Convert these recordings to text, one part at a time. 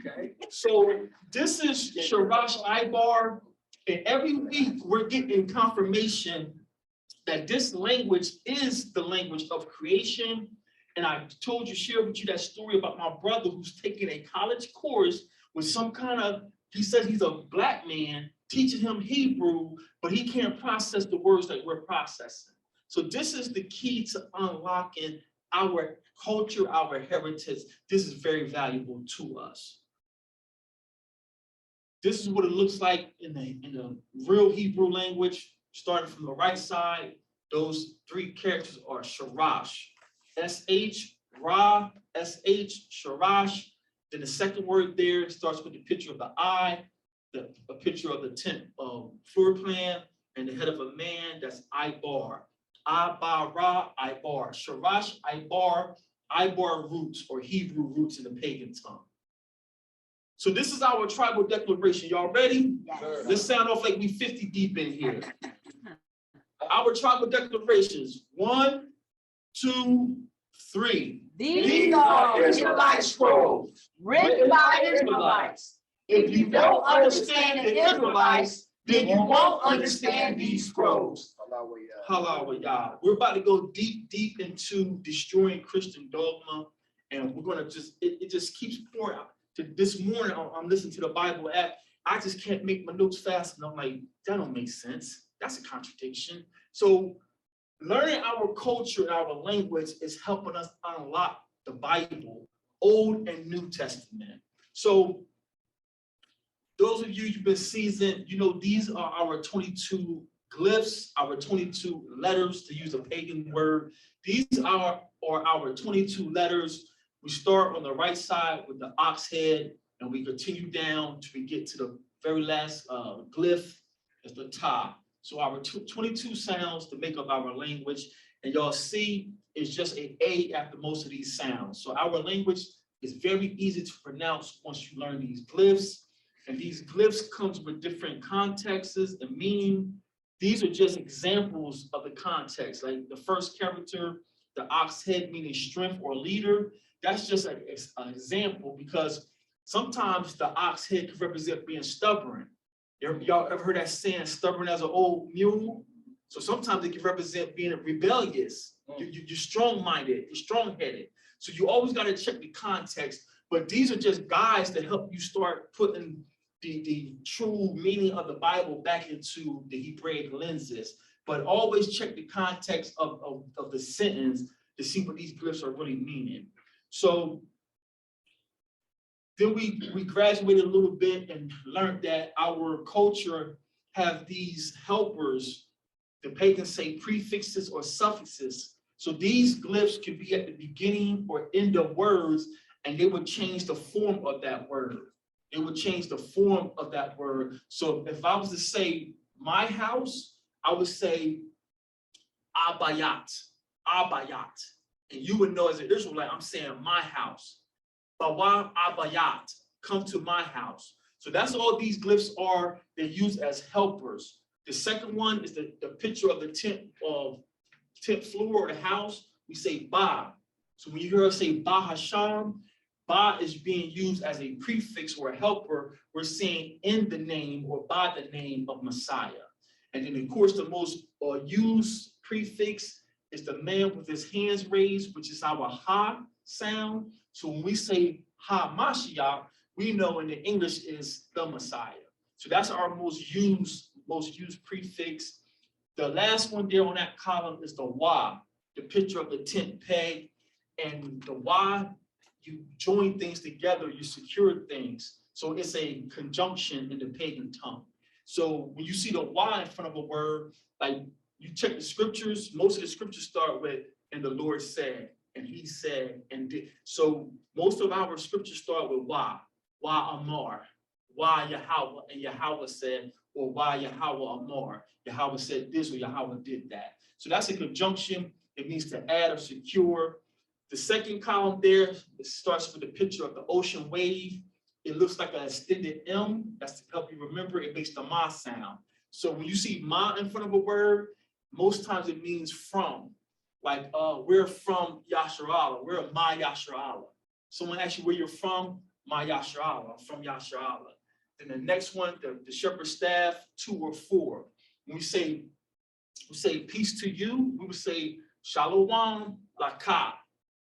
Okay. So this is Sharash Ibar, and every week we're getting confirmation that this language is the language of creation. And I told you, shared with you that story about my brother who's taking a college course with some kind of, he says he's a black man teaching him Hebrew, but he can't process the words that we're processing. So this is the key to unlocking our culture, our heritage. This is very valuable to us. This is what it looks like in the real Hebrew language. Starting from the right side, those three characters are Sharash. S-H, Ra, S-H, Sharash. Then the second word there starts with the picture of the eye, a picture of the tent floor plan, and the head of a man, that's Ibar. Ra, Ibar. Sharash, Ibar roots, or Hebrew roots in the pagan tongue. So this is our tribal declaration. Y'all ready? Yes. Let's sound off like we 50 deep in here. Our tribal declarations. 1, 2, 3. These are Israelite scrolls written by Israelites. If you don't understand the Israelites, then you won't understand these scrolls. Hallelujah. We're about to go deep into destroying Christian dogma, and we're gonna it just keeps pouring out. This morning, I'm listening to the Bible app. I just can't make my notes fast, and I'm like, that don't make sense. That's a contradiction. So learning our culture and our language is helping us unlock the Bible, Old and New Testament. So those of you who've been seasoned, you know, these are our 22 glyphs, our 22 letters, to use a pagan word. These are our 22 letters. We start on the right side with the ox head, and we continue down till we get to the very last glyph, that's the ta. So our 22 sounds to make up our language, and y'all see it's just an A after most of these sounds. So our language is very easy to pronounce once you learn these glyphs, and these glyphs comes with different contexts and meaning. These are just examples of the context. Like the first character, the ox head meaning strength or leader. That's just an example, because sometimes the ox head can represent being stubborn. Y'all ever heard that saying, stubborn as an old mule? So sometimes it can represent being rebellious. You're strong-minded, you're strong-headed. So you always got to check the context. But these are just guides to help you start putting the true meaning of the Bible back into the Hebraic lenses. But always check the context of the sentence to see what these glyphs are really meaning. So then we graduated a little bit and learned that our culture have these helpers. The pagans say prefixes or suffixes. So these glyphs can be at the beginning or end of words, and they would change the form of that word. It would change the form of that word. So if I was to say my house, I would say abayat, abayat. And you would know as an Israelite, I'm saying my house. Bawa abayat, come to my house. So that's all these glyphs are. They're used as helpers. The second one is the picture of the tent floor or the house. We say ba. So when you hear us say ba Hasham, ba is being used as a prefix or a helper. We're saying in the name or by the name of Messiah. And then of course the most used prefix is the man with his hands raised, which is our ha sound. So when we say ha Mashiach, we know in the English is the Messiah. So that's our most used prefix. The last one there on that column is the wa, the picture of the tent peg. And the wa, you join things together, you secure things. So it's a conjunction in the pagan tongue. So when you see the wa in front of a word, like you check the scriptures, most of the scriptures start with, and the Lord said, and he said, and did. So most of our scriptures start with wa Amar, wa Yahweh, and Yahweh said, or wa Yahweh Amar. Yahweh said this or Yahweh did that. So that's a conjunction. It means to add or secure. The second column there, it starts with a picture of the ocean wave. It looks like an extended M. That's to help you remember. It makes the ma sound. So when you see ma in front of a word, most times it means from. Like we're from Yasharallah. We're a ma Yasharallah. Someone asks you where you're from, my Yasharallah, I'm from Yasharallah. Then the next one, the shepherd staff, 2 or 4. When we say peace to you, we would say Shalom Laka,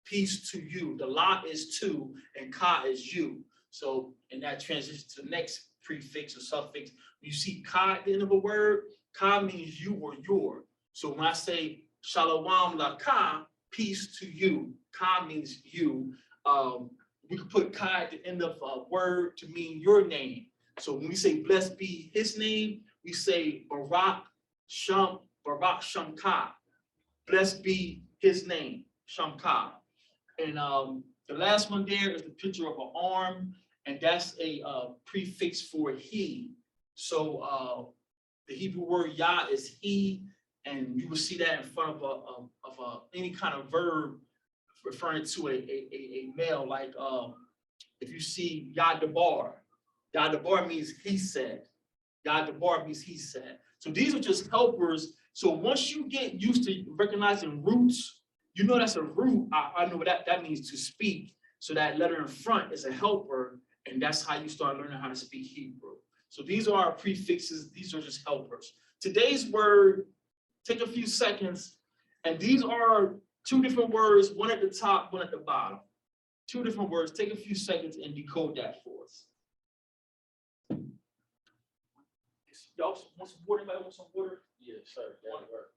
peace to you. The La is 2 and Ka is you. So in that transition to the next prefix or suffix, when you see Ka at the end of a word, Ka means you or your. So when I say Shalom Laka, peace to you, Ka means you. We could put Ka at the end of a word to mean your name. So when we say blessed be his name, we say Barak Sham Ka. Blessed be his name, Sham Ka. And the last one there is the picture of an arm, and that's a prefix for he. So the Hebrew word Yah is he, and you will see that in front of any kind of verb referring to a male, like if you see Yah Debar means he said. Yah Debar means he said. So these are just helpers. So once you get used to recognizing roots, you know that's a root. I know what that means, to speak. So that letter in front is a helper, and that's how you start learning how to speak Hebrew. So these are our prefixes. These are just helpers. Today's word, take a few seconds, and these are 2 different words, one at the top, one at the bottom. 2 different words. Take a few seconds and decode that for us. Y'all want some water? Anybody want some water? Yes, sir. That'll work.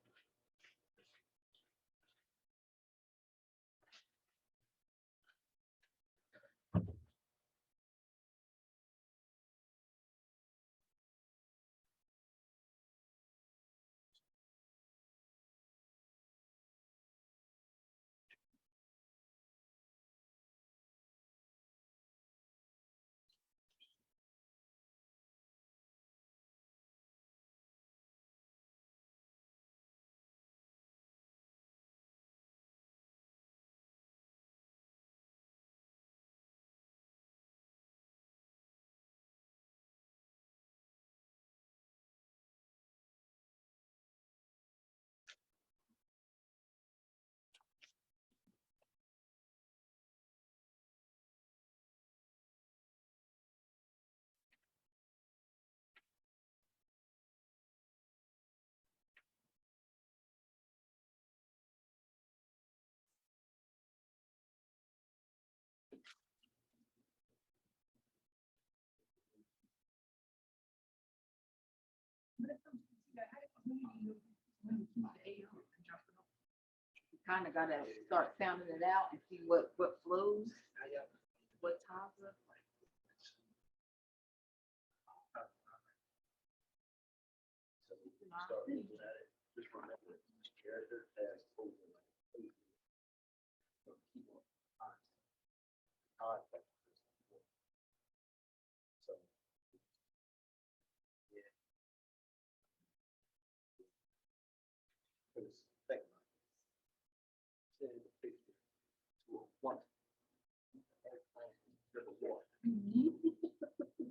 You kind of got to start sounding it out and see what flows, what times. Start looking at it. Just remember each character has overlay. So keep on context. So yeah. Because think about it. Send the picture to a one.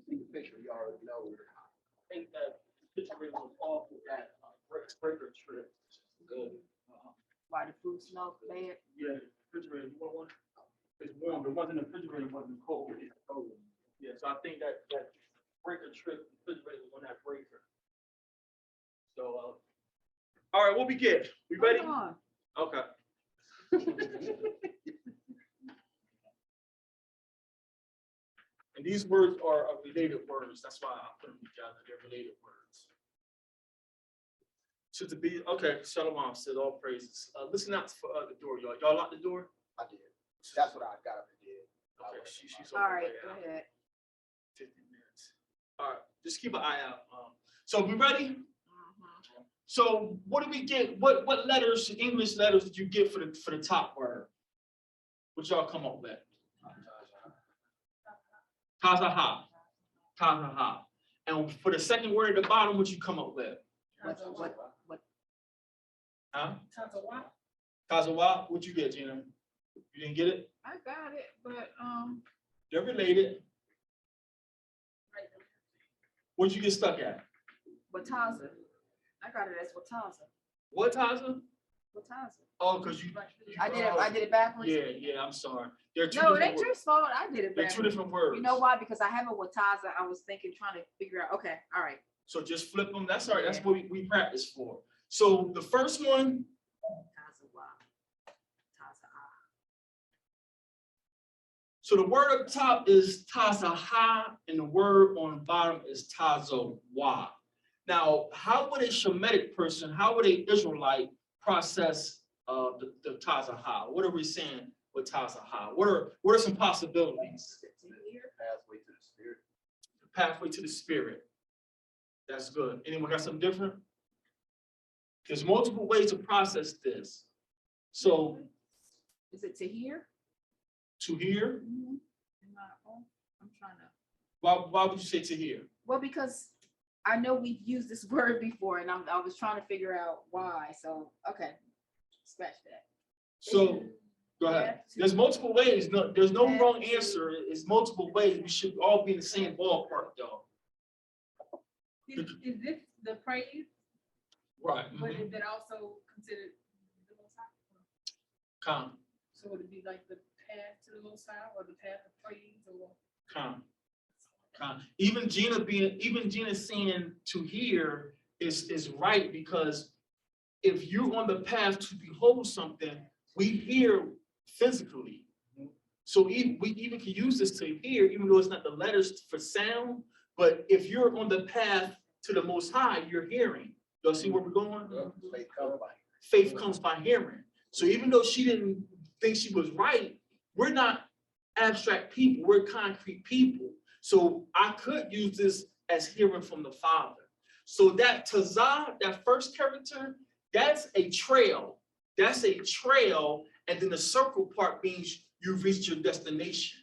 See the picture, you already know. I think that picture was off with that breaker trip. Good. Why the food smells bad? Yeah, refrigerator. You want one? It's warm. The one in the refrigerator wasn't cold. It's cold. Yeah, so I think that breaker trip, refrigerator was on that breaker. So, all right, we'll begin. We ready? Come on. Okay. And these words are related words. That's why I put them together. They're related words. So to be, okay, Shalom said all praises. Listen out for the door, y'all. Y'all lock the door? I did. That's what I got up and did. Okay, she's All right, go ahead. 50 minutes. All right, just keep an eye out. So we ready? Mm-hmm. So what did we get? What letters, English letters, did you get for the top word? What y'all come up with? Tazaha. Tazaha. And for the second word at the bottom, what you come up with? What? Huh? Tazawa. What you get, Gina? You didn't get it? I got it, but They're related. What'd you get stuck at? Wataza. I got it as Wataza. What Taza? What time is it? Oh, because you. I did it backwards. Yeah, I'm sorry. There are two No, it different ain't words. your fault. I did it They're backwards. two different words. You know why? Because I have a Wataza. I was thinking, trying to figure out. Okay, all right. So just flip them. That's all right. That's Yeah. what we practice for. So the first one, Taza wa. Taza ah. so the word up top is tazaha, and the word on the bottom is tazawa. Now, how would a Shemitic person, how would a Israelite process the tazaha? What are we saying with tazaha? What are some possibilities? Pathway to the spirit. The pathway to the spirit. That's good. Anyone got something different? There's multiple ways to process this. So Is it to hear? to hear, I'm trying to. why would you say to hear? Well, because I know we've used this word before, and I was trying to figure out why. So okay, scratch that. So go ahead. There's multiple ways. No, there's no wrong answer. It's multiple ways. We should all be in the same ballpark, though. Is this the praise, Right. but is it also considered the Most High? Come. So would it be like the path to the Most High or the path of praise or? Come. Even Gina saying to hear is right, because if you're on the path to behold something, we hear physically. So we even can use this to hear, even though it's not the letters for sound. But if you're on the path to the Most High, you're hearing. Y'all see where we're going? Faith comes by Faith comes by hearing. So even though she didn't think she was right, we're not abstract people. We're concrete people. So I could use this as hearing from the Father. So that tazah, that first character, that's a trail. That's a trail. And then the circle part means you've reached your destination.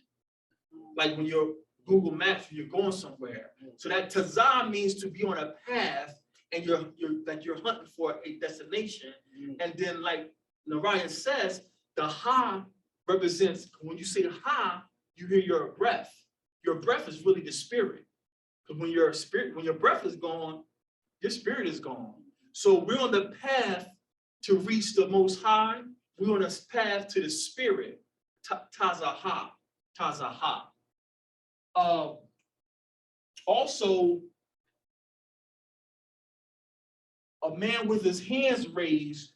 Like when you're Google Maps, when you're going somewhere. So that tazah means to be on a path, and you're hunting for a destination. And then, like Narayan says, the ha represents, when you say ha, you hear your breath. Your breath is really the spirit. Because when your breath is gone, your spirit is gone. So we're on the path to reach the Most High. We're on a path to the spirit. Tazaha. Also, a man with his hands raised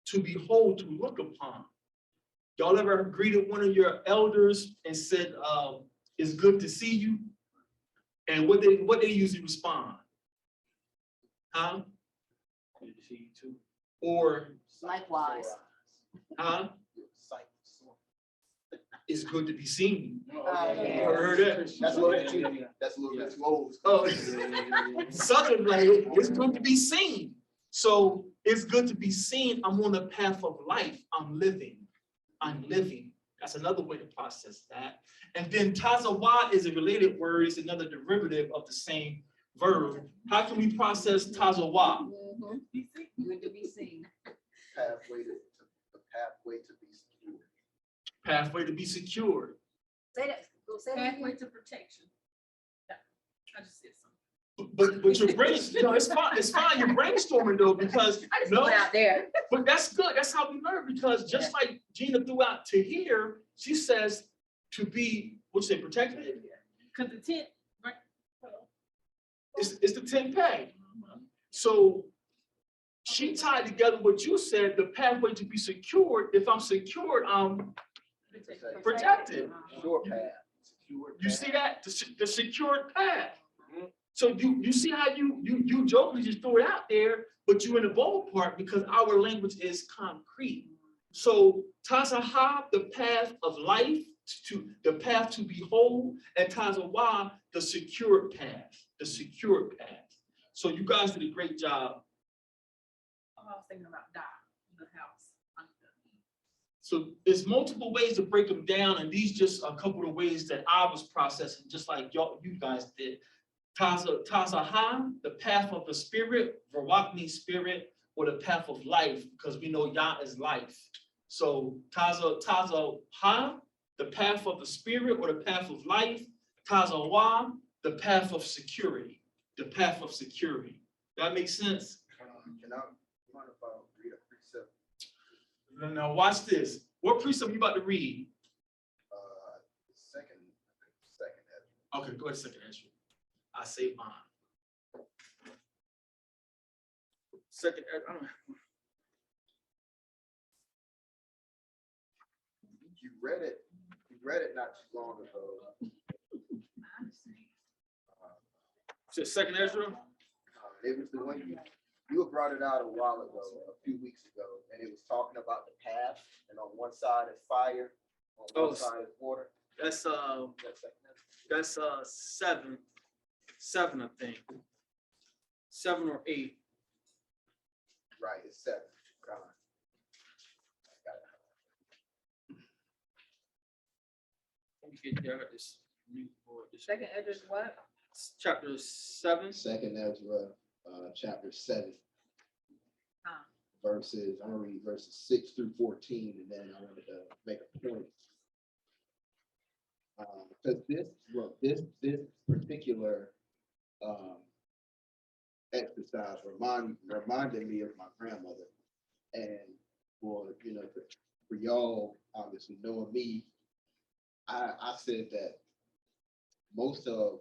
to behold, to look upon. Y'all ever greeted one of your elders and said, it's good to see you? And what they usually respond? Huh? Good to see you too. Or, Likewise. huh? It's good to be seen. Yeah. Heard that? That's a little bit too. That's a little bit too old. Oh, Southern, like, it's good to be seen. So it's good to be seen. I'm on the path of life. I'm living. That's another way to process that. And then tazawa is a related word. It's another derivative of the same verb. How can we process tazawa? Good to be seen. Pathway to the pathway to be secured. Pathway to be secured. Say that. Go say that. Pathway to protection. Yeah, I just said something. But your brain, no, it's fine. It's fine. You're brainstorming though, because I just no, put it out there. but that's good. That's how we learn, because just like Gina threw out to hear, she says to be, what's it, protected? Because the tent, right? It's the 10 peg. So she tied together what you said, the pathway to be secured. If I'm secured, I'm protected. Sure path. Secure You path. see that? The secured path. So you see how you jokingly just throw it out there, but you in the ballpark because our language is concrete. So tazaha, the path of life, to the path to behold, and tazawa, the secured path, So you guys did a great job. I was thinking about die in the house. So there's multiple ways to break them down, and these just a couple of ways that I was processing, just like you guys did. Tazaha, the path of the spirit, Varak means spirit, or the path of life, because we know Yah is life. So Tazaha, the path of the spirit, or the path of life. Tazawa, the path of security, That makes sense? Can I mind if I read a precept Now watch this. What precept you about to read? Second Okay, go ahead, second Ezra. I say mine. Second, I don't know. you read it not too long ago. So second Ezra? It was the one you had brought it out a while ago, a few weeks ago, and it was talking about the path, and on one side is fire, on one side is water. That's That's second. seven, I think. 7 or 8. Right, it's 7. Come on. I got it. Let me get there. I got this new board. Second Ezra what? Chapter 7. Second Ezra, chapter 7. Verses, I'm gonna read verses 6 through 14, and then I wanted to make a point. Because this particular exercise reminded me of my grandmother, and for y'all obviously knowing me, I said that most of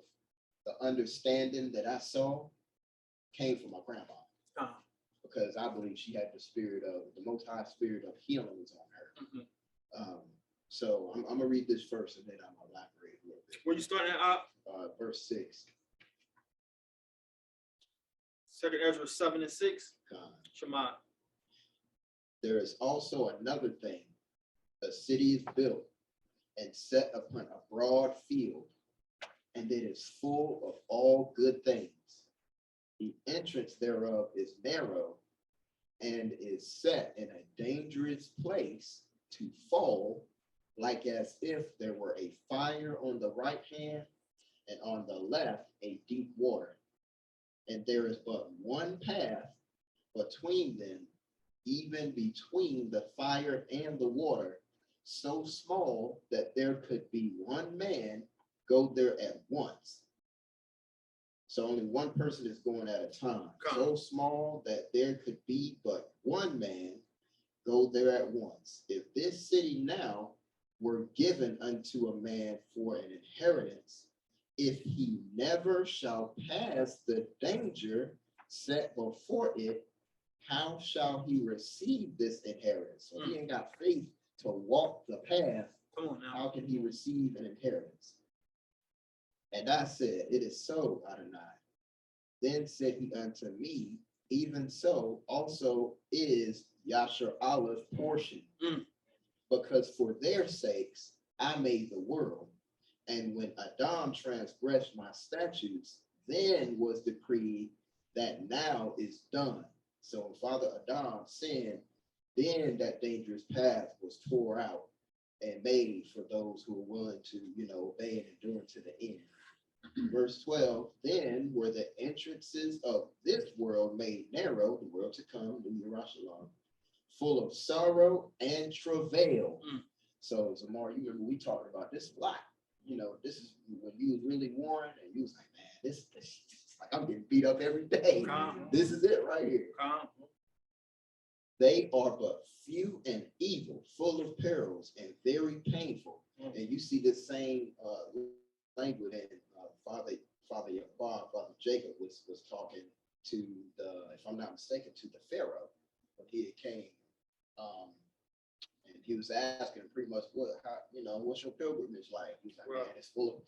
the understanding that I saw came from my grandma. Because I believe she had the Most High Spirit of healing was on her. So I'm gonna read this first, and then I'm gonna elaborate a little bit. Where you starting at? Verse 6. Second Ezra 7 and 6. Shema. There is also another thing. A city is built and set upon a broad field, and it is full of all good things. The entrance thereof is narrow and is set in a dangerous place to fall, like as if there were a fire on the right hand and on the left a deep water. And there is but one path between them, even between the fire and the water, so small that there could be one man go there at once. So only one person is going at a time. So small that there could be but one man go there at once. If this city now were given unto a man for an inheritance, if he never shall pass the danger set before it, how shall he receive this inheritance? So he ain't got faith to walk the path. Come on now. How can he receive an inheritance? And I said, it is so, Adonai. Then said he unto me, even so also is Yasher Aleph portion. Because for their sakes I made the world. And when Adam transgressed my statutes, then was decreed that now is done. So when Father Adam sinned, then that dangerous path was tore out and made for those who were willing to, obey and endure to the end. Verse 12, then were the entrances of this world made narrow, the world to come, the Yerushalayim, full of sorrow and travail. So Zamar, you remember we talked about this a lot. This is when you was really worn and you was like, man, this like I'm getting beat up every day. This is it right here. They are but few and evil, full of perils and very painful. And you see this same language in Father Jacob was talking to if I'm not mistaken, to the Pharaoh when he came, and he was asking pretty much what's your pilgrimage like? He's like, man, it's full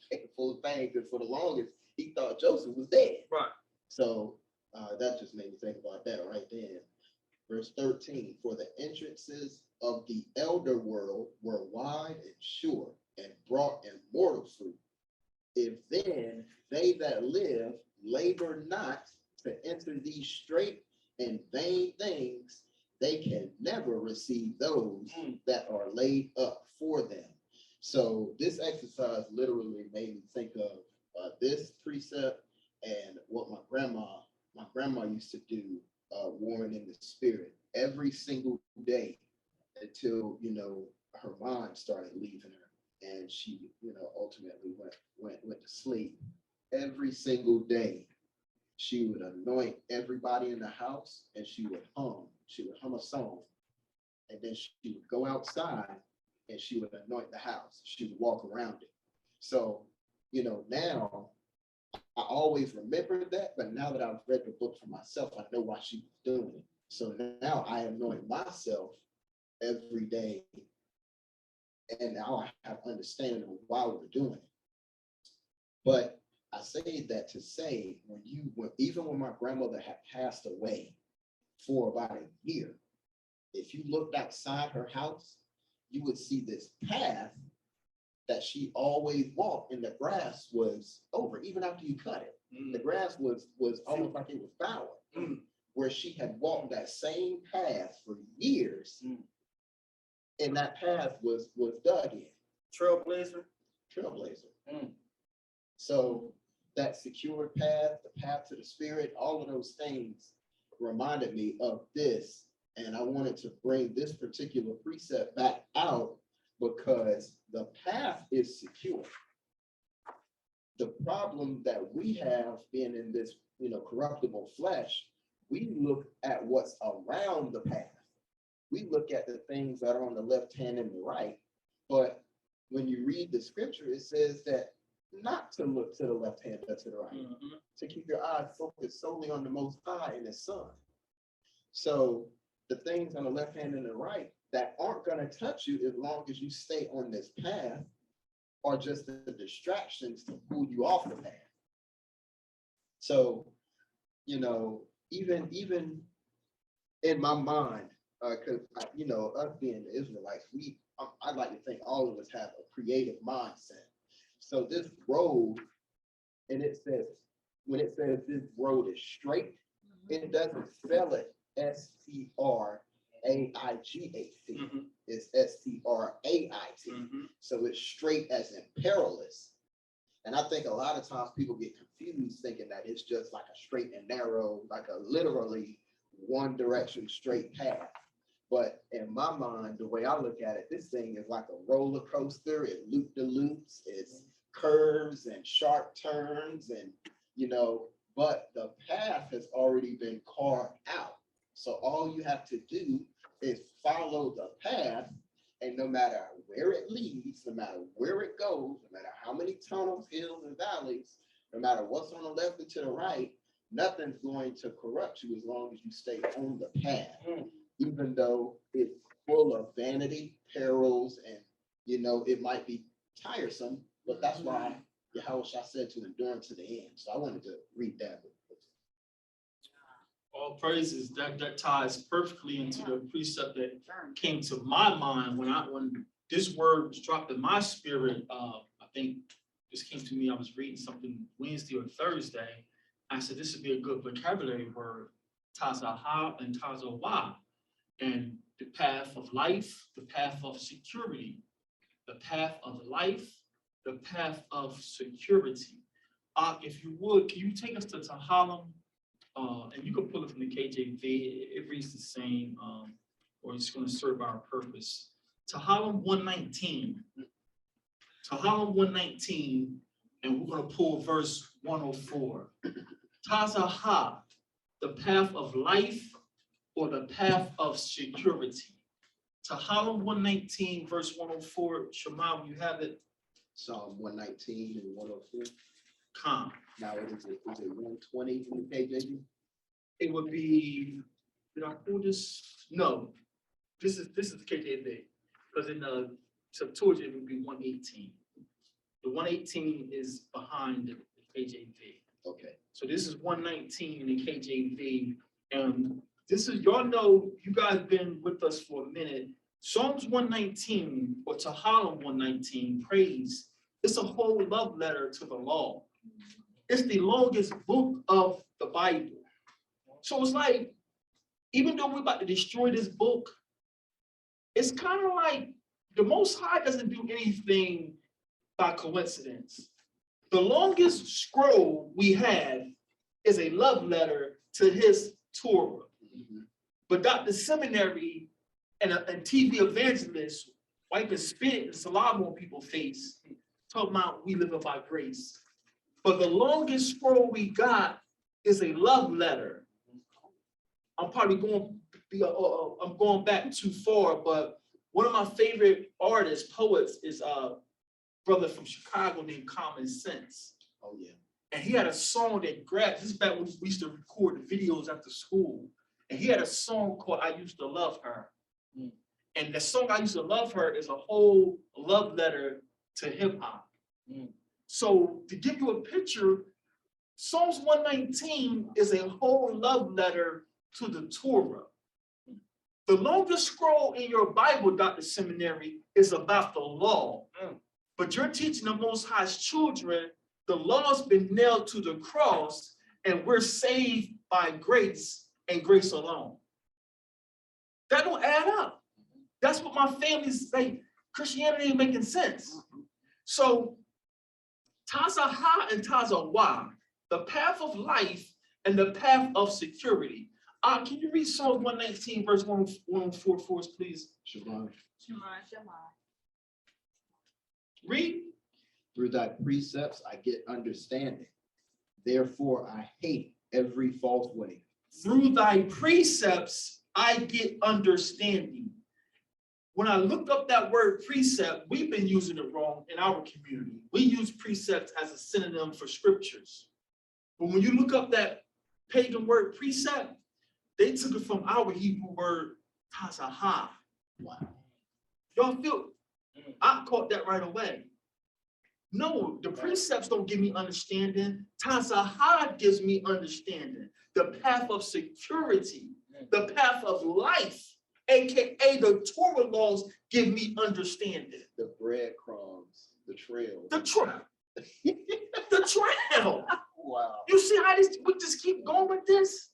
of pain. Because for the longest, he thought Joseph was dead. Right. So that just made me think about that right then. Verse 13, for the entrances of the elder world were wide and sure, and brought immortal fruit. If then they that live labor not to enter these straight and vain things, they can never receive those that are laid up for them. So this exercise literally made me think of this precept and what my grandma used to do, warring in the spirit every single day until her mind started leaving her. And she, ultimately went to sleep. Every single day, she would anoint everybody in the house, and she would hum a song. And then she would go outside and she would anoint the house. She would walk around it. So, you know, now I always remembered that, but now that I've read the book for myself, I know why she was doing it. So now I anoint myself every day. And now I have understanding of why we're doing it. But I say that to say, even when my grandmother had passed away for about a year, if you looked outside her house, you would see this path that she always walked, and the grass was over, even after you cut it. The grass was almost like it was bowing, where she had walked that same path for years, and that path was dug in. Trailblazer. So that secured path, the path to the spirit, all of those things reminded me of this. And I wanted to bring this particular precept back out because the path is secure. The problem that we have being in this, corruptible flesh, we look at what's around the path. We look at the things that are on the left hand and the right. But when you read the scripture, it says that not to look to the left hand or to the right, to keep your eyes focused solely on the Most High and His Son. So the things on the left hand and the right that aren't going to touch you as long as you stay on this path are just the distractions to pull you off the path. So, even in my mind, because us being the Israelites, I'd like to think all of us have a creative mindset. So this road, and when it says this road is straight, it doesn't spell it STRAIGHT. It's STRAIT. So it's straight as in perilous. And I think a lot of times people get confused thinking that it's just like a straight and narrow, like a literally one direction straight path. But in my mind, the way I look at it, this thing is like a roller coaster. It loop-de-loops, it's curves and sharp turns, and but the path has already been carved out. So all you have to do is follow the path, and no matter where it leads, no matter where it goes, no matter how many tunnels, hills, and valleys, no matter what's on the left or to the right, nothing's going to corrupt you as long as you stay on the path. Even though it's full of vanity, perils, and it might be tiresome, but that's why Yahushua said to endure to the end. So I wanted to read that. All praises. That ties perfectly into the precept that came to my mind when this word was dropped in my spirit. I think this came to me. I was reading something Wednesday or Thursday. I said this would be a good vocabulary word, Tazahah and Tazawah. And the path of life, the path of security, the path of life, the path of security. If you would, can you take us to Tahalim? And you can pull it from the KJV. It reads the same, or it's going to serve our purpose. Tahalim 119. Tahalim 119, and we're going to pull verse 104. Tazahah, the path of life, or the path of security. Tahalim 119, verse 104. Shema, you have it. Psalm 119 and 104. Come. Now, is it 120 in the KJV? It would be, did I pull this? No, this is the KJV. Because in the Septuagint, it would be 118. The 118 is behind the KJV. Okay. So this is 119 in the KJV. And this is, y'all know, you guys been with us for a minute. Psalms 119 or Tahalim 119, praise, it's a whole love letter to the law. It's the longest book of the Bible. So it's like, even though we're about to destroy this book, it's kind of like the Most High doesn't do anything by coincidence. The longest scroll we have is a love letter to his Torah. But Dr. Seminary and TV evangelists wiping spit and saliva on people's face, talking about we live by grace. But the longest scroll we got is a love letter. I'm probably going I'm going back too far, but one of my favorite artists, poets, is a brother from Chicago named Common Sense. Oh, yeah. And he had a song that grabbed, this is back when we used to record the videos after school. And he had a song called I Used to Love Her. And the song I Used to Love Her is a whole love letter to hip hop. So to give you a picture, Psalms 119 is a whole love letter to the Torah. The longest scroll in your Bible, Dr. Seminary, is about the law. But you're teaching the Most High's children, the law's been nailed to the cross, and we're saved by grace and grace alone. That don't add up. That's what my family's say. Christianity ain't making sense. So, Tazahah and Tazawah, the path of life and the path of security. Can you read Psalm 119, verse 114 for us, please? Shabbat. Read. Through thy precepts I get understanding. Therefore I hate every false way. Through thy precepts I get understanding. When I looked up that word precept, we've been using it wrong in our community. We use precepts as a synonym for scriptures. But when you look up that pagan word precept, they took it from our Hebrew word tazahah. Wow. Y'all feel? I caught that right away. No, the precepts don't give me understanding. Tazahah gives me understanding. The path of security, the path of life, AKA the Torah laws give me understanding. The breadcrumbs, the trail. The trail. The trail. Wow. You see how we just keep going with this?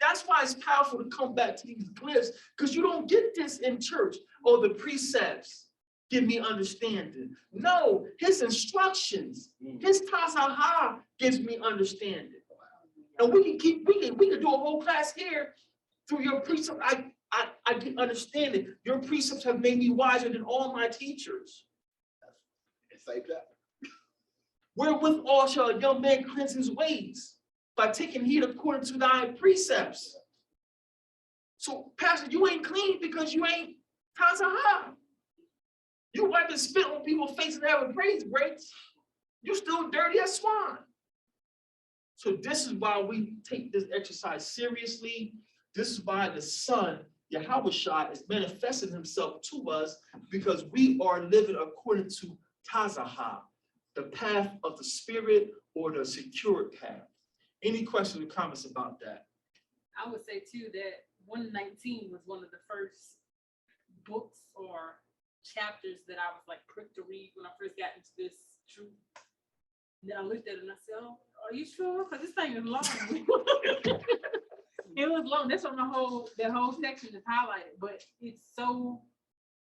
That's why it's powerful to come back to these clips, because you don't get this in church. Oh, the precepts give me understanding. No, his instructions, his tazahah gives me understanding. And we can do a whole class here through your precepts. I get understanding. Your precepts have made me wiser than all my teachers. It's like that. Wherewithal shall a young man cleanse his ways? By taking heed according to thy precepts. So, Pastor, you ain't clean because you ain't tazahah. You wipe and spit on people's faces and have a praise breaks. You still dirty as swine. So this is why we take this exercise seriously. This is why the Son, Yahushua, is manifesting himself to us, because we are living according to tazahah, the path of the spirit or the secure path. Any questions or comments about that? I would say too that 119 was one of the first books or chapters that I was like quick to read when I first got into this truth. And then I looked at it and I said, "Oh, are you sure? Because this thing is long." It was long. That's on that whole section is highlighted. But it's so,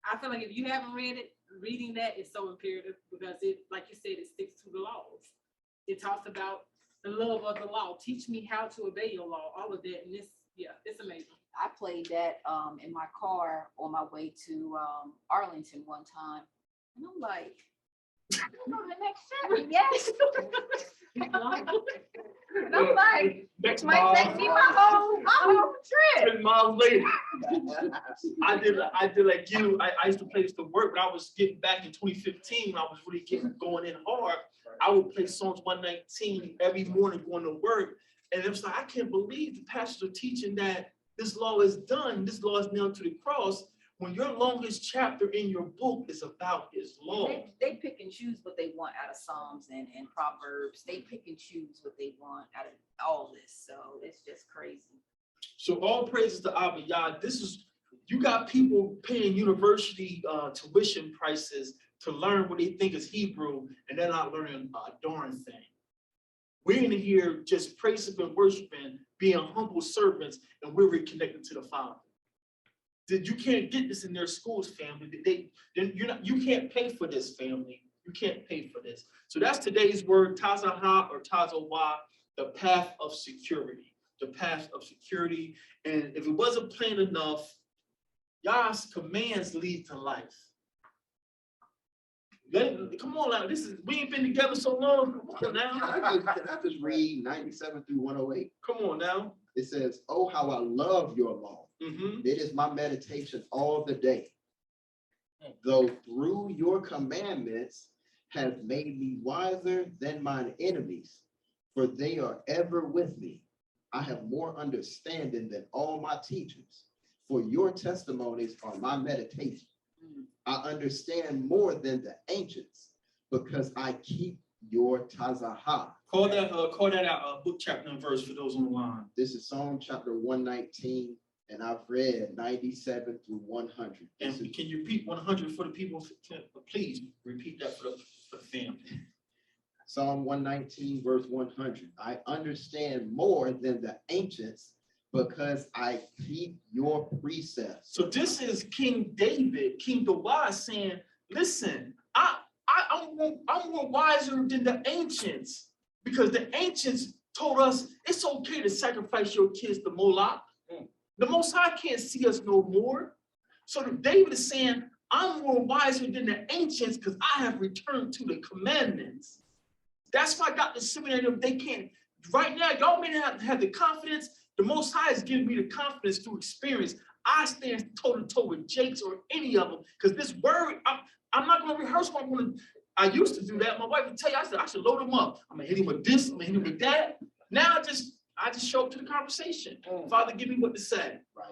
I feel like if you haven't read it, reading that is so imperative, because it, like you said, it sticks to the laws. It talks about the love of the law. Teach me how to obey your law. All of that. And this, yeah, it's amazing. I played that in my car on my way to Arlington one time. And I'm like, I don't know the next chapter yet. And I'm like, Next it might take me my whole trip. 10 miles later. I did like you. I used to play this to work, but I was getting back in 2015 when I was really going in hard. I would play Psalms 119 every morning going to work. And it was like, I can't believe the pastors are teaching that this law is done. This law is nailed to the cross, when your longest chapter in your book is about his law. They pick and choose what they want out of Psalms and Proverbs. They pick and choose what they want out of all this. So it's just crazy. So all praises to Abba Yah. This is, you got people paying university tuition prices to learn what they think is Hebrew, and they're not learning a darn thing. We're in here just praising and worshiping, being humble servants, and we're reconnected to the Father. You can't get this in their schools, family. You can't pay for this, family. You can't pay for this. So that's today's word, tazahah or tazawah, the path of security. The path of security. And if it wasn't plain enough, Yah's commands lead to life. Come on now, we ain't been together so long. Come on now. Can I just read 97 through 108? Come on now. It says, "Oh, how I love your law. Mhm. It is my meditation all the day. Though through your commandments have made me wiser than mine enemies, for they are ever with me. I have more understanding than all my teachers, for your testimonies are my meditation. I understand more than the ancients, because I keep your tazahah. Call that out, book, chapter, and verse for those on the line. This is Psalm chapter 119, and I've read 97 through 100. And can you repeat 100 for the people? Please repeat that for the family. Psalm 119, verse 100. I understand more than the ancients, because I keep your precepts. So this is King David, King the wise, saying, listen, I'm more wiser than the ancients, because the ancients told us it's okay to sacrifice your kids to Moloch. The Most High can't see us no more. So David is saying, I'm more wiser than the ancients because I have returned to the commandments. That's why Dr. Simeon and them, they can't. Right now, y'all may not have the confidence. The Most High is giving me the confidence through experience. I stand toe to toe with Jakes or any of them, because this word, I'm not going to rehearse what I'm going to. I used to do that. My wife would tell you, I should load him up. I'm going to hit him with this, I'm going to hit him with that. Now I just show up to the conversation. Father, give me what to say. Right.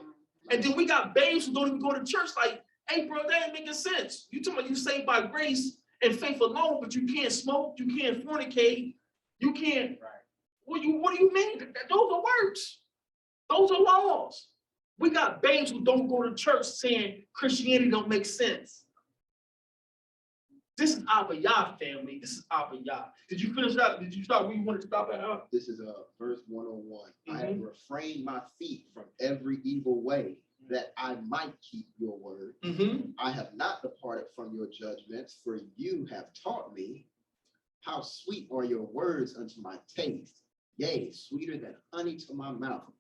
And then we got babes who don't even go to church. Like, hey, bro, that ain't making sense. You talking about you saved by grace and faith alone, but you can't smoke, you can't fornicate, you can't. Right. What do you mean? Those are works. Those are laws. We got babes who don't go to church saying Christianity don't make sense. This is Abba Yah, family. This is Abba Yah. Did you finish that? Did you start where you wanted to stop at? This is verse 101. I have Mhm. refrained my feet from every evil way, that I might keep your word. Mm-hmm. I have not departed from your judgments, for you have taught me. How sweet are your words unto my taste, yea, sweeter than honey to my mouth.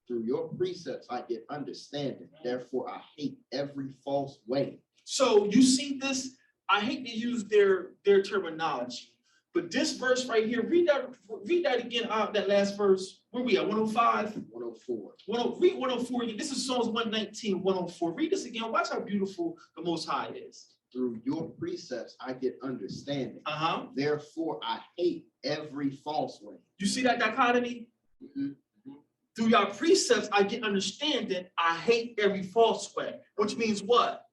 Through your precepts I get understanding, therefore I hate every false way. So you see this, I hate to use their terminology, but this verse right here, read that again, that last verse. Where we at, 105? 104. Read 104 again. This is Psalms 119, 104. Read this again. Watch how beautiful the Most High is. Through your precepts I get understanding. Therefore I hate every false way. You see that dichotomy? Mm-hmm. Through your precepts I get understanding. I hate every false way. Which means what?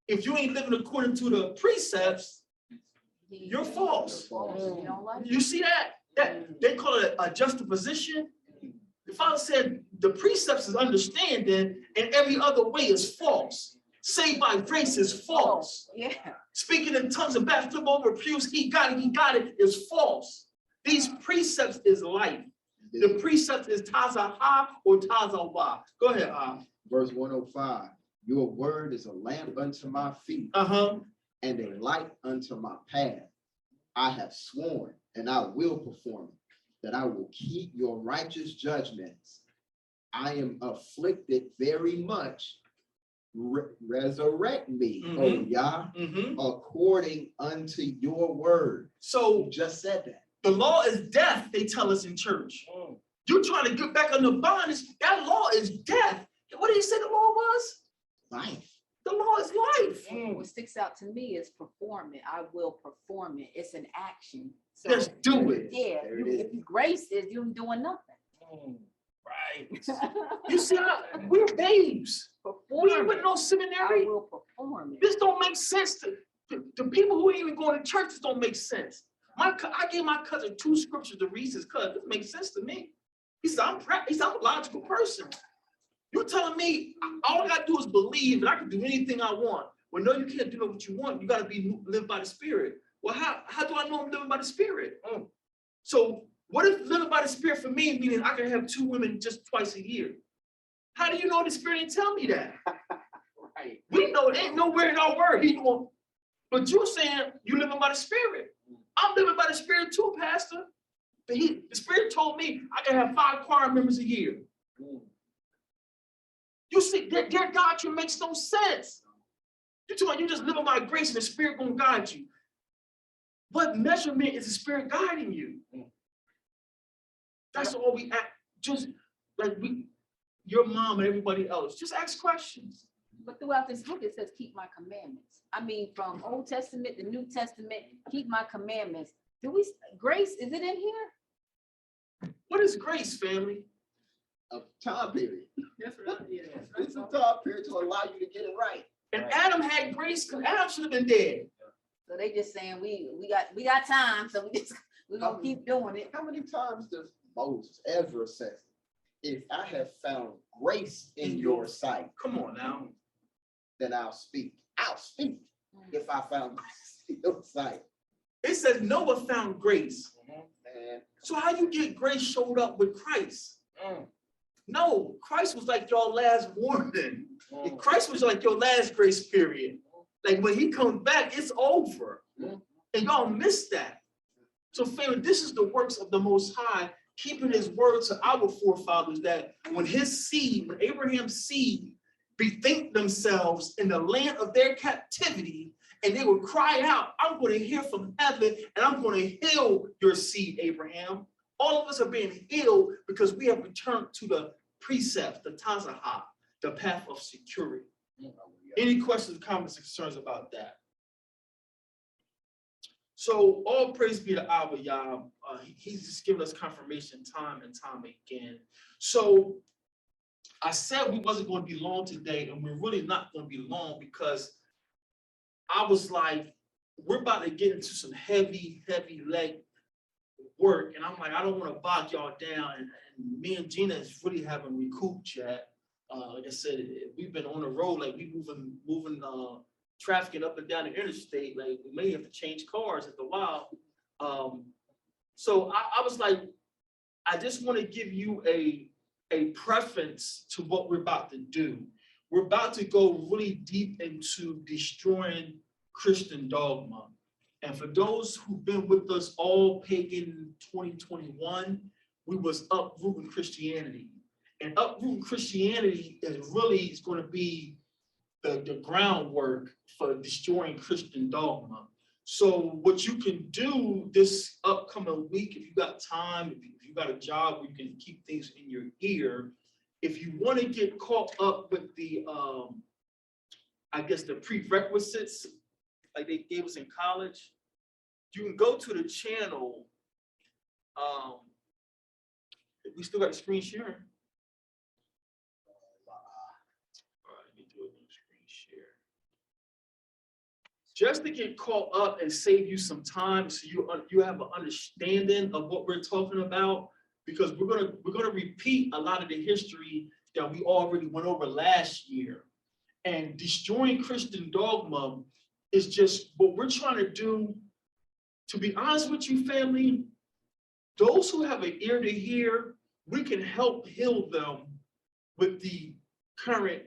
If you ain't living according to the precepts, you're false. You don't like You see that? That they call it a juxtaposition. The Father said the precepts is understanding and every other way is false. Saved by grace is false. Yeah. Speaking in tongues and baptism over pews, he got it, is false. These precepts is life. The precepts is tazahah or tazawah. Go ahead, Verse 105. Your word is a lamp unto my feet, and a light unto my path. I have sworn, and I will perform it, that I will keep your righteous judgments. I am afflicted very much. Resurrect me, O Yah, according unto your word. So you just said that. The law is death, they tell us in church. You're trying to get back under bondage. That law is death. What did he say the law was? Life. The law is life. What sticks out to me is perform it. I will perform it. It's an action. So Just do it. yeah, if you grace it, you're doing nothing. Right. You see, we're babes. We ain't with no seminary. I will perform it. This don't make sense to people who ain't even going to church. This don't make sense. I gave my cousin 2 scriptures to read his cousin. This makes sense to me. He said, I'm a logical person. You're telling me all I gotta do is believe and I can do anything I want. Well, no, you can't do what you want. You gotta live by the Spirit. Well, how do I know I'm living by the Spirit? So what if living by the Spirit for me meaning I can have 2 women just twice a year? How do you know the Spirit didn't tell me that? Right. We know it ain't nowhere in our word. But you're saying you living by the Spirit. I'm living by the Spirit too, Pastor. But the Spirit told me I can have 5 choir members a year. You see, their doctrine makes no sense. You're talking, you just living by grace and the Spirit gonna guide you. What measurement is the Spirit guiding you? That's all we act. Just like your mom and everybody else. Just ask questions. But throughout this book, it says, keep my commandments. I mean, from Old Testament to New Testament, keep my commandments. Grace, is it in here? What is grace, family? A time period. That's right, yeah. It's a time period to allow you to get it right. And Adam had grace because Adam should have been dead. So they just saying, we got time, so we're gonna keep doing it. How many times does Moses ever say, if I have found grace in your sight, Come on now. then I'll speak. I'll speak if I found grace in your sight. It says Noah found grace. And So how you get grace showed up with Christ? No, Christ was like your last warning. Christ was like your last grace period. Like when he comes back, it's over. And y'all miss that. So family, this is the works of the Most High, keeping his word to our forefathers, that when his seed, when Abraham's seed bethink themselves in the land of their captivity, and they would cry out, I'm going to hear from heaven and I'm going to heal your seed, Abraham. All of us are being healed because we have returned to the precepts, the tazahah, the path of security. Any questions, comments, or concerns about that? So all praise be to Abba Yah. He's just given us confirmation time and time again. So I said we wasn't going to be long today, and we're really not going to be long because I was like, we're about to get into some heavy leg work. And I'm like, I don't want to bog y'all down. And me and Gina is really haven't recouped yet. Like I said, we've been on the road, like we moving traffic up and down the interstate. Like we may have to change cars after a while. So I was like, I just want to give you a preference to what we're about to do. We're about to go really deep into destroying Christian dogma. And for those who've been with us all pagan 2021, we was uprooting Christianity. And uprooting Christianity is going to be the groundwork for destroying Christian dogma. So what you can do this upcoming week, if you got time, if you got a job where you can keep things in your ear, if you want to get caught up with the, I guess the prerequisites, like they gave us in college, you can go to the channel. We still got the screen sharing. All right, let me do a new screen share. Just to get caught up and save you some time, so you have an understanding of what we're talking about, because we're gonna repeat a lot of the history that we already went over last year. And destroying Christian dogma is just what we're trying to do. To be honest with you, family, those who have an ear to hear, we can help heal them with the current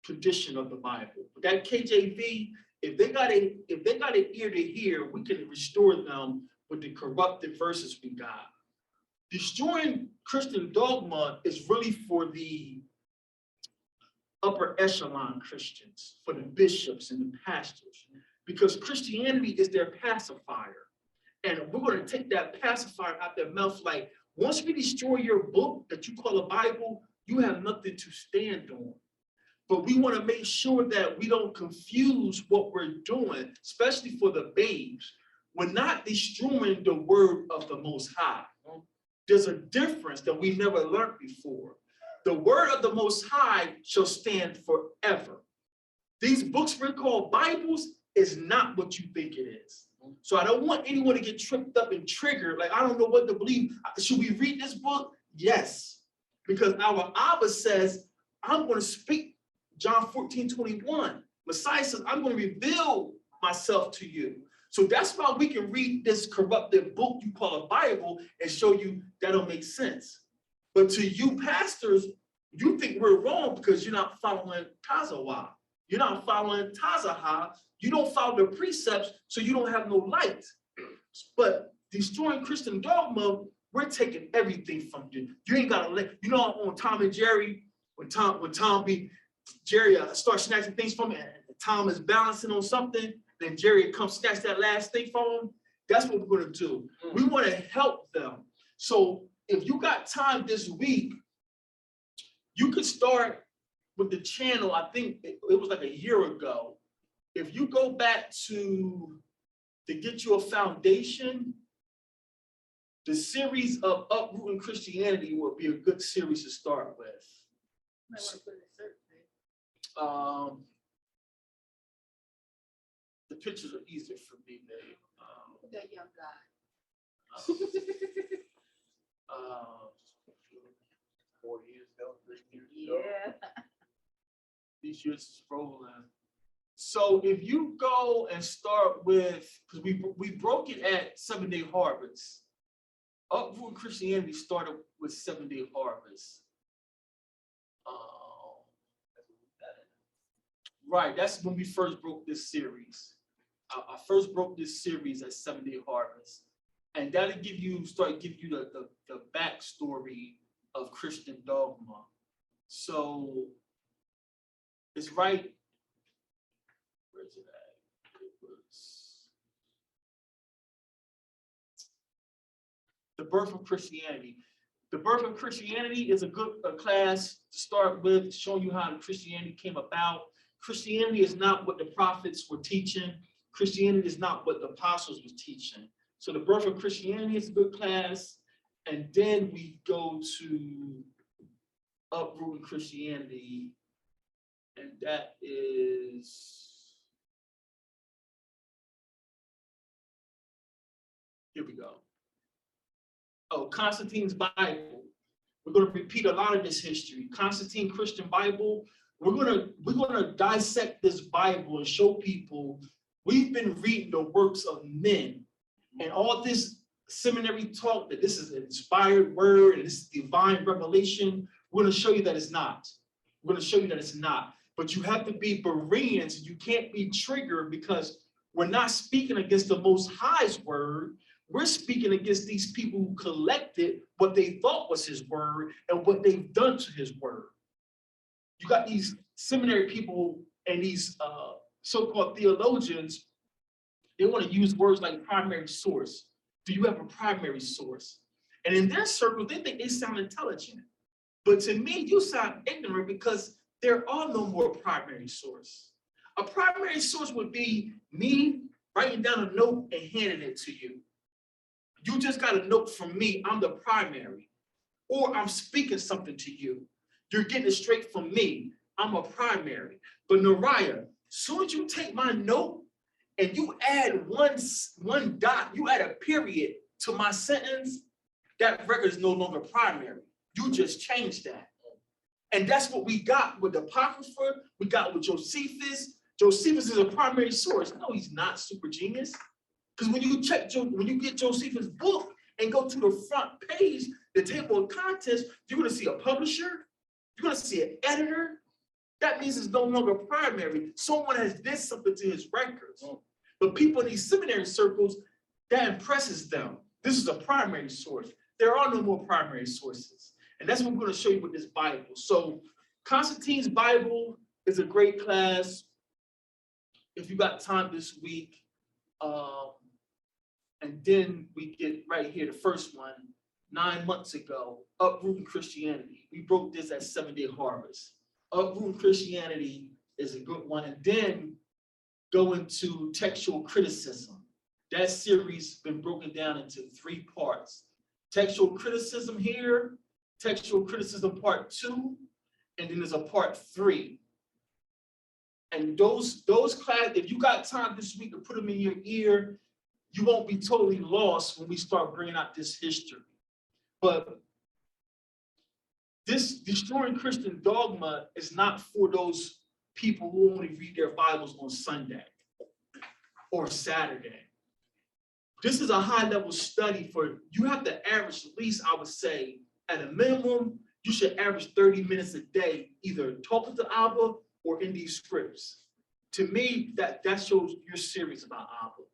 tradition of the Bible. That KJV, if they got an ear to hear, we can restore them with the corrupted verses we got. Destroying Christian dogma is really for the upper echelon Christians, for the bishops and the pastors, because Christianity is their pacifier. And we're going to take that pacifier out their mouth. Like, once we destroy your book that you call a Bible, you have nothing to stand on. But we want to make sure that we don't confuse what we're doing, especially for the babes. We're not destroying the word of the Most High. There's a difference that we never learned before. The word of the Most High shall stand forever. These books we call Bibles is not what you think it is. So I don't want anyone to get tripped up and triggered. Like, I don't know what to believe. Should we read this book? Yes. Because our Abba says, I'm going to speak. John 14:21. Messiah says, I'm going to reveal myself to you. So that's why we can read this corrupted book you call a Bible and show you that don't make sense. But to you pastors, you think we're wrong because you're not following Tazawah. You're not following Tazahah. You don't follow the precepts, so you don't have no light. But destroying Christian dogma, we're taking everything from you. You ain't got to let, you know, on Tom and Jerry, when Jerry starts snatching things from him, and Tom is balancing on something, then Jerry comes snatch that last thing from him. That's what we're going to do. We want to help them. So if you got time this week, You could start with the channel, I think it was like a year ago. If you go back to get you a foundation, the series of Uprooting Christianity would be a good series to start with. Might wanna put it in search, man. The pictures are easier for me, Dave. That young guy. 4 years ago, 3 years ago. Yeah. These years scrolling. So if you go and start with, because we broke it at 7-day harvest. Uprooting Christianity started with 7-day harvest. Right, that's when we first broke this series. I first broke this series at 7-day harvest. And that'll give you the backstory of Christian dogma. So it's right. Where's it at? It was The Birth of Christianity. The Birth of Christianity is a good class to start with, showing you how Christianity came about. Christianity is not what the prophets were teaching. Christianity is not what the apostles was teaching. So the Birth of Christianity is a good class. And then we go to Uprooting Christianity. And that is, here we go. Oh, Constantine's Bible. We're going to repeat a lot of this history. Constantine Christian Bible. We're gonna dissect this Bible and show people we've been reading the works of men, and all this seminary talk that this is an inspired word and this is divine revelation. We're gonna show you that it's not. We're gonna show you that it's not. But you have to be Bereans, and you can't be triggered because we're not speaking against the Most High's word. We're speaking against these people who collected what they thought was his word and what they've done to his word. You got these seminary people and these so-called theologians, they want to use words like primary source. Do you have a primary source? And in their circles, they think they sound intelligent. But to me, you sound ignorant because there are no more primary source. A primary source would be me writing down a note and handing it to you. You just got a note from me, I'm the primary. Or I'm speaking something to you. You're getting it straight from me. I'm a primary. But Nariah, soon as you take my note and you add one dot, you add a period to my sentence, that record is no longer primary. You just changed that. And that's what we got with the Apocrypha, we got with Josephus. Josephus is a primary source. No, he's not, super genius. Because when you get Josephus' book and go to the front page, the table of contents, you're gonna see a publisher, you're gonna see an editor. That means it's no longer primary. Someone has did something to his records. But people in these seminary circles, that impresses them. This is a primary source. There are no more primary sources. And that's what we're gonna show you with this Bible. So Constantine's Bible is a great class. If you got time this week. And then we get right here, the first one, 9 months ago, Uprooting Christianity. We broke this at 7-day harvest. Uprooting Christianity is a good one. And then go into textual criticism. That series has been broken down into 3 parts. Textual criticism here, textual criticism part 2, and then there's a part 3. And those class, if you got time this week to put them in your ear, you won't be totally lost when we start bringing out this history. But this destroying Christian dogma is not for those people who only read their Bibles on Sunday or Saturday. This is a high-level study for, you have to average, at least I would say, at a minimum, you should average 30 minutes a day, either talking to Abba or in these scripts. To me, that shows you're serious about Abba.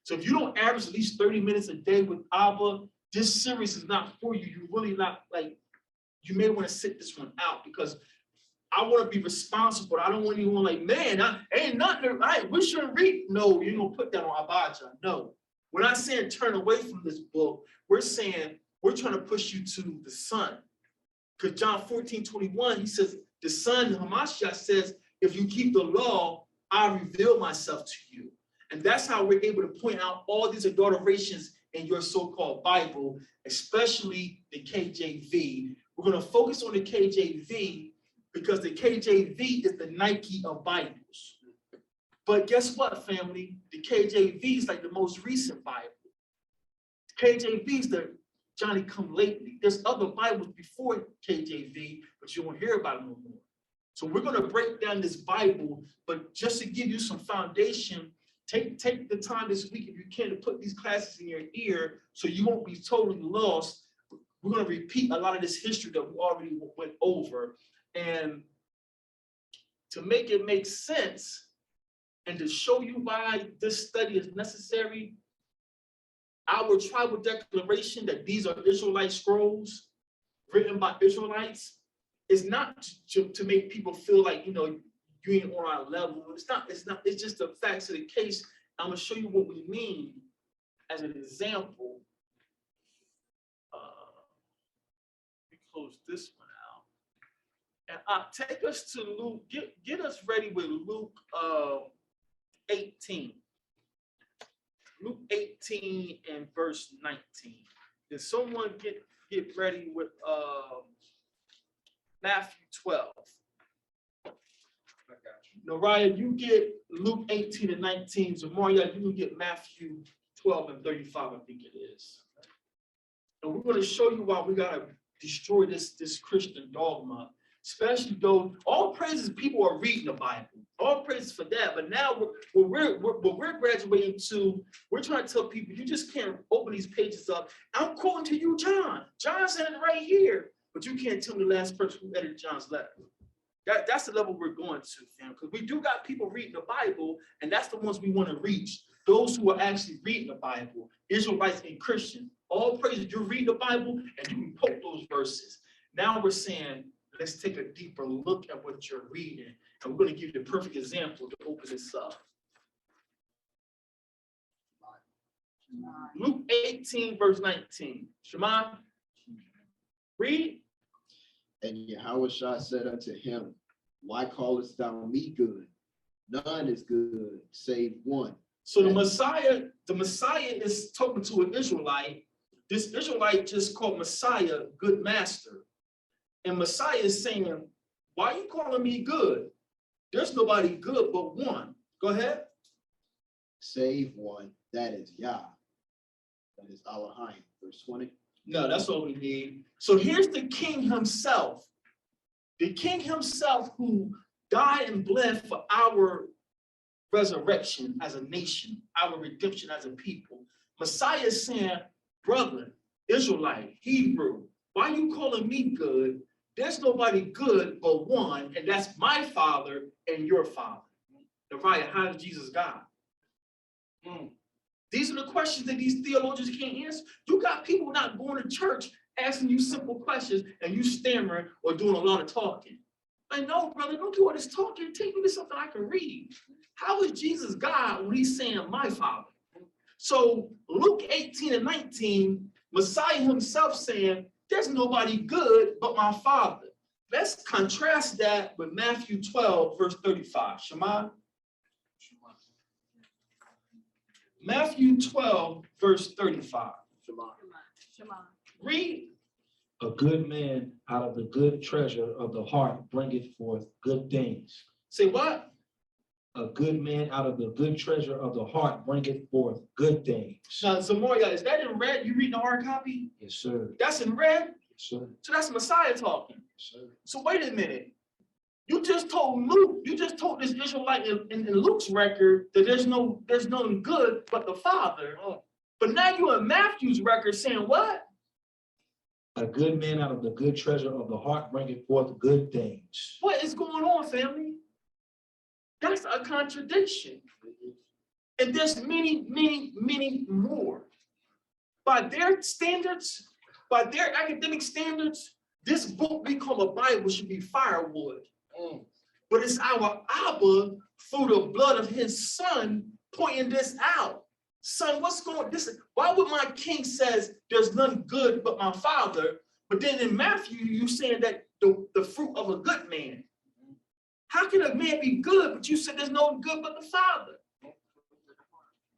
So if you don't average at least 30 minutes a day with Abba, this series is not for you. You're really not, like, you may want to sit this one out because I want to be responsible. I don't want anyone like, man, ain't nothing, we shouldn't read. No, you're going to put that on Abijah. No. We're not saying turn away from this book. We're saying we're trying to push you to the Son. Because John 14:21, he says, the Son, Hamashiach, says, if you keep the law, I reveal myself to you. And that's how we're able to point out all these adulterations in your so-called Bible, especially the KJV. We're going to focus on the KJV because the KJV is the Nike of Bibles. But guess what, family? The KJV is like the most recent Bible. KJV is the Johnny come lately. There's other Bibles before KJV, but you won't hear about them no more. So we're going to break down this Bible, but just to give you some foundation, take the time this week, if you can, to put these classes in your ear so you won't be totally lost. We're going to repeat a lot of this history that we already went over. And to make it make sense and to show you why this study is necessary, our tribal declaration that these are Israelite scrolls written by Israelites is not to make people feel like, you know, you ain't on our level. It's just the facts of the case. I'm gonna show you what we mean as an example. Let me close this one out. And take us to Luke, get us ready with Luke 18. Luke 18 and verse 19. Did someone get ready with Matthew 12? I got you. Nariah, you get Luke 18 and 19. Zamaria, you can get Matthew 12 and 35, I think it is. And we're going to show you why we got to destroy this Christian dogma. Especially though all praises people are reading the Bible, all praises for that. But now what we're graduating to, we're trying to tell people you just can't open these pages up. I'm quoting to you, John. John said it right here, but you can't tell me the last person who edited John's letter. That's the level we're going to, fam. Because we do got people reading the Bible, and that's the ones we want to reach. Those who are actually reading the Bible, Israelites and Christians. All praises, you read the Bible and you can quote those verses. Now we're saying, let's take a deeper look at what you're reading. And we're going to give you the perfect example to open this up. Luke 18, verse 19. Shema, read. And Yahushua said unto him, why callest thou me good? None is good, save one. So the Messiah is talking to an Israelite. This Israelite just called Messiah good master. And Messiah is saying, why are you calling me good? There's nobody good but one. Go ahead. Save one, that is Yah. That is Elohim, verse 20. No, that's all we need. So here's the king himself. The king himself who died and bled for our resurrection as a nation, our redemption as a people. Messiah is saying, brother, Israelite, Hebrew, why are you calling me good? There's nobody good but one, and that's my Father and your Father. Nariah, how did Jesus die? These are the questions that these theologians can't answer. You got people not going to church asking you simple questions and you stammering or doing a lot of talking. I know, brother, don't do all this talking. Take me to something I can read. How is Jesus God when he's saying my Father? So Luke 18 and 19, Messiah himself saying, there's nobody good but my Father. Let's contrast that with Matthew 12, verse 35. Shema. Matthew 12, verse 35. Shema. Read. A good man out of the good treasure of the heart bringeth forth good things. Say what? A good man out of the good treasure of the heart bringeth forth good things. Now, Zamoria, is that in red? You reading the hard copy? Yes, sir. That's in red? Yes, sir. So that's Messiah talking. Yes, sir. So wait a minute. You just told Luke, you just told this Israelite in Luke's record that there's none good but the Father. But now you're in Matthew's record saying what? A good man out of the good treasure of the heart bringeth forth good things. What is going on, family? That's a contradiction. And there's many, many, many more. By their standards, by their academic standards, this book we call a Bible should be firewood. But it's our Abba through the blood of his son pointing this out. Son, what's going on? Why would my king says there's none good but my Father? But then in Matthew, you saying that the fruit of a good man. How can a man be good, but you said there's no good but the Father?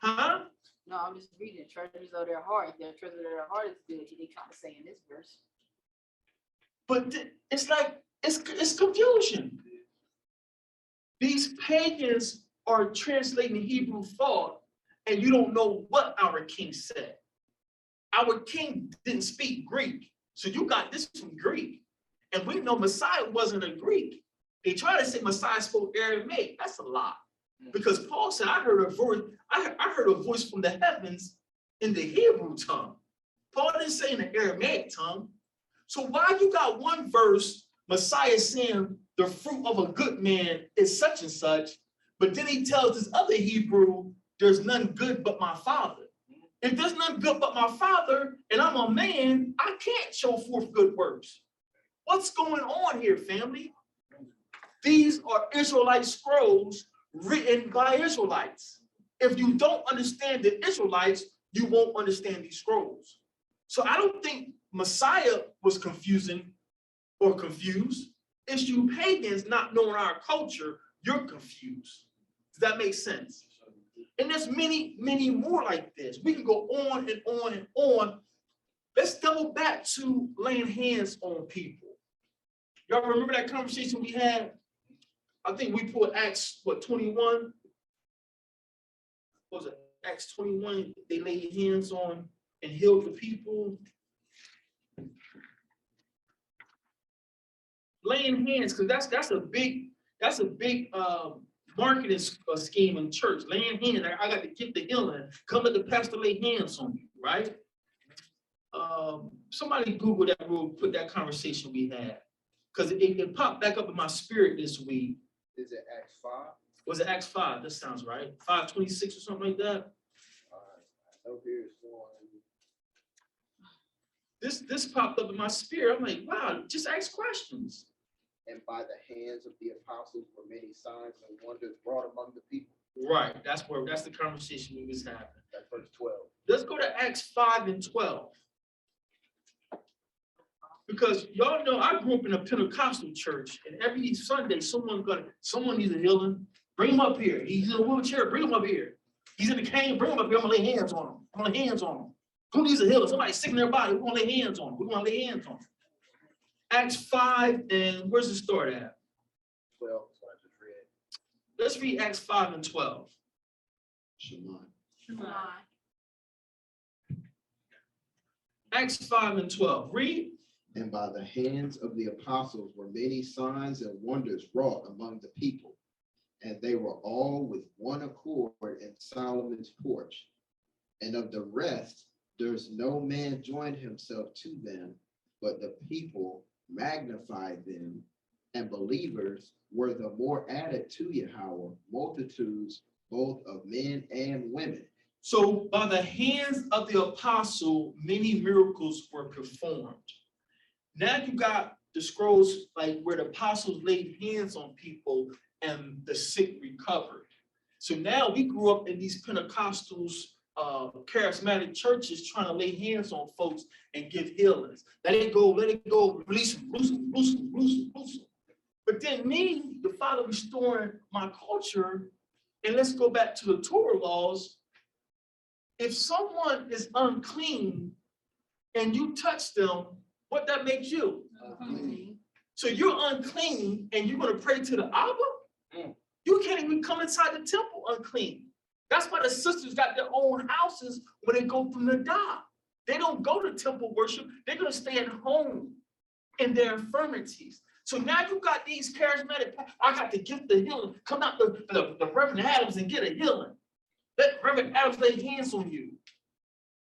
Huh? No, I'm just reading treasures of their heart. If their treasure of their heart is good, they trying to say in this verse. But it's like, it's confusion. These pagans are translating Hebrew thought, and you don't know what our king said. Our king didn't speak Greek, so you got this from Greek. And we know Messiah wasn't a Greek. They try to say Messiah spoke Aramaic. That's a lie. Because Paul said, I heard a voice from the heavens in the Hebrew tongue. Paul didn't say in the Aramaic tongue. So why you got one verse, Messiah saying the fruit of a good man is such and such, but then he tells this other Hebrew, there's none good but my Father. If there's none good but my Father, and I'm a man, I can't show forth good works. What's going on here, family? These are Israelite scrolls written by Israelites. If you don't understand the Israelites, you won't understand these scrolls. So I don't think Messiah was confusing or confused. It's you pagans not knowing our culture, you're confused. Does that make sense? And there's many, many more like this. We can go on and on and on. Let's double back to laying hands on people. Y'all remember that conversation we had? I think we put Acts, 21? What was it? Acts 21, they laid hands on and healed the people. Laying hands, because that's a big marketing scheme in church. Laying hands, I got to get the healing. Come let the pastor lay hands on you, right? Somebody Google that rule, put that conversation we had. Because it popped back up in my spirit this week. Is it Acts 5? Was it Acts 5? That sounds right. 5:26 or something like that. This popped up in my spirit. I'm like, wow, just ask questions. And by the hands of the apostles were many signs and wonders brought among the people. Right. That's the conversation we was having. That's verse 12. Let's go to Acts 5:12. Because y'all know I grew up in a Pentecostal church, and every Sunday someone needs a healing. Bring him up here. He's in a wheelchair. Bring him up here. He's in the cane. Bring him up here. I'm gonna lay hands on him. I'm gonna lay hands on him. Who needs a healing? Somebody sick in their body. We're gonna lay hands on him. We're gonna lay hands on him. Acts 5, and where's the start at? 12. So I just read. Let's read Acts 5:12. Shemai. Acts 5:12. Read. And by the hands of the apostles were many signs and wonders wrought among the people. And they were all with one accord in Solomon's porch. And of the rest, there's no man joined himself to them, but the people magnified them, and believers were the more added to Yahweh, multitudes both of men and women. So by the hands of the apostle, many miracles were performed. Now you got the scrolls like where the apostles laid hands on people and the sick recovered. So now we grew up in these Pentecostals, charismatic churches trying to lay hands on folks and give healings. Let it go, release them, loose them. But then me, the Father restoring my culture, and let's go back to the Torah laws. If someone is unclean and you touch them, what that makes you? So you're unclean and you're going to pray to the Abba? You can't even come inside the temple unclean. That's why the sisters got their own houses when they go from the Dogma. They don't go to temple worship. They're going to stay at home in their infirmities. So now you got these charismatic, I got the gift of healing. Come out the Reverend Adams and get a healing. Let Reverend Adams lay hands on you.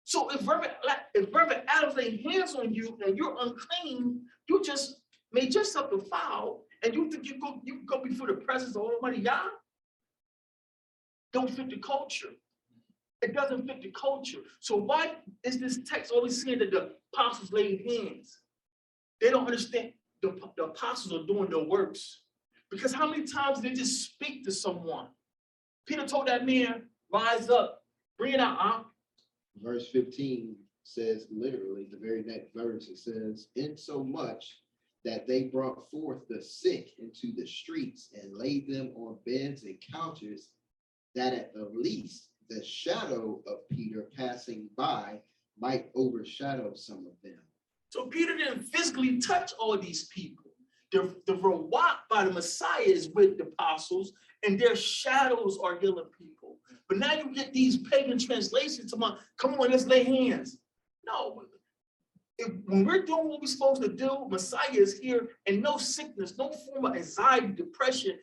So if Reverend Adams lay hands on you and you're unclean, you just made yourself a foul, and you think you can go before the presence of Almighty Yah? Don't fit the culture. It doesn't fit the culture. So why is this text always saying that the apostles laid hands? They don't understand the apostles are doing their works. Because how many times did they just speak to someone? Peter told that man, rise up, bring it out. Verse 15, says literally, the very next verse, it says, insomuch that they brought forth the sick into the streets and laid them on beds and couches, that at the least the shadow of Peter passing by might overshadow some of them. So Peter didn't physically touch all these people. The Ruach by the Messiah is with the apostles, and their shadows are healing people. But now you get these pagan translations, come on, let's lay hands. No, when we're doing what we're supposed to do, Messiah is here, and no sickness, no form of anxiety, depression,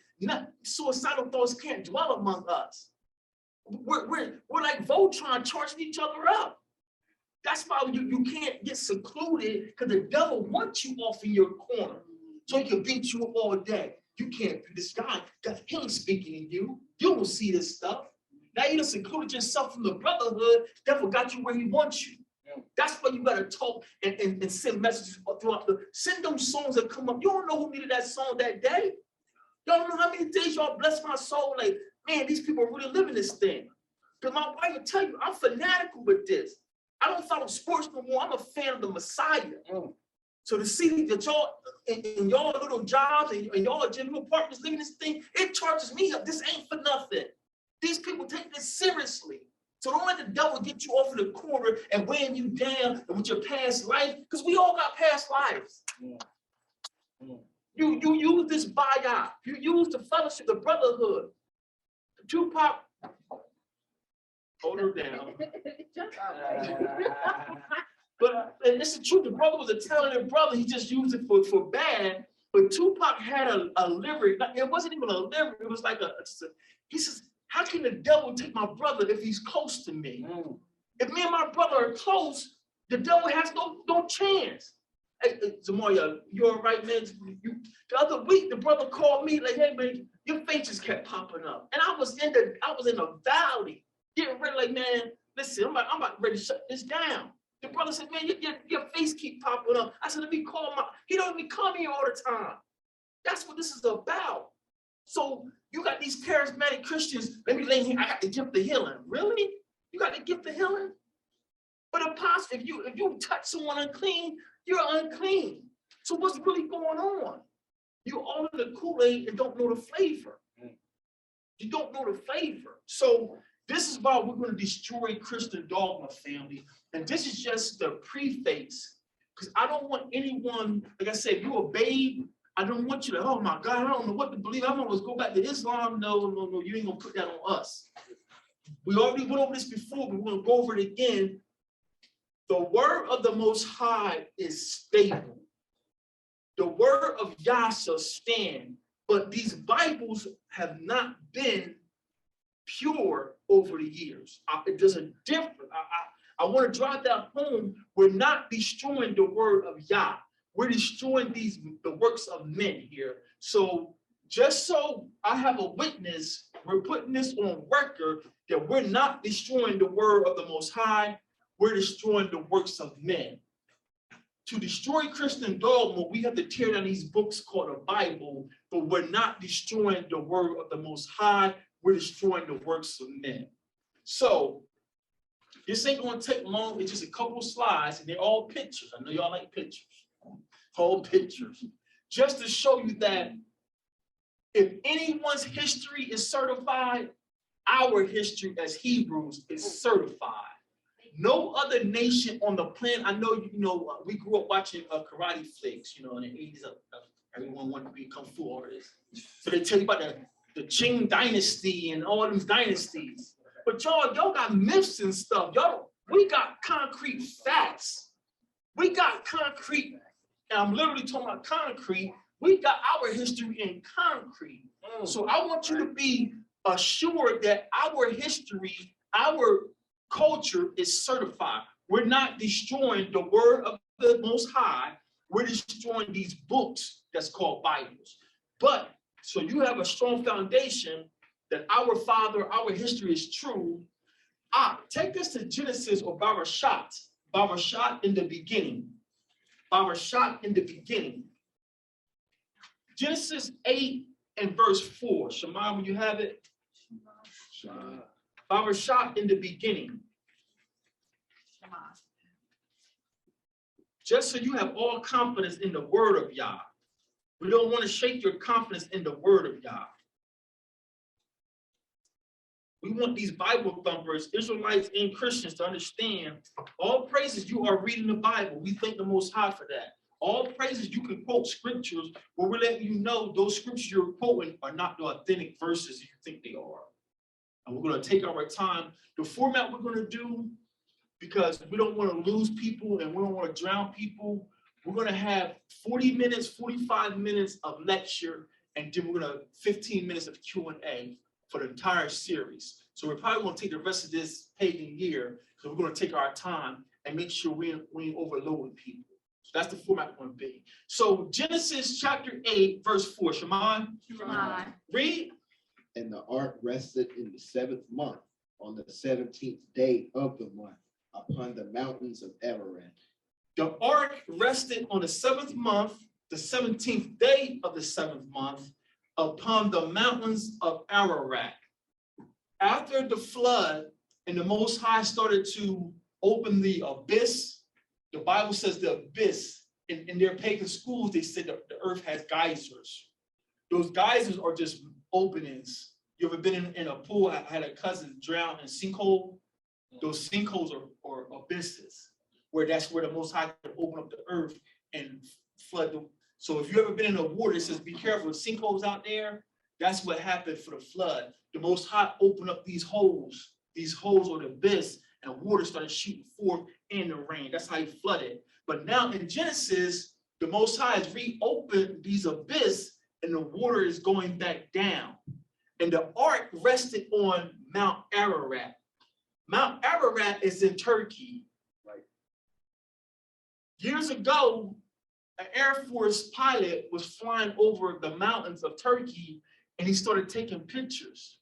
suicidal thoughts can't dwell among us. We're like Voltron charging each other up. That's why you can't get secluded, because the devil wants you off in your corner so he can beat you all day. You can't do this guy, because he ain't speaking to you. You don't see this stuff. Now you done secluded yourself from the brotherhood. The devil got you where he wants you. That's why you gotta talk and send messages throughout send them songs that come up. You don't know who needed that song that day. You don't know how many days y'all bless my soul. Like, man, these people are really living this thing. Because my wife will tell you, I'm fanatical with this. I don't follow sports no more. I'm a fan of the Messiah. So to see that y'all in y'all little jobs and y'all general partners living this thing, it charges me up. This ain't for nothing. These people take this seriously. So don't let the devil get you off in the corner and weighing you down with your past life, because we all got past lives. You use this biop. You use the fellowship, the brotherhood. Tupac, hold her down. But and it's the truth. The brother was a talented brother. He just used it for bad. But Tupac had a lyric. It wasn't even a lyric. It was like he says, how can the devil take my brother if he's close to me? If me and my brother are close, the devil has no chance. Hey, Zamaria, you all right, man? The other week, the brother called me like, hey, man, your face just kept popping up. And I was in the valley, getting ready, like, man, listen, I'm about ready to shut this down. The brother said, man, your face keep popping up. I said, let me call him. He don't even come here all the time. That's what this is about. So you got these charismatic Christians, let me lay here, I got the gift of healing. Really? You got the gift of healing? But apostle, if you touch someone unclean, you're unclean. So what's really going on? You all in the Kool-Aid and don't know the flavor. You don't know the flavor. So this is why we're going to destroy Christian dogma, family. And this is just the preface. Because I don't want anyone, like I said, if you're a babe, I don't want you to, oh my God, I don't know what to believe. I'm going to go back to Islam. No, you ain't going to put that on us. We already went over this before, but we're going to go over it again. The word of the Most High is stable. The word of Yah shall stand. But these Bibles have not been pure over the years. There's a difference. I want to drive that home. We're not destroying the word of Yah. We're destroying the works of men here. So just so I have a witness, we're putting this on record that we're not destroying the word of the Most High. We're destroying the works of men. To destroy Christian dogma, we have to tear down these books called the Bible, but we're not destroying the word of the Most High. We're destroying the works of men. So this ain't going to take long. It's just a couple slides, and they're all pictures. I know y'all like pictures. All pictures. Just to show you that if anyone's history is certified, our history as Hebrews is certified. No other nation on the planet. I know, we grew up watching karate flicks, in the 80s. Everyone wanted to be kung fu artists. So they tell you about the Qing dynasty and all these dynasties. But y'all got myths and stuff. We got concrete facts. We got concrete, and I'm literally talking about concrete. We got our history in concrete. So I want you to be assured that our history, our culture is certified. We're not destroying the word of the Most High. We're destroying these books that's called Bibles. But so you have a strong foundation that our father, our history is true. Take us to Genesis or Barashat. Barashat in the beginning. Barashat in the beginning. Genesis 8 and verse 4. Shema, when you have it. Barashat in the beginning. Just so you have all confidence in the word of Yah. We don't want to shake your confidence in the word of Yah. We want these Bible thumpers, Israelites and Christians, to understand all praises you are reading the Bible. We thank the Most High for that. All praises you can quote scriptures, but we're letting you know those scriptures you're quoting are not the authentic verses you think they are. And we're going to take our time. The format we're going to do, because we don't want to lose people and we don't want to drown people, we're going to have 40 minutes, 45 minutes of lecture, and then we're going to 15 minutes of Q&A for the entire series. So we're probably going to take the rest of this pagan year, because we're going to take our time and make sure we ain't overloading people. So that's the format we're going to be. So Genesis chapter 8, verse 4. Shemai, read. And the ark rested in the 7th month, on the 17th day of the month, upon the mountains of Ararat. The ark rested on the 7th month, the 17th day of the 7th month, upon the mountains of Ararat. After the flood and the Most High started to open the abyss, the Bible says the abyss, in their pagan schools, they said that the earth has geysers. Those geysers are just openings. You ever been in a pool? I had a cousin drown in a sinkhole. Those sinkholes are abysses, where that's where the Most High can open up the earth and flood the. So if you've ever been in the water, it says be careful, sinkholes out there. That's what happened for the flood. The Most High opened up these holes or the abyss, and water started shooting forth in the rain. That's how he flooded. But now in Genesis, the Most High has reopened these abyss, and the water is going back down. And the ark rested on Mount Ararat. Mount Ararat is in Turkey. Right. Years ago, an Air Force pilot was flying over the mountains of Turkey, and he started taking pictures.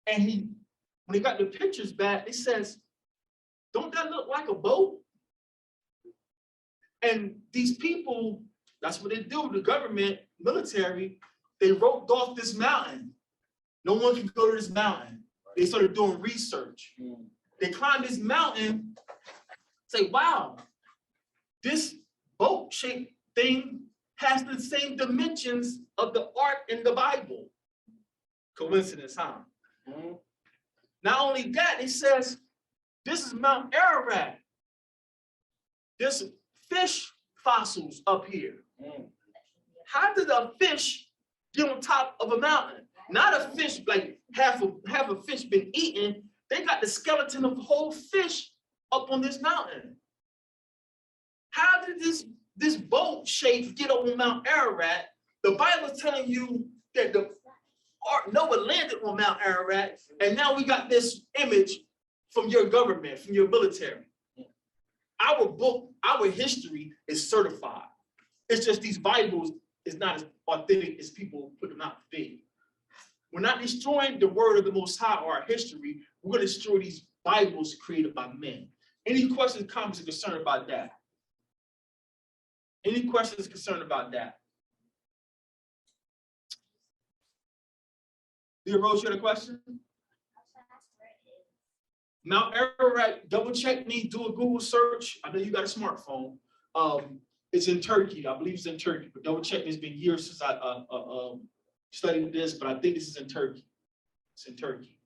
And when he got the pictures back, it says, don't that look like a boat? And these people, that's what they do, the government, military, they roped off this mountain. No one can go to this mountain. They started doing research. They climbed this mountain, say, wow, this boat-shaped thing has the same dimensions of the ark in the Bible. Coincidence, huh? Not only that, it says, this is Mount Ararat. There's fish fossils up here. How did a fish get on top of a mountain? Not a fish, like half a fish been eaten. They got the skeleton of a whole fish up on this mountain. How did this boat shape get up on Mount Ararat? The Bible is telling you that the ark Noah landed on Mount Ararat, and now we got this image from your government, from your military. Our book, our history is certified. It's just these Bibles is not as authentic as people put them out to be. We're not destroying the word of the Most High or our history. We're going to destroy these Bibles created by men. Any questions, comments, or concern about that? Any questions, concerned about that? Dear Rose, you had a question? Mount Ararat, double check me, do a Google search. I know you got a smartphone. It's in Turkey. I believe it's in Turkey, but double check me. It's been years since I studied this, but I think this is in Turkey. It's in Turkey.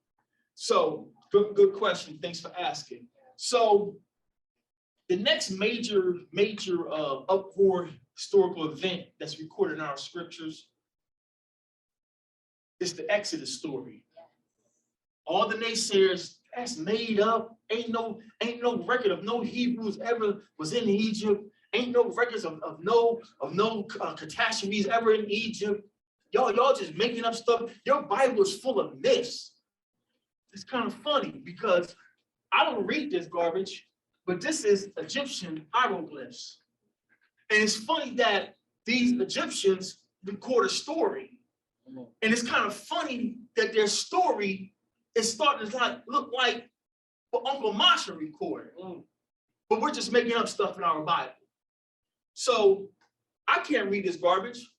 So good question. Thanks for asking. So the next major uproar historical event that's recorded in our scriptures is the Exodus story. All the naysayers, that's made up. Ain't no record of no Hebrews ever was in Egypt. Ain't no records of no catastrophes ever in Egypt. Y'all just making up stuff. Your Bible is full of myths. It's kind of funny because I don't read this garbage, but this is Egyptian hieroglyphs. And it's funny that these Egyptians record a story. And it's kind of funny that their story is starting to look like what Uncle Masha recorded. But we're just making up stuff in our Bible. So I can't read this garbage,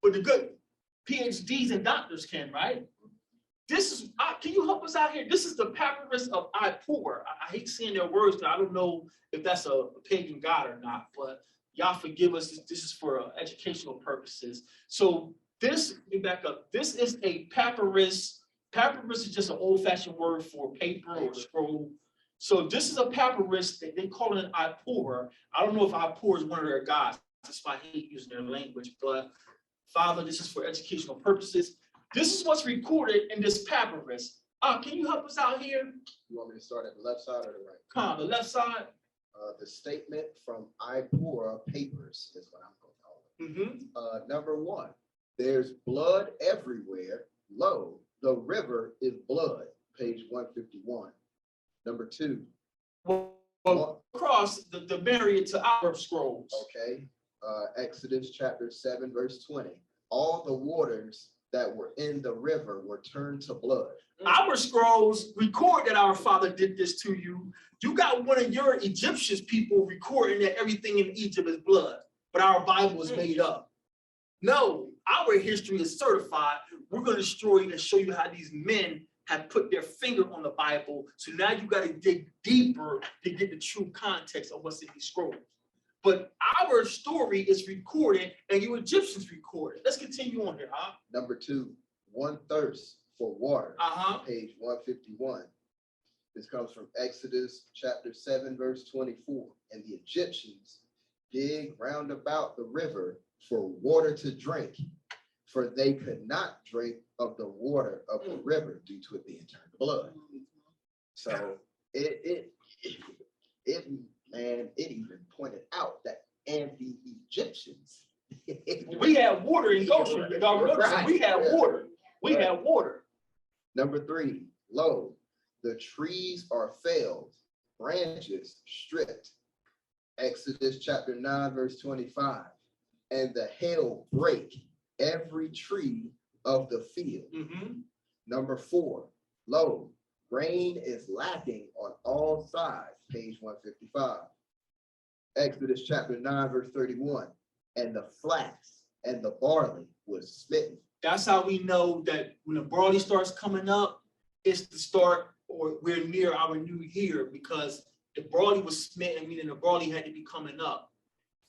but the good PhDs and doctors can, right? This is, can you help us out here? This is the papyrus of Ippur. I hate saying their words, because I don't know if that's a pagan god or not, but y'all forgive us. This is for educational purposes. So this, let me back up. This is a papyrus. Papyrus is just an old-fashioned word for paper or scroll. So this is a papyrus that they call it Ippur. I don't know if Ippur is one of their gods. That's why I hate using their language. But Father, this is for educational purposes. This is what's recorded in this papyrus. Can you help us out here? You want me to start at the left side or the right? The left side. The statement from Ippur papers is what I'm going to call it. Number 1, there's blood everywhere. Lo, the river is blood. Page 151. Number 2. Well, across the barrier to our scrolls. Okay. Exodus chapter 7, verse 20. All the waters that were in the river were turned to blood. Our scrolls record that our father did this to you. You got one of your Egyptian people recording that everything in Egypt is blood, but our Bible is made up. No, our history is certified. We're going to destroy it and show you how these men have put their finger on the Bible. So now you got to dig deeper to get the true context of what's in these scrolls. But our story is recorded and you Egyptians recorded. Let's continue on here, huh? Number 2, one thirst for water. Page 151. This comes from Exodus chapter 7, verse 24. And the Egyptians dig round about the river for water to drink, for they could not drink of the water of the river due to it being turned to blood. So it even pointed out that and the Egyptians. We had water in Goshen. Right. We had water. We had water. Number 3, lo, the trees are felled, branches stripped. Exodus chapter 9, verse 25. And the hail break every tree of the field. Number 4, lo, rain is lacking on all sides. Page 155. Exodus chapter 9, verse 31. And the flax and the barley was smitten. That's how we know that when the barley starts coming up, it's the start, or we're near our new year, because the barley was smitten, meaning the barley had to be coming up.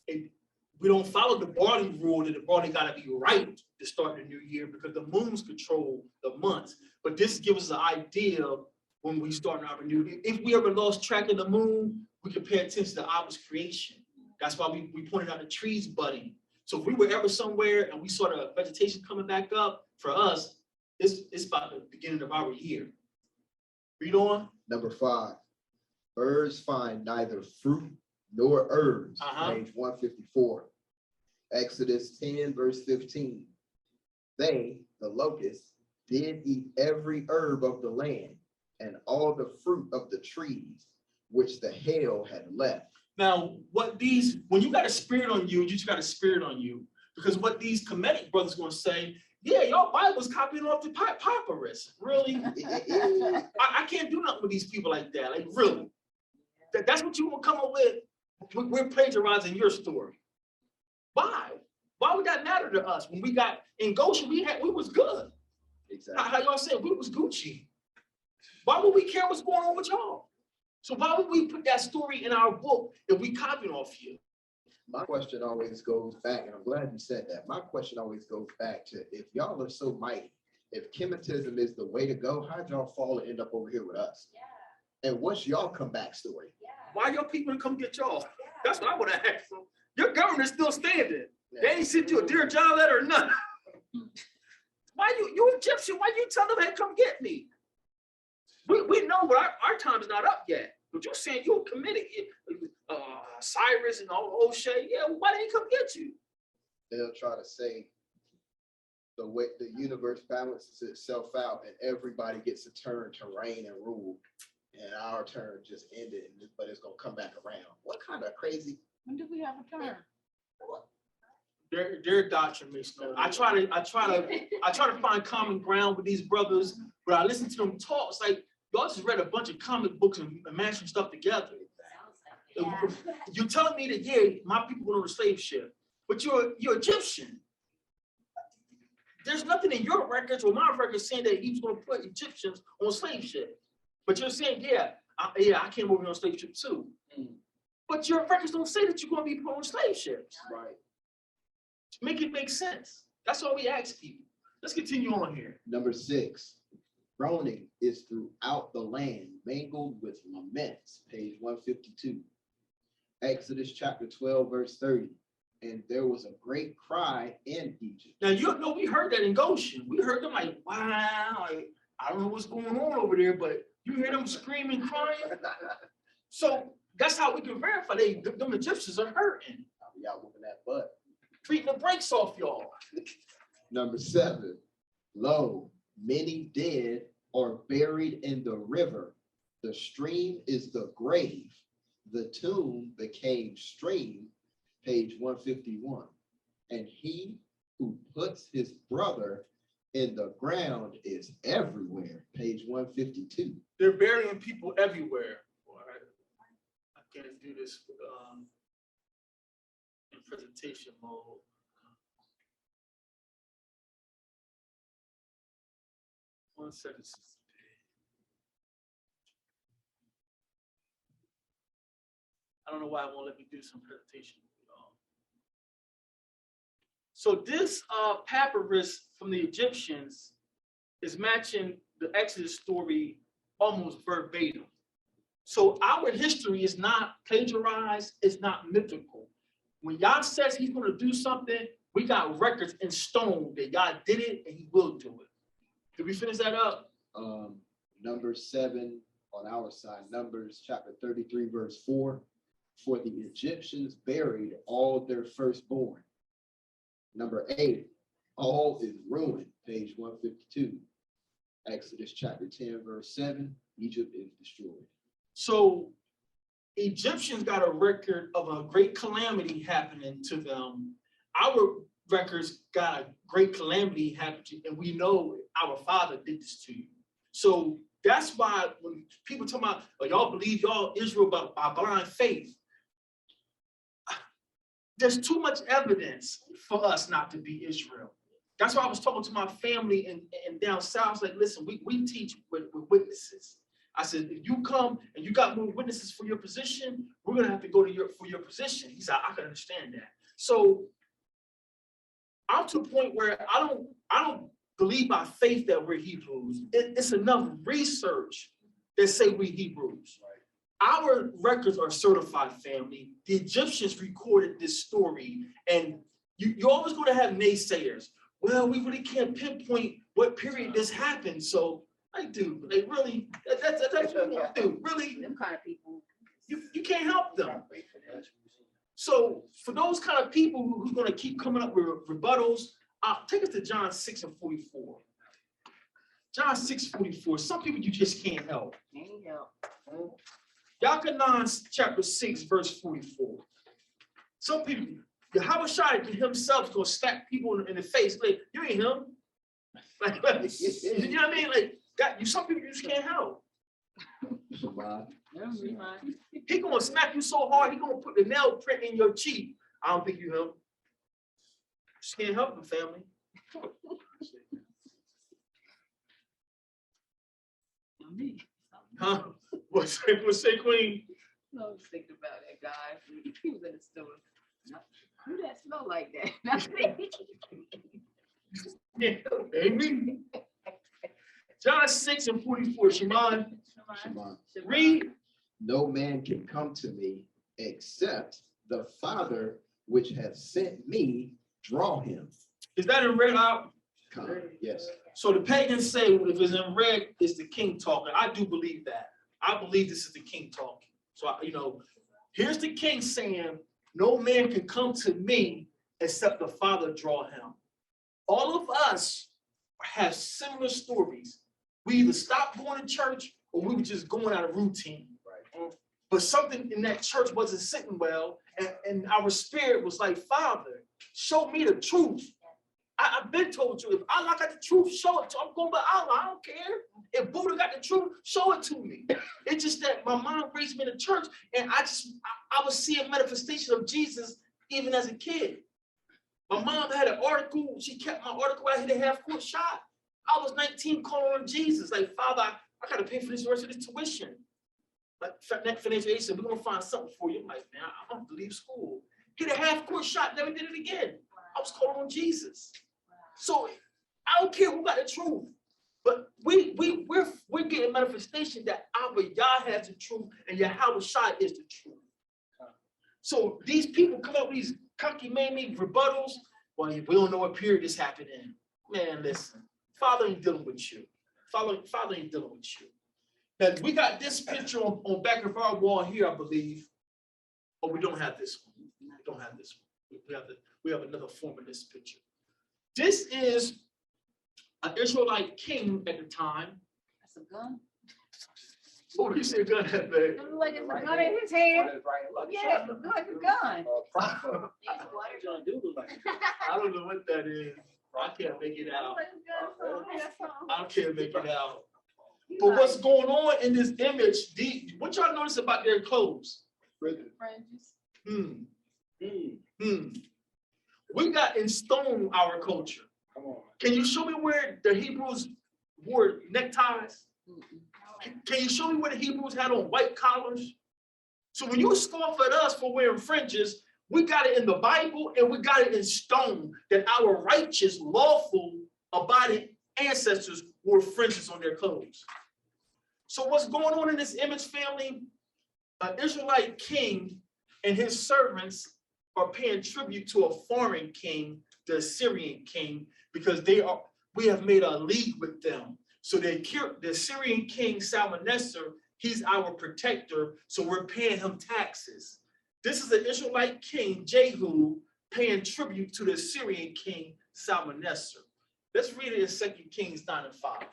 We don't follow the barley rule that the barley got to be right to start the new year, because the moons control the months. But this gives us an idea of when we start our new year. If we ever lost track of the moon, we can pay attention to our creation. That's why we pointed out the trees budding. So if we were ever somewhere and we saw the vegetation coming back up, for us, it's about the beginning of our year. Read on. Number 5, birds find neither fruit nor herbs. Page 154. Exodus 10, verse 15. They, the locusts, did eat every herb of the land and all the fruit of the trees which the hail had left. Now, when you got a spirit on you, you just got a spirit on you. Because what these Kemetic brothers are going to say, yeah, your Bible's copying off the papyrus. Really? I can't do nothing with these people like that. Like, really? That's what you will come up with? We're plagiarizing your story. Why? Why would that matter to us? When we got in Goshen, we was good. Exactly. How y'all said we was Gucci. Why would we care what's going on with y'all? So why would we put that story in our book if we copied off you? My question always goes back, and I'm glad you said that. My question always goes back to, if y'all are so mighty, if Kemetism is the way to go, how'd y'all fall and end up over here with us? Yeah. And what's y'all comeback story? Yeah. Why your people didn't come get y'all? Yeah. That's what I would have asked them. Your government's still standing. Yeah. They ain't sent you a Dear John letter or nothing. Why you Egyptian? Why you tell them, hey, come get me? We know our time's not up yet. But you're saying you committed Cyrus and all O'Shea. Yeah, why didn't he come get you? They'll try to say the way the universe balances itself out and everybody gets a turn to reign and rule. And our turn just ended, but it's gonna come back around. What kind of crazy? When do we have a turn? Their doctrine makes no. I try to find common ground with these brothers, but I listen to them talk. It's like y'all just read a bunch of comic books and mashing stuff together. Yeah. You're telling me that, yeah, my people were on a slave ship, but you're Egyptian. there's nothing in your records or my records saying that he was going to put Egyptians on slave ship. But you're saying, I came over here on slave ship too. But your records don't say that you're going to be put on slave ships. Right. Make it make sense. That's all we ask people. Let's continue on here. Number 6, groaning is throughout the land, mingled with laments, page 152. Exodus chapter 12, verse 30. And there was a great cry in Egypt. Now, you know, we heard that in Goshen. We heard them like, wow, like, I don't know what's going on over there, but you hear them screaming, crying. So that's how we can verify them Egyptians are hurting. Y'all whooping that butt. Treating the brakes off y'all. Number 7, lo, many dead are buried in the river. The stream is the grave. The tomb became stream, page 151. And he who puts his brother in the ground is everywhere, page 152. They're burying people everywhere. Boy, I can't do this in presentation mode. One second. I don't know why it won't let me do some presentation. So this papyrus from the Egyptians is matching the Exodus story almost verbatim. So our history is not plagiarized, it's not mythical. When Yah says he's going to do something, we got records in stone that Yah did it and he will do it. Did we finish that up? Number 7 on our side, Numbers chapter 33, verse 4. For the Egyptians buried all their firstborn. Number 8, all is ruined, page 152. Exodus chapter 10, verse 7, Egypt is destroyed. So Egyptians got a record of a great calamity happening to them. Our records got a great calamity happening, and we know our Father did this to you. So that's why when people talk about, oh, y'all believe y'all Israel by blind faith, there's too much evidence for us not to be Israel. That's why I was talking to my family and down south. I was like, listen, we teach with witnesses. I said, if you come and you got more witnesses for your position, we're gonna have to go to for your position. He said, I can understand that. So I'm to a point where I don't believe by faith that we're Hebrews. It's enough research that say we Hebrews. Our records are certified, family. The Egyptians recorded this story, and you're always going to have naysayers. Well, we really can't pinpoint what period this happened. So, dude, like really, that's what you do. Really, Them kind of people. you can't help them. So, for those kind of people who's going to keep coming up with rebuttals, take us to John 6 and 44. John 6:44. Some people you just can't help. Can't help. Yachanan chapter 6, verse 44. Some people, Yahushua himself is going to slap people in the face. Like, you ain't him. Like, you know what I mean? Like, some people you just can't help. He going to smack you so hard, he going to put the nail print in your cheek. I don't think you him. Just can't help him, family. Huh? What's say, Queen? No, I was thinking about that guy. He was in the store. Who that smell like that? Not me. Yeah, amen. John 6 and 44, Shimon. Read. No man can come to me except the Father which hath sent me draw him. Is that in red out? Come. Yes. So the pagans say, well, if it's in red, it's the king talking. I do believe that. I believe this is the king talking. So, here's the king saying, no man can come to me except the Father draw him. All of us have similar stories. We either stopped going to church or we were just going out of routine. Right. But something in that church wasn't sitting well, and our spirit was like, Father, show me the truth. I've been told you, if Allah got the truth, show it to me. I'm going by Allah, I don't care. If Buddha got the truth, show it to me. It's just that my mom raised me in the church, and I was seeing manifestation of Jesus even as a kid. My mom had an article. She kept my article out here to half-court shot. I was 19 calling on Jesus. Like, Father, I got to pay for this rest of this tuition. Like, financial aid said, we're going to find something for you. I'm like, man, I don't have to leave school. Hit a half-court shot, never did it again. I was calling on Jesus. So I don't care who got the truth. But we're getting manifestation that our Yah has the truth and Yahweh Shai is the truth. So these people come up with these cocky-mamie rebuttals. Well, we don't know what period this happened in. Man, listen. Father ain't dealing with you. Father ain't dealing with you. Now, we got this picture on back of our wall here, I believe. Oh, we don't have this one. We don't have this one. We have another form of this picture. This is an Israelite king at the time. That's a gun. Oh, you see a gun at, man? It look like it's a gun in his hand. Yeah, it look like a gun. I don't know what that is. I can't make it out. I can't make it out. But what's going on in this image, what y'all notice about their clothes? We got in stone our culture. Can you show me where the Hebrews wore neckties? Can you show me where the Hebrews had on white collars? So when you scoff at us for wearing fringes, we got it in the Bible and we got it in stone that our righteous, lawful, abiding ancestors wore fringes on their clothes. So what's going on in this image, family? An Israelite king and his servants are paying tribute to a foreign king, the Assyrian king, because we have made a league with them. So the Assyrian king Salmanassar, he's our protector, so we're paying him taxes. This is an Israelite king, Jehu, paying tribute to the Assyrian king Salmanassar. Let's read it in 2 Kings 9 and 5.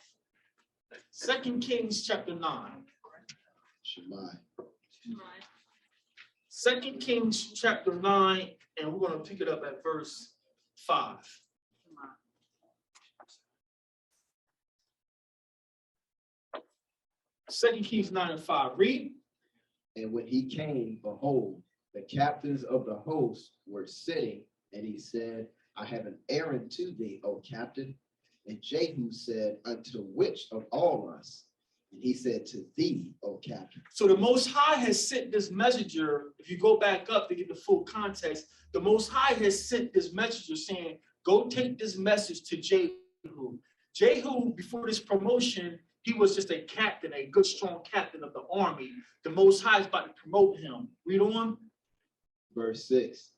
2 Kings chapter 9. Shemai. 2 Kings chapter 9, and we're going to pick it up at verse 5. 2 Kings 9 and 5. Read. And when he came, behold, the captains of the host were sitting, and he said, I have an errand to thee, O captain. And Jehu said, unto which of all us? And he said, to thee, O captain. So the Most High has sent this messenger. If you go back up to get the full context, the Most High has sent this messenger saying, go take this message to Jehu. Jehu, before this promotion, he was just a captain, a good, strong captain of the army. The Most High is about to promote him. Read on. Verse 6.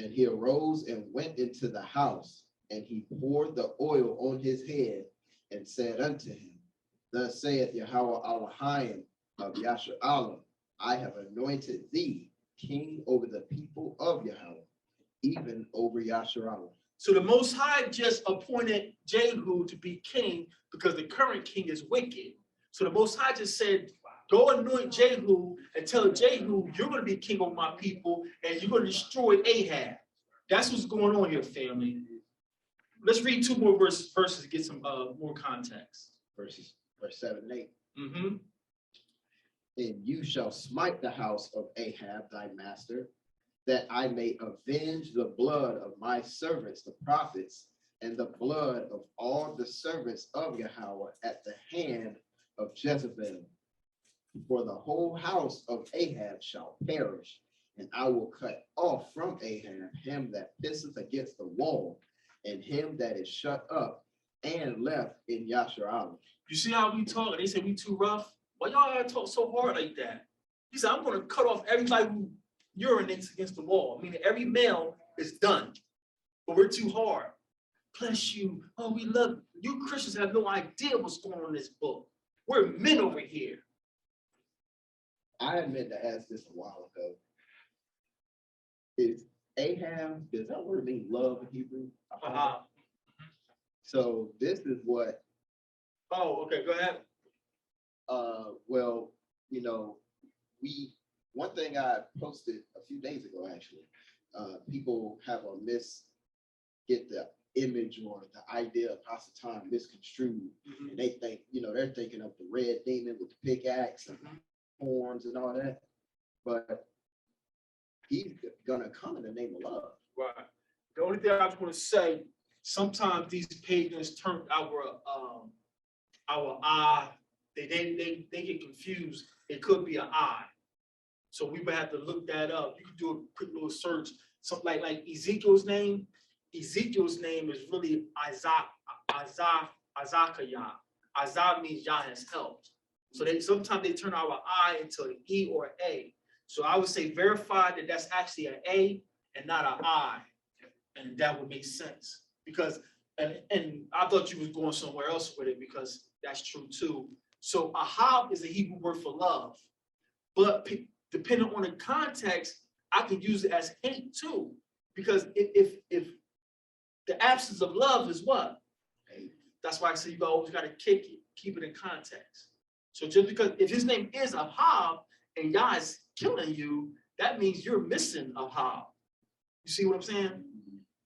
And he arose and went into the house, and he poured the oil on his head, and said unto him, thus saith Yahweh Elohim of Yashar'Allah, I have anointed thee king over the people of Yahweh, even over Yashar'Allah. So the Most High just appointed Jehu to be king because the current king is wicked. So the Most High just said, go anoint Jehu and tell Jehu, you're going to be king over my people and you're going to destroy Ahab. That's what's going on here, family. Let's read two more verses to get some more context. Verse 7 and 8. Mm-hmm. And you shall smite the house of Ahab, thy master, that I may avenge the blood of my servants, the prophets, and the blood of all the servants of Yahweh at the hand of Jezebel. For the whole house of Ahab shall perish, and I will cut off from Ahab him that pisseth against the wall, and him that is shut up and left in Yashar'Allah. You see how we talk? They say we too rough. Why y'all gotta talk so hard like that? He said, I'm going to cut off everybody who urinates against the wall. Meaning every male is done, but we're too hard. Bless you. Oh, we love you. You Christians have no idea what's going on in this book. We're men over here. I had meant to ask this a while ago. Is Ahab, does that word mean love in Hebrew? So this is what. Oh, okay, go ahead. Well, you know, one thing I posted a few days ago, actually, people have get the image or the idea of Hasatan misconstrued. Mm-hmm. And they think, they're thinking of the red demon with the pickaxe and horns and all that. But he's gonna come in the name of love. Right. The only thing I was gonna say, sometimes these pagans turn our eye, they get confused. It could be an eye. So we would have to look that up. You can do a quick little search. Something like Ezekiel's name. Ezekiel's name is really Azakayah. Azah means Yah has helped. So sometimes they turn our I into an E or an A. So I would say verify that that's actually an A and not an I. And that would make sense. Because, and I thought you was going somewhere else with it because that's true too. So ahab is a Hebrew word for love. But depending on the context, I can use it as hate too. Because if the absence of love is what? Hate. That's why I say you always got to keep it in context. So just because if his name is Ahab and Yah is killing you, that means you're missing Ahab. You see what I'm saying?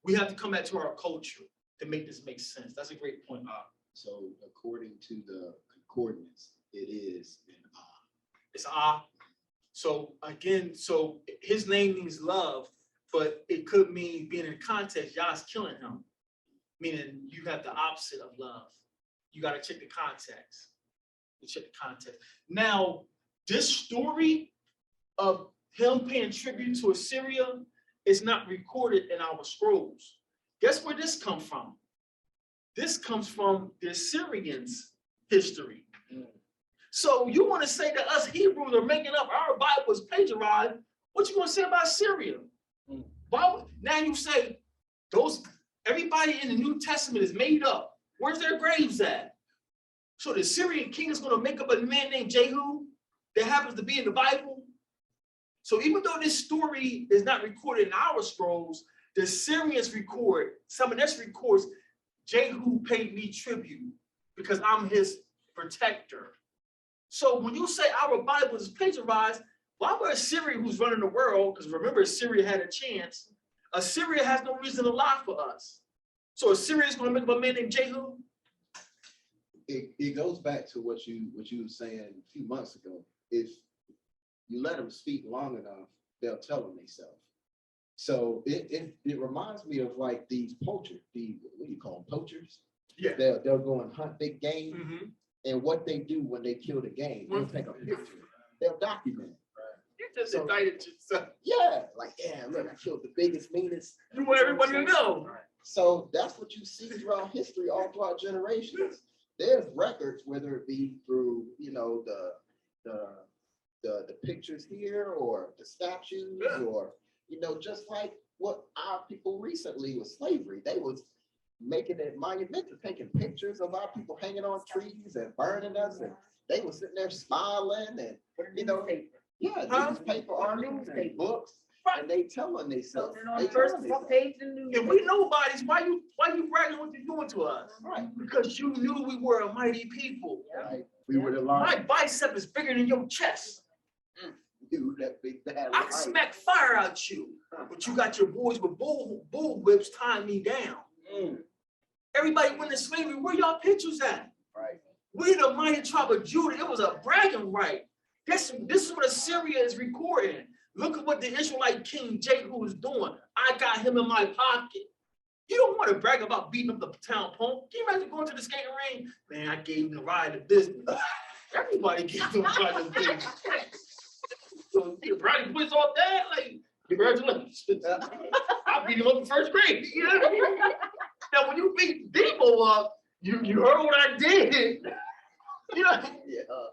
We have to come back to our culture to make this make sense. That's a great point, Ahab. So according to the concordance, it is an Ah. It's Ah. So again, so his name means love, but it could mean being in context, Yah's killing him. Meaning you have the opposite of love. You got to check the context. Check the context. Now, this story of him paying tribute to Assyria is not recorded in our scrolls. Guess where this comes from? This comes from the Assyrians' history. So you want to say that us Hebrews are making up our Bible was plagiarized? What you want to say about Syria? Why, now you say everybody in the New Testament is made up. Where's their graves at? So the Syrian king is going to make up a man named Jehu that happens to be in the Bible. So even though this story is not recorded in our scrolls, the Syrians record, some of this records, Jehu paid me tribute because I'm his protector. So when you say our Bible is plagiarized, why would Assyria, who's running the world, because remember Assyria had a chance, Assyria has no reason to lie for us. So Assyria is going to make up a man named Jehu? It goes back to what you were saying a few months ago. If you let them speak long enough, they'll tell them themselves. So it reminds me of like these poachers, what do you call them, poachers? Yeah. They'll go and hunt big game, and what they do when they kill the game, they'll take a picture. They'll document it. You just indicted yourself. Yeah, like, yeah, look, I killed the biggest, meanest. You want everybody to know. So that's what you see throughout history, all throughout generations. There's records, whether it be through, the pictures here or the statues, or, just like what our people recently with slavery, they was making it monumental, taking pictures of our people hanging on trees and burning us, and they were sitting there smiling and, newspaper articles and books, and they telling themselves. If we know bodies, why you bragging what you're doing to us? Right. Because you knew we were a mighty people. Right. We would have learned. My bicep is bigger than your chest. Dude, that big bad. I can smack fire out you, but you got your boys with bull whips tying me down. Everybody went to slavery. Where y'all pictures at? Right. We the mighty tribe of Judah. It was a bragging right. This is what Assyria is recording. Look at what the Israelite king Jehu is doing. I got him in my pocket. You don't want to brag about beating up the town punk. Can you imagine going to the skating ring? Man, I gave him the ride of business. Everybody gave him the ride of business. So you brag puts off that, like, congratulations. I beat him up in first grade. You know what I mean? Now when you beat Debo up, you heard what I did. You know,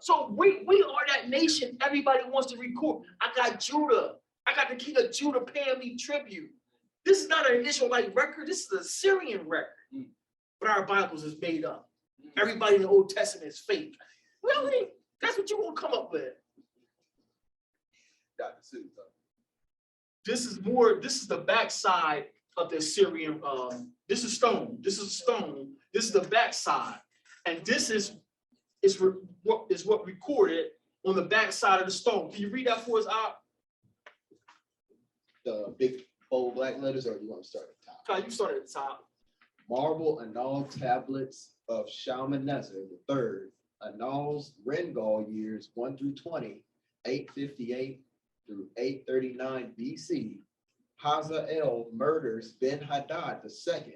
so we are that nation everybody wants to record. I got Judah. I got the king of Judah paying me tribute. This is not an Israelite record. This is a Syrian record. But our Bibles is made up. Everybody in the Old Testament is fake. Really? That's what you want to come up with. Dr. Seuss. This is the backside of the Assyrian. This is stone. This is stone. This is the backside. And this is what recorded on the back side of the stone. Can you read that for us, Op? The big bold black letters, or you want to start at the top? Kyle, you start at the top. Marble annal tablets of Shalmaneser III, annals Rengal years 1 through 20, 858 through 839 BC, Hazael murders Ben-Hadad II.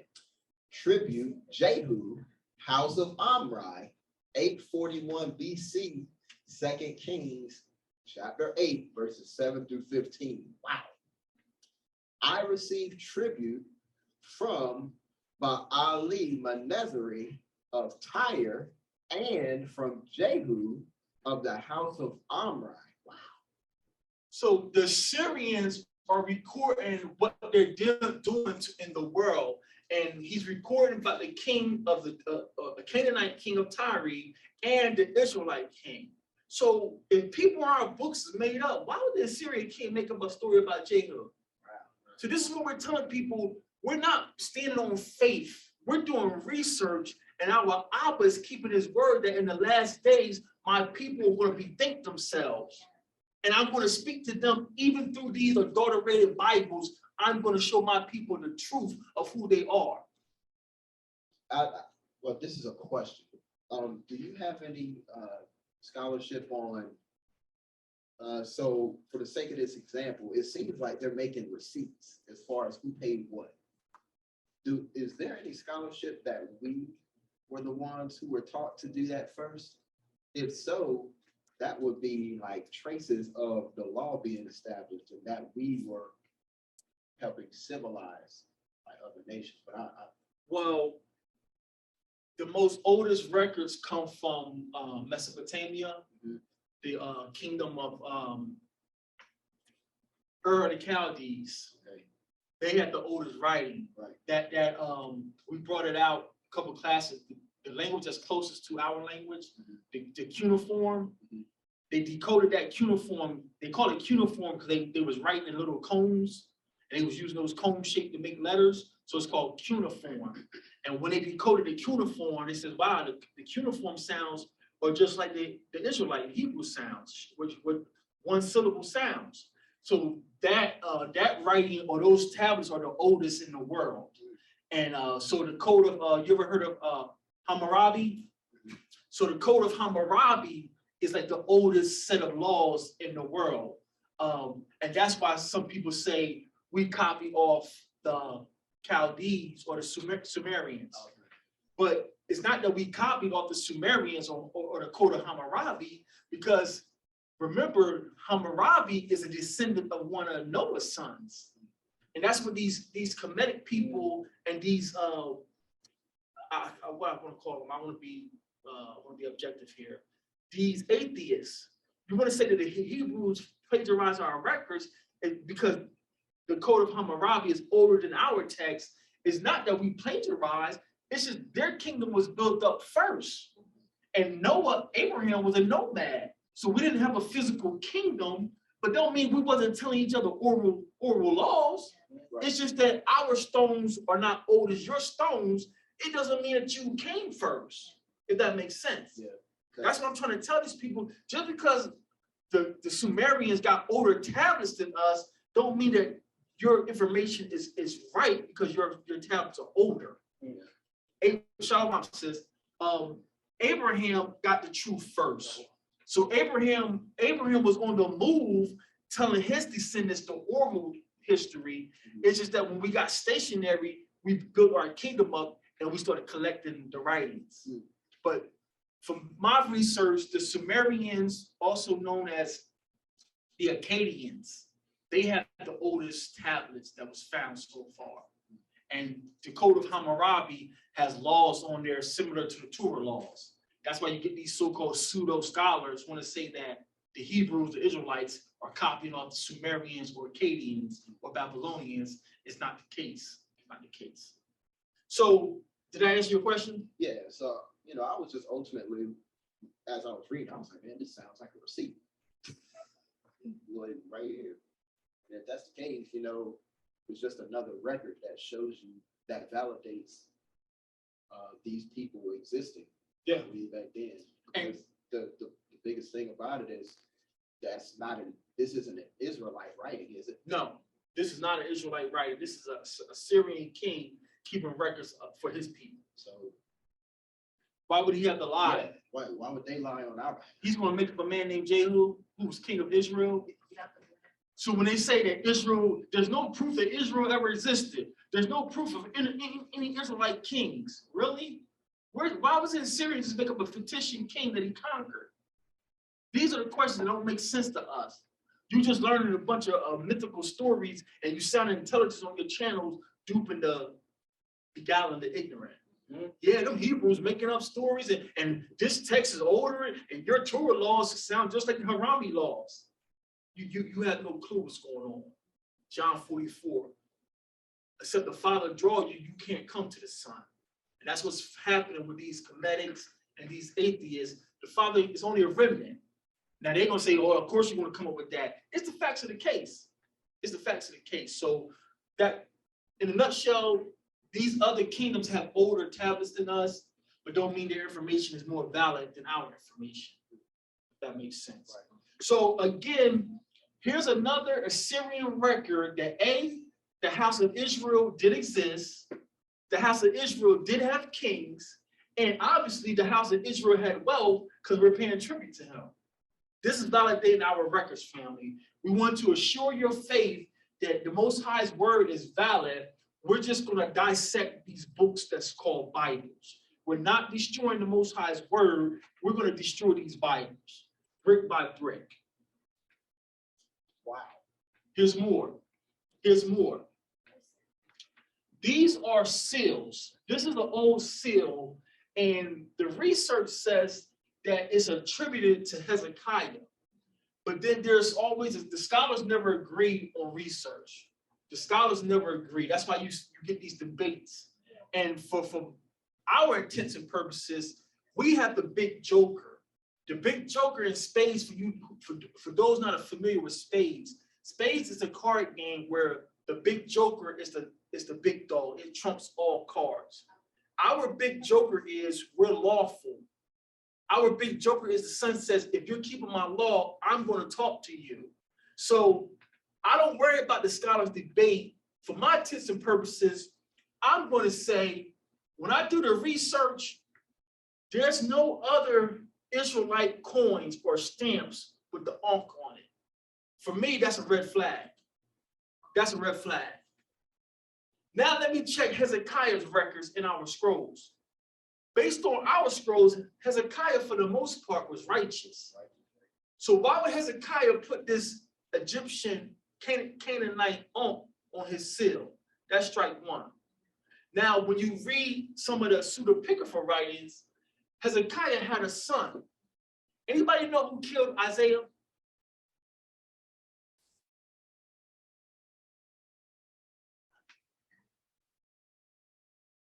Tribute Jehu, house of Omri, 841 BC, 2 Kings, chapter 8, verses 7 through 15. Wow. I received tribute from Baali Manezari of Tyre and from Jehu of the house of Omri. Wow. So the Syrians are recording what they're doing in the world. And he's recording about the king of the Canaanite king of Tyre and the Israelite king. So if people are books made up, why would the Assyrian king make up a story about Jehu? Wow. So this is what we're telling people. We're not standing on faith. We're doing research, and our Abba is keeping his word that in the last days, my people are going to bethink themselves. And I'm going to speak to them even through these adulterated Bibles. I'm going to show my people the truth of who they are. Well, this is a question. Do you have any scholarship on, so for the sake of this example, it seems like they're making receipts as far as who paid what. Is there any scholarship that we were the ones who were taught to do that first? If so, that would be like traces of the law being established and that we were helping civilize like other nations. But Well, the most oldest records come from Mesopotamia, the kingdom of Ur of the Chaldees. okay. They had the oldest writing. Right. That we brought it out a couple classes. The language that's closest to our language, the cuneiform. They decoded that cuneiform. They call it cuneiform because they was writing in little cones, and they was using those cone shape to make letters. So it's called cuneiform. And when they decoded the cuneiform, they said, wow, the cuneiform sounds are just like the Israelite Hebrew sounds, which with one syllable sounds. So that writing or those tablets are the oldest in the world. And so the code of, you ever heard of Hammurabi? So the code of Hammurabi is like the oldest set of laws in the world. And that's why some people say we copy off the Chaldees or the Sumerians. But it's not that we copied off the Sumerians or the code of Hammurabi, because remember, Hammurabi is a descendant of one of Noah's sons. And that's what these Kemetic people and these, what I want to call them, I want to be objective here. These atheists, you want to say that the Hebrews plagiarize our records because the code of Hammurabi is older than our text. It's not that we plagiarize, it's just their kingdom was built up first. And Abraham was a nomad. So we didn't have a physical kingdom, but don't mean we wasn't telling each other oral laws. Right. It's just that our stones are not old as your stones. It doesn't mean that you came first, if that makes sense. Yeah. That's what I'm trying to tell these people. Just because the Sumerians got older tablets than us, don't mean that your information is right because your tablets are older. Yeah. Shalom says, Abraham got the truth first. So Abraham was on the move telling his descendants the oral history. It's just that when we got stationary, we built our kingdom up and we started collecting the writings. But from my research, the Sumerians, also known as the Akkadians, they have the oldest tablets that was found so far. And the Code of Hammurabi has laws on there similar to the Torah laws. That's why you get these so-called pseudo-scholars want to say that the Hebrews, the Israelites, are copying off the Sumerians or Akkadians or Babylonians. It's not the case. It's not the case. So did I answer your question? Yeah, so, I was just ultimately, as I was reading, I was like, man, this sounds like a receipt. Right here. And if that's the case, it's just another record that shows you, that validates these people existing. Yeah. Back then. And the biggest thing about it is this isn't an Israelite writing, is it? No, this is not an Israelite writing. This is a Syrian king keeping records for his people. So why would he have to lie? Yeah. Why would they lie on our? He's going to make up a man named Jehu, who was king of Israel. So when they say that Israel, there's no proof that Israel ever existed. There's no proof of any Israelite kings. Really? Why was it in Syria just make up a fictitious king that he conquered? These are the questions that don't make sense to us. You just learning a bunch of mythical stories and you sound intelligent on your channels, duping the beguiling the ignorant. Yeah, them Hebrews making up stories and this text is older and your Torah laws sound just like the Harami laws. You have no clue what's going on. John 44. Except the Father draw you, you can't come to the Son. And that's what's happening with these comedics and these atheists. The Father is only a remnant. Now they're gonna say, oh, of course you're gonna come up with that. It's the facts of the case. It's the facts of the case. So that, in a nutshell, these other kingdoms have older tablets than us, but don't mean their information is more valid than our information. If that makes sense. Right. So again, here's another Assyrian record that the house of Israel did exist. The house of Israel did have kings, and obviously the house of Israel had wealth because we're paying tribute to him. This is validating our records, family. We want to assure your faith that the Most High's word is valid. We're just going to dissect these books that's called Bibles. We're not destroying the Most High's word. We're going to destroy these Bibles, brick by brick. Wow. Here's more. Here's more. These are seals. This is an old seal, and the research says that it's attributed to Hezekiah. But then there's always, the scholars never agree on research. The scholars never agree. That's why you get these debates. And for our intents and purposes, we have the big joker. The big joker in spades, for those not familiar with spades, spades is a card game where the big joker is the big dog. It trumps all cards. Our big joker is we're lawful. Our big joker is the son says, if you're keeping my law, I'm going to talk to you. So I don't worry about the scholars' debate. For my intents and purposes, I'm going to say, when I do the research, there's no other Israelite coins or stamps with the Ankh on it. For me, that's a red flag. That's a red flag. Now let me check Hezekiah's records in our scrolls. Based on our scrolls, Hezekiah, for the most part, was righteous. So why would Hezekiah put this Egyptian Canaanite on his seal? That's strike one. Now, when you read some of the pseudepigrapha writings, Hezekiah had a son. Anybody know who killed Isaiah?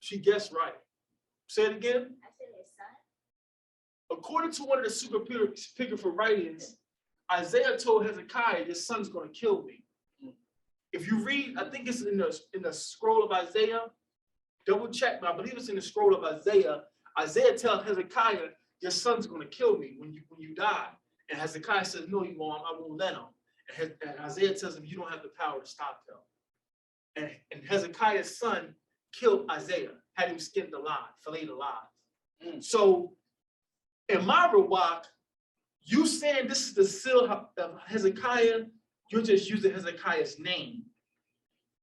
She guessed right. Say it again. I said his son. According to one of the pseudepigrapha writings, Isaiah told Hezekiah, "Your son's going to kill me." If you read, I think it's in the scroll of Isaiah. Double check, but I believe it's in the scroll of Isaiah. Isaiah tells Hezekiah, "Your son's going to kill me when you die." And Hezekiah says, "No, you won't. I won't let him." And Isaiah tells him, "You don't have the power to stop him." And Hezekiah's son killed Isaiah, had him skinned alive, filleted alive. So in my Rawak, you saying this is the seal of Hezekiah, you're just using Hezekiah's name.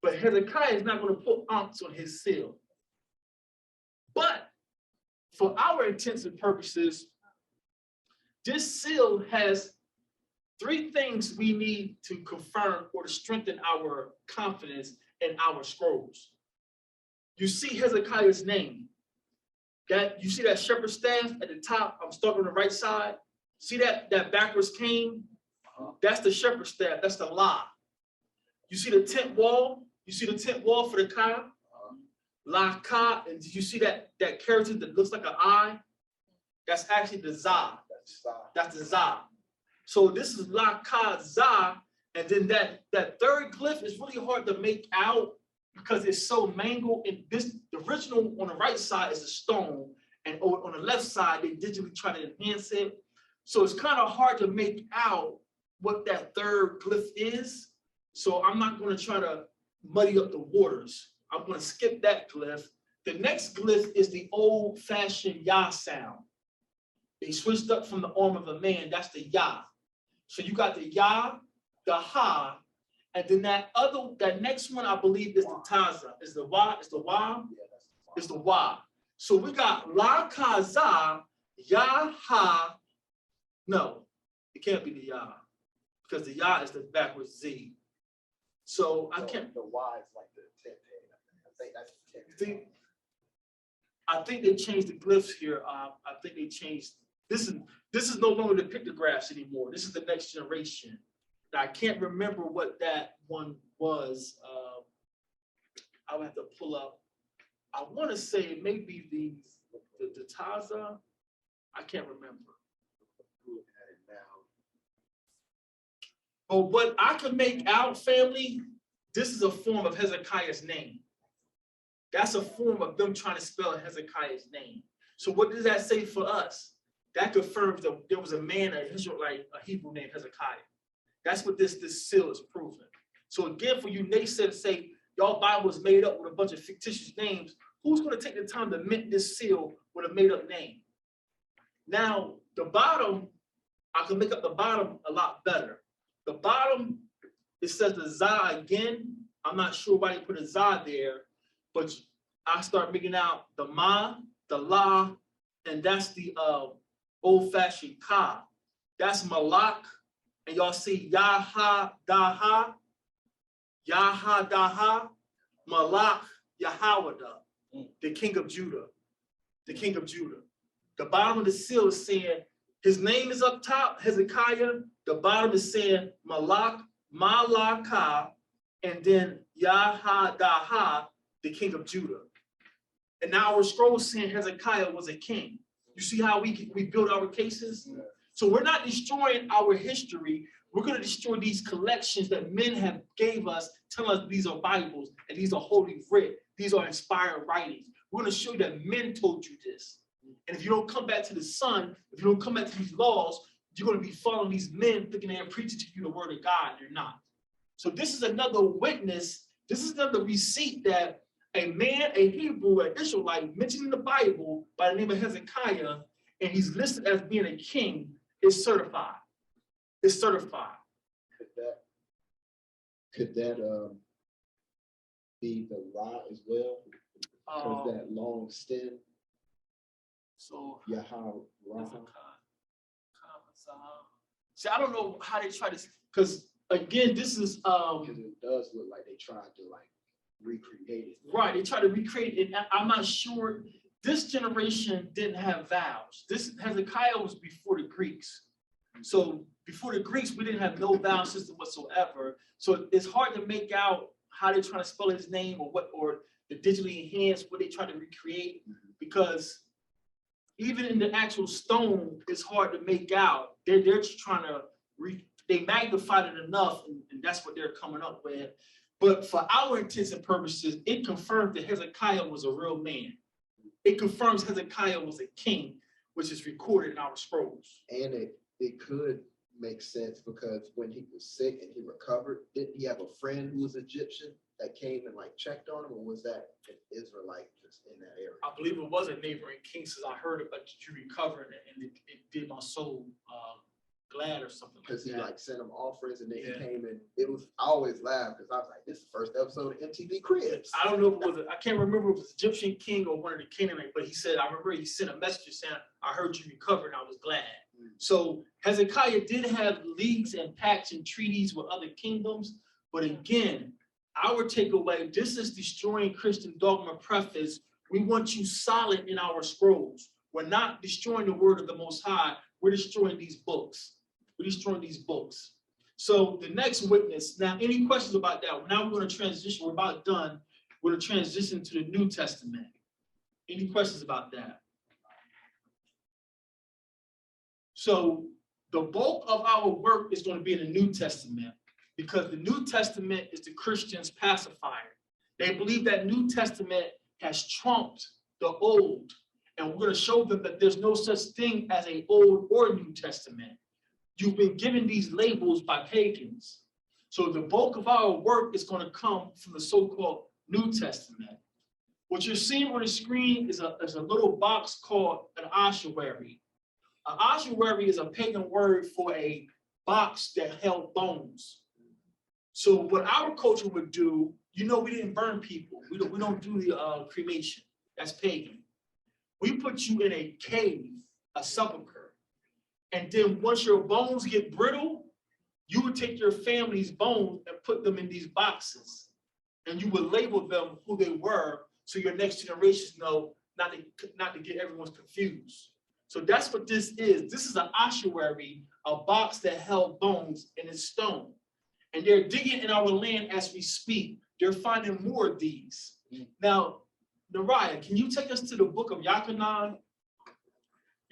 But Hezekiah is not going to put Ankhs on his seal. But for our intents and purposes, this seal has three things we need to confirm or to strengthen our confidence in our scrolls. You see Hezekiah's name. You see that shepherd's staff at the top? I'm starting on the right side. See that backwards cane? That's the shepherd's staff. That's the La. You see the tent wall? You see the tent wall for the Ka? La Ka. And did you see that character that looks like an eye? That's actually the Za. That's the Za. So this is La Ka Za. And then that third glyph is really hard to make out because it's so mangled. And the original on the right side is a stone, and on the left side they digitally try to enhance it. So it's kind of hard to make out what that third glyph is. So I'm not going to try to muddy up the waters. I'm going to skip that glyph. The next glyph is the old-fashioned Yah sound. They switched up from the arm of a man. That's the Yah. So you got the Yah, the ha, and then that next one I believe is the taza, is the wa, is the wa, is the wa. So we got la kaza, ya ha. No, it can't be the ya, because the ya is the backwards z. So I can't. The Y is like the 10. I think that's the 10. I think they changed the glyphs here. I think they changed. This is no longer the pictographs anymore. This is the next generation. Now, I can't remember what that one was. I would have to pull up. I want to say it may be the Taza. I can't remember. Looking at it now. But what I can make out, family, this is a form of Hezekiah's name. That's a form of them trying to spell Hezekiah's name. So what does that say for us? That confirms that there was a man, an Israelite, a Hebrew named Hezekiah. That's what this seal is proving. So again, for you naysayers say, y'all Bible was made up with a bunch of fictitious names, who's going to take the time to mint this seal with a made up name? Now, the bottom, I can make up the bottom a lot better. The bottom, it says the za again. I'm not sure why they put a za there, but I start making out the ma, the la, and that's the old-fashioned ka. That's malak, and y'all see yaha daha, yaha daha, malak yahawada, the king of Judah, the king of Judah. The bottom of the seal is saying his name is up top, Hezekiah. The bottom is saying malak, malaka, and then yaha daha, the king of Judah. And now our scroll saying Hezekiah was a king. You see how we build our cases? Yeah. So we're not destroying our history. We're going to destroy these collections that men have gave us, telling us these are Bibles and these are holy writ. These are inspired writings. We're going to show you that men told you this. And if you don't come back to the Son, if you don't come back to these laws, you're going to be following these men thinking they're preaching to you the word of God. They're not. So this is another witness. This is another receipt that a man, a Hebrew, an Israelite mentioned in the Bible by the name of Hezekiah, and he's listed as being a king, is certified. It's certified. Could that be the Ra as well? Because that long stem. So Yahweh Ra. See, I don't know how they try to, because again, this is Because it does look like they tried to like recreate it. Right, they try to recreate it. And I'm not sure, this generation didn't have vowels. This Hezekiah was before the Greeks. So before the Greeks, we didn't have no vowel system whatsoever. So it's hard to make out how they're trying to spell his name or what, or the digitally enhanced, what they try to recreate, because even in the actual stone, it's hard to make out. They're just trying to, they magnified it enough, and that's what they're coming up with. But for our intents and purposes, it confirmed that Hezekiah was a real man. It confirms Hezekiah was a king, which is recorded in our scrolls. And it could make sense because when he was sick and he recovered, didn't he have a friend who was Egyptian that came and like checked on him, or was that an Israelite just in that area? I believe it was a neighboring king, since I heard about you recovering, and it did my soul glad or something like that. Because he like sent him offerings, and then he came, and it was, I always laugh because I was like, this is the first episode of MTV Cribs. I don't know if it was, I can't remember if it was Egyptian king or one of the Canaanites, but he said, I remember he sent a message saying, I heard you recovered and I was glad. So Hezekiah did have leagues and pacts and treaties with other kingdoms, but again, our takeaway, this is destroying Christian dogma preface. We want you solid in our scrolls. We're not destroying the word of the Most High. We're destroying these books. We're destroying these books. So the next witness, now any questions about that? Now we're going to transition, we're about done. We're going to transition to the New Testament. Any questions about that? So the bulk of our work is going to be in the New Testament, because the New Testament is the Christians' pacifier. They believe that New Testament has trumped the Old, and we're going to show them that there's no such thing as an Old or New Testament. You've been given these labels by pagans. So the bulk of our work is going to come from the so-called New Testament. What you're seeing on the screen is a little box called an ossuary. An ossuary is a pagan word for a box that held bones. So what our culture would do, you know, we didn't burn people. We don't do the cremation. That's pagan. We put you in a cave, a sepulcher. And then once your bones get brittle, you would take your family's bones and put them in these boxes. And you would label them who they were so your next generations know not to get everyone's confused. So that's what this is. This is an ossuary, a box that held bones, and it's stone. And they're digging in our land as we speak. They're finding more of these. Now, Nariah, can you take us to the book of Yachanan?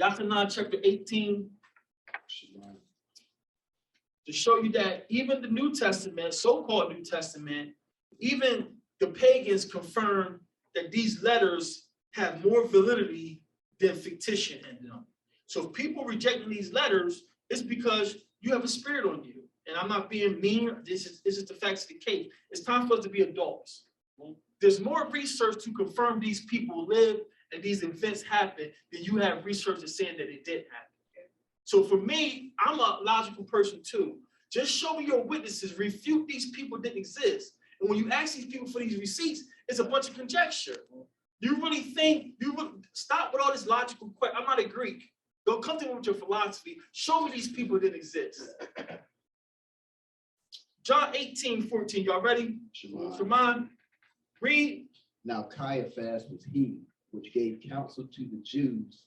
Yachanan chapter 18. To show you that even the New Testament, so-called New Testament, even the pagans confirm that these letters have more validity than fictition in them. So if people rejecting these letters, it's because you have a spirit on you. And I'm not being mean. This is the facts of the case. It's time for us to be adults. There's more research to confirm these people live and these events happen than you have research that's saying that it did happen. So for me, I'm a logical person too. Just show me your witnesses, refute these people didn't exist. And when you ask these people for these receipts, it's a bunch of conjecture. You really think, stop with all this logical question. I'm not a Greek. Don't come to me with your philosophy. Show me these people didn't exist. John 18:14, y'all ready? Shemai, read. Now Caiaphas was he which gave counsel to the Jews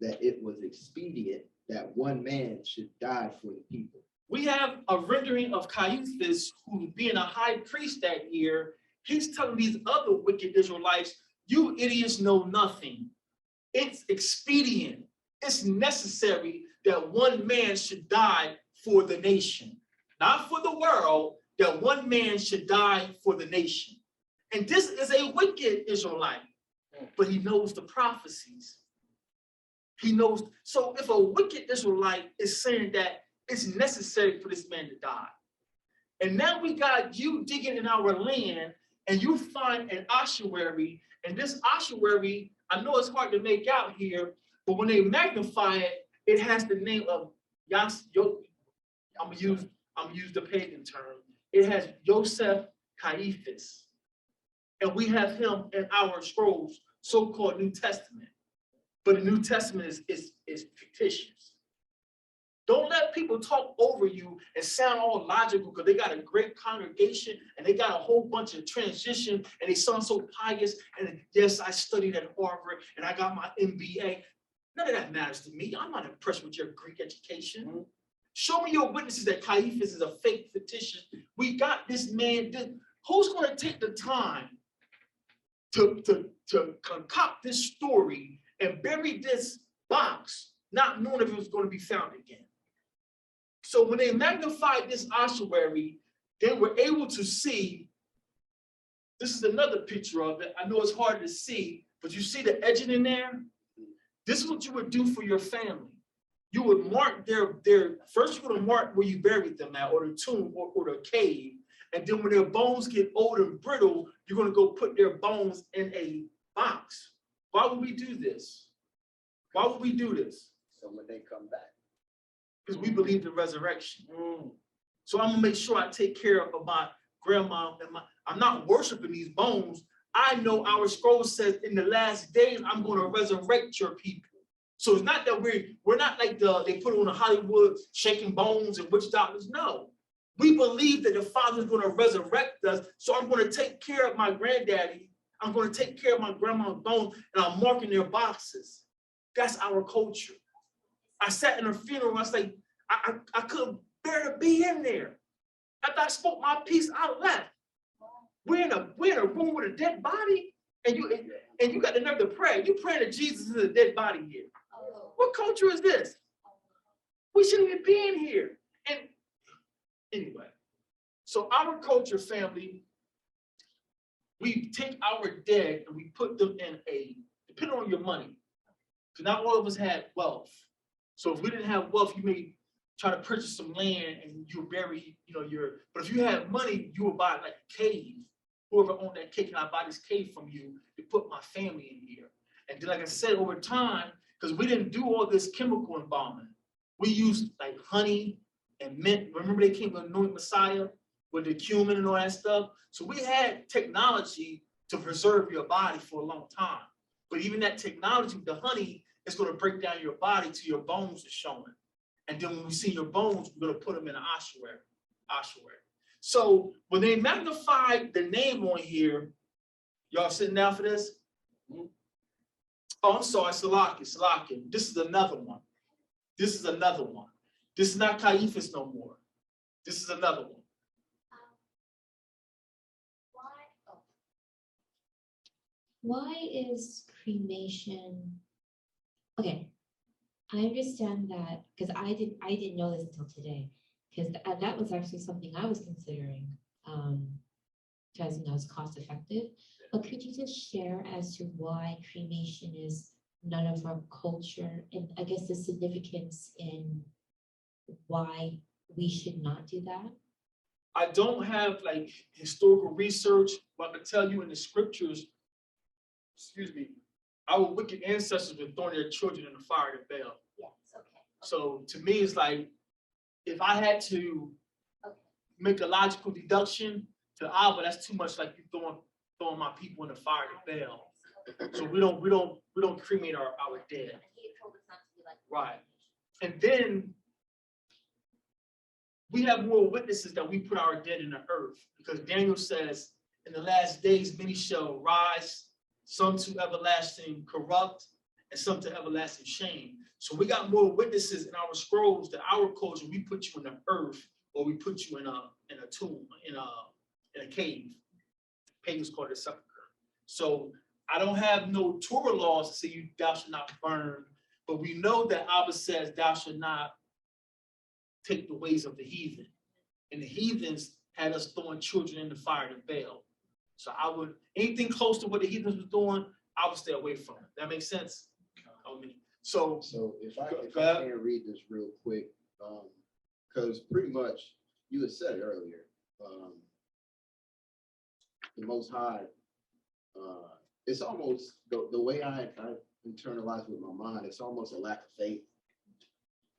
that it was expedient that one man should die for the people. We have a rendering of Caiaphas, who being a high priest that year, he's telling these other wicked Israelites, you idiots know nothing. It's expedient. It's necessary that one man should die for the nation. Not for the world, that one man should die for the nation. And this is a wicked Israelite, but he knows the prophecies. He knows. So if a wicked Israelite is saying that it's necessary for this man to die, and now we got you digging in our land and you find an ossuary, and this ossuary, I know it's hard to make out here, but when they magnify it, it has the name of I'm gonna use the pagan term. It has Yosef Caiaphas. And we have him in our scrolls, so-called New Testament. But the New Testament is fictitious. Don't let people talk over you and sound all logical because they got a great congregation and they got a whole bunch of transition and they sound so pious. And yes, I studied at Harvard and I got my MBA. None of that matters to me. I'm not impressed with your Greek education. Show me your witnesses that Caiaphas is a fake fictitious. We got this man. Who's going to take the time to concoct this story and bury this box, not knowing if it was going to be found again? So when they magnified this ossuary, they were able to see. This is another picture of it. I know it's hard to see, but you see the edging in there? This is what you would do for your family. You would mark their first you're going to mark where you buried them at, or the tomb, or the cave. And then when their bones get old and brittle, you're going to go put their bones in a box. Why would we do this? Why would we do this? So when they come back. Because we believe in resurrection. So I'm going to make sure I take care of my grandma. I'm not worshiping these bones. I know our scroll says in the last days, I'm going to resurrect your people. So it's not that we're not like they put on Hollywood shaking bones and witch doctors. No. We believe that the Father is going to resurrect us. So I'm going to take care of my granddaddy. I'm going to take care of my grandma's bones, and I'm marking their boxes. That's our culture. I sat in a funeral. I was like, I couldn't bear to be in there. After I spoke my piece, I left. We're in a room with a dead body, and you got the nerve to pray. You praying that Jesus is a dead body here. What culture is this? We shouldn't even be in here. And anyway, so our culture, family, we take our dead and we put them in depending on your money. So not all of us had wealth. So if we didn't have wealth, you may try to purchase some land and you bury, but if you had money, you would buy like a cave. Whoever owned that cave, can I buy this cave from you to put my family in here? And then, like I said, over time, because we didn't do all this chemical embalming, we used like honey and mint. Remember they came to anoint Messiah? with the cumin and all that stuff. So we had technology to preserve your body for a long time. But even that technology with the honey is going to break down your body till your bones are showing. And then when we see your bones, we're going to put them in an ossuary. So when they magnified the name on here, y'all sitting down for this? Oh, I'm sorry, SELAH. This is another one. This is not Caiaphas no more. This is another one. Why is cremation? Okay, I understand that because I didn't know this until today, because that was actually something I was considering, because it's cost effective. But could you just share as to why cremation is none of our culture, and I guess the significance in why we should not do that? I don't have like historical research, but I can tell you in the scriptures, our wicked ancestors were throwing their children in the fire to Baal. Yes, okay. So to me, it's like, if I had to make a logical deduction to Abba, that's too much like you throwing my people in the fire to Baal. So we don't cremate our dead. Right. And then we have more witnesses that we put our dead in the earth, because Daniel says, in the last days, many shall rise, some to everlasting corrupt, and some to everlasting shame. So we got more witnesses in our scrolls that our culture, we put you in the earth, or we put you in a tomb, in a cave. Pagans call it a sepulcher. So I don't have no Torah laws to say thou shalt not burn, but we know that Abba says thou shalt not take the ways of the heathen. And the heathens had us throwing children in the fire to Baal. So I would, anything close to what the heathens was doing, I would stay away from it. That makes sense? So if I go ahead. can read this real quick, because pretty much you had said it earlier, the Most High, it's almost the way I internalize with my mind, it's almost a lack of faith.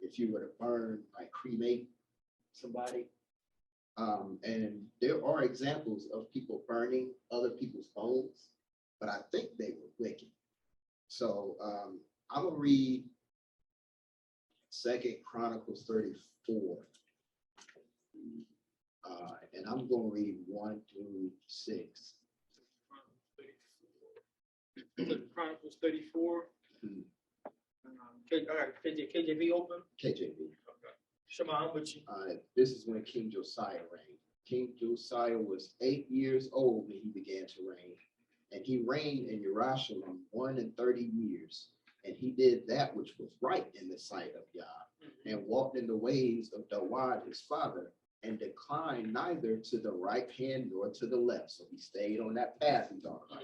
If you were to burn, like cremate somebody. And there are examples of people burning other people's bones, but I think they were wicked. So I'm gonna read 2 Chronicles 34. And I'm gonna read 1 through 6. Chronicles 34. I got KJV open. KJV. Okay. Shema, I'm with you. This is when King Josiah reigned. King Josiah was 8 years old when he began to reign, and he reigned in Jerusalem 31 years. And he did that which was right in the sight of Yah, and walked in the ways of Dawid his father, and declined neither to the right hand nor to the left. So he stayed on that path he talked about.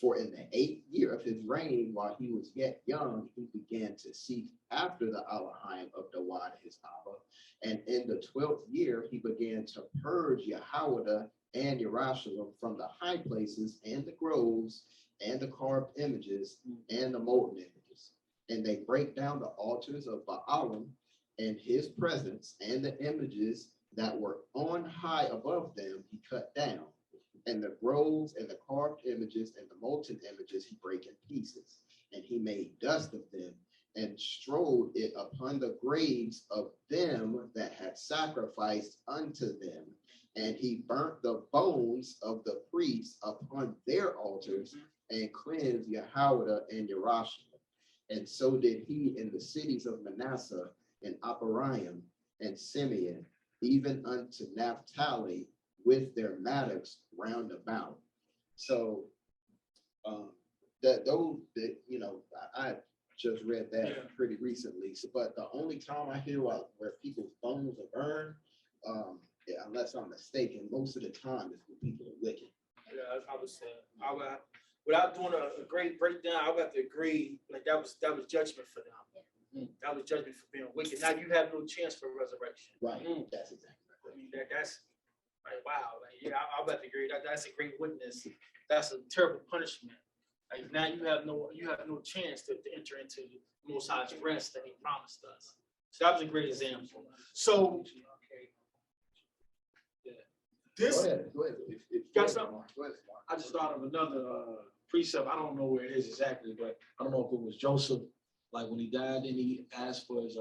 For in the 8th year of his reign, while he was yet young, he began to seek after the Elohim of Dawid his Abba. And in the 12th year, he began to purge Yahweh and Jerusalem from the high places and the groves and the carved images and the molten images. And they break down the altars of Baalim and his presence, and the images that were on high above them he cut down. And the groves and the carved images and the molten images he brake in pieces. And he made dust of them and strode it upon the graves of them that had sacrificed unto them. And he burnt the bones of the priests upon their altars and cleansed Yahweh and Jerusalem. And so did he in the cities of Manasseh and Ephraim and Simeon, even unto Naphtali, with their mattocks round about. So I just read that pretty recently. So, but the only time I hear where people's bones are burned, unless I'm mistaken, most of the time is when people are wicked. Yeah, I would say, without doing a great breakdown, I would have to agree, like that was judgment for them. That was judgment for being wicked. Now you have no chance for resurrection. Right. That's exactly right. I mean, that's like, wow. Like, yeah, I would have to agree. That's a great witness. That's a terrible punishment. Like now you have no chance to enter into the Most High's rest that he promised us. So that was a great example. So This, Go ahead. Got something? Go ahead. I just thought of another precept. I don't know where it is exactly, but I don't know if it was Joseph. Like when he died, then he asked for his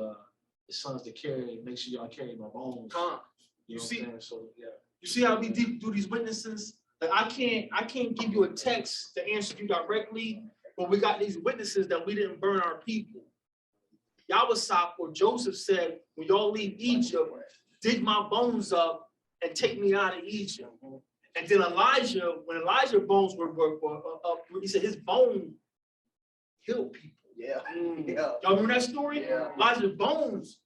sons to make sure y'all carry my bones. You know what see- I'm saying? So yeah. you see how we do these witnesses? Like I can't give you a text to answer you directly, but we got these witnesses that we didn't burn our people. Yahweh or Joseph said, when y'all leave Egypt, dig my bones up and take me out of Egypt. And then Elijah, when Elijah's bones were up, he said his bone healed people. Yeah. Y'all remember that story? Yeah. Elijah's bones.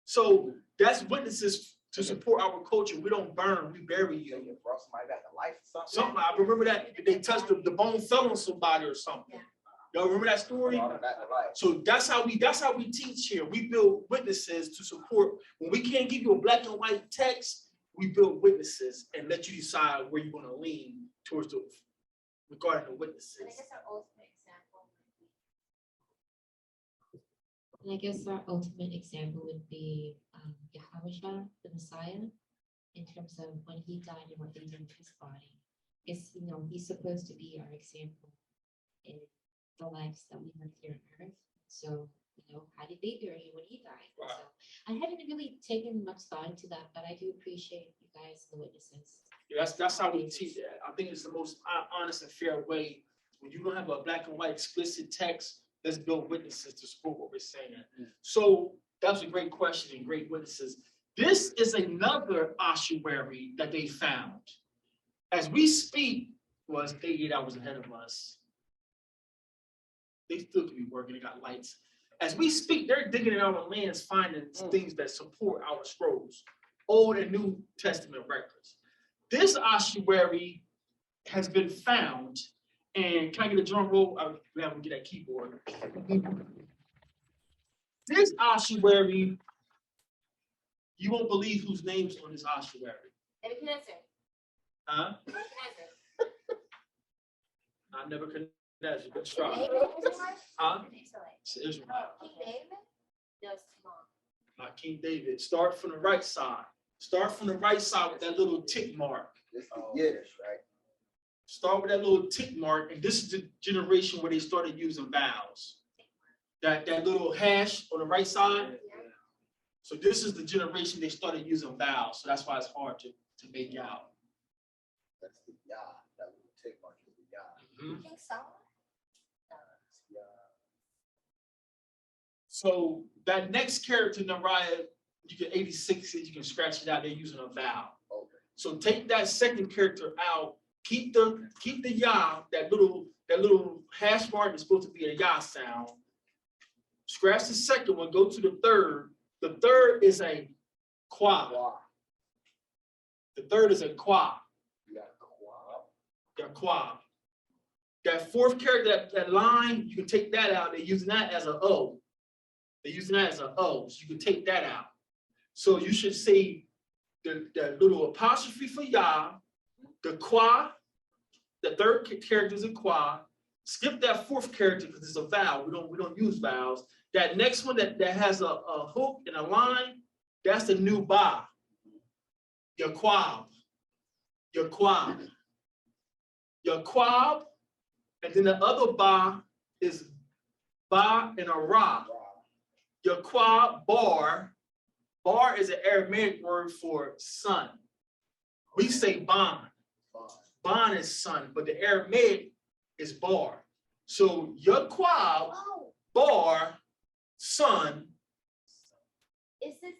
So that's witnesses to support our culture. We don't burn, we bury you. Somebody got the life or Something, I remember that they touched the bone fell on somebody or something. Y'all remember that story? So that's how we teach here. We build witnesses to support. When we can't give you a black and white text, we build witnesses and let you decide where you're going to lean towards regarding the witnesses. And I guess our ultimate example would be Yahushua, the Messiah, in terms of when he died and what they did to his body. It's, he's supposed to be our example in the lives that we live here on earth. So, how did they bury him when he died? Right. So I haven't really taken much thought into that, but I do appreciate you guys, the witnesses. Yeah, that's how we teach that. I think it's the most honest and fair way. When you don't have a black and white explicit text, let's build witnesses to support what we're saying. So that's a great question and great witnesses. This is another ossuary that they found. As we speak, was 88 hours ahead of us. They still could be working, they got lights. As we speak, they're digging in our lands, finding things that support our scrolls, Old and New Testament records. This ossuary has been found, and can I get a drum roll? We have to get that keyboard. This ossuary, you won't believe whose name's on this ossuary. Huh? I never could. But try. Huh? It's Israel. Not King David. Start from the right side. Start from the right side with that little tick mark. Yes, right. Start with that little tick mark, and this is the generation where they started using vowels. That little hash on the right side. So this is the generation they started using vowels. So that's why it's hard to make out. That's the Yah. That little tick mark is the Yah. Mhm. So that next character, Nariah, you can 86 it, you can scratch it out. They're using a vowel. Okay. So take that second character out. Keep the Yah, that little hash mark is supposed to be a Yah sound. Scratch the second one. Go to the third. The third is a Kwa. The third is a Kwa. Yeah, Kwa. That fourth character, that line, you can take that out. They're using that as an O. They're using that as an O, so you can take that out. So you should say the little apostrophe for Yah, the Kwa, the third character is a Kwa. Skip that fourth character because it's a vowel. We don't use vowels. That next one that has a hook and a line, that's the new Ba. Yaquab. Yaquab. Yaquab. And then the other Ba is Ba and a Ra. Yaquab Bar. Bar is an Aramaic word for son. We say Ban. Ban is son, but the Aramaic is Bar. So Yaquab Bar, son. Isn't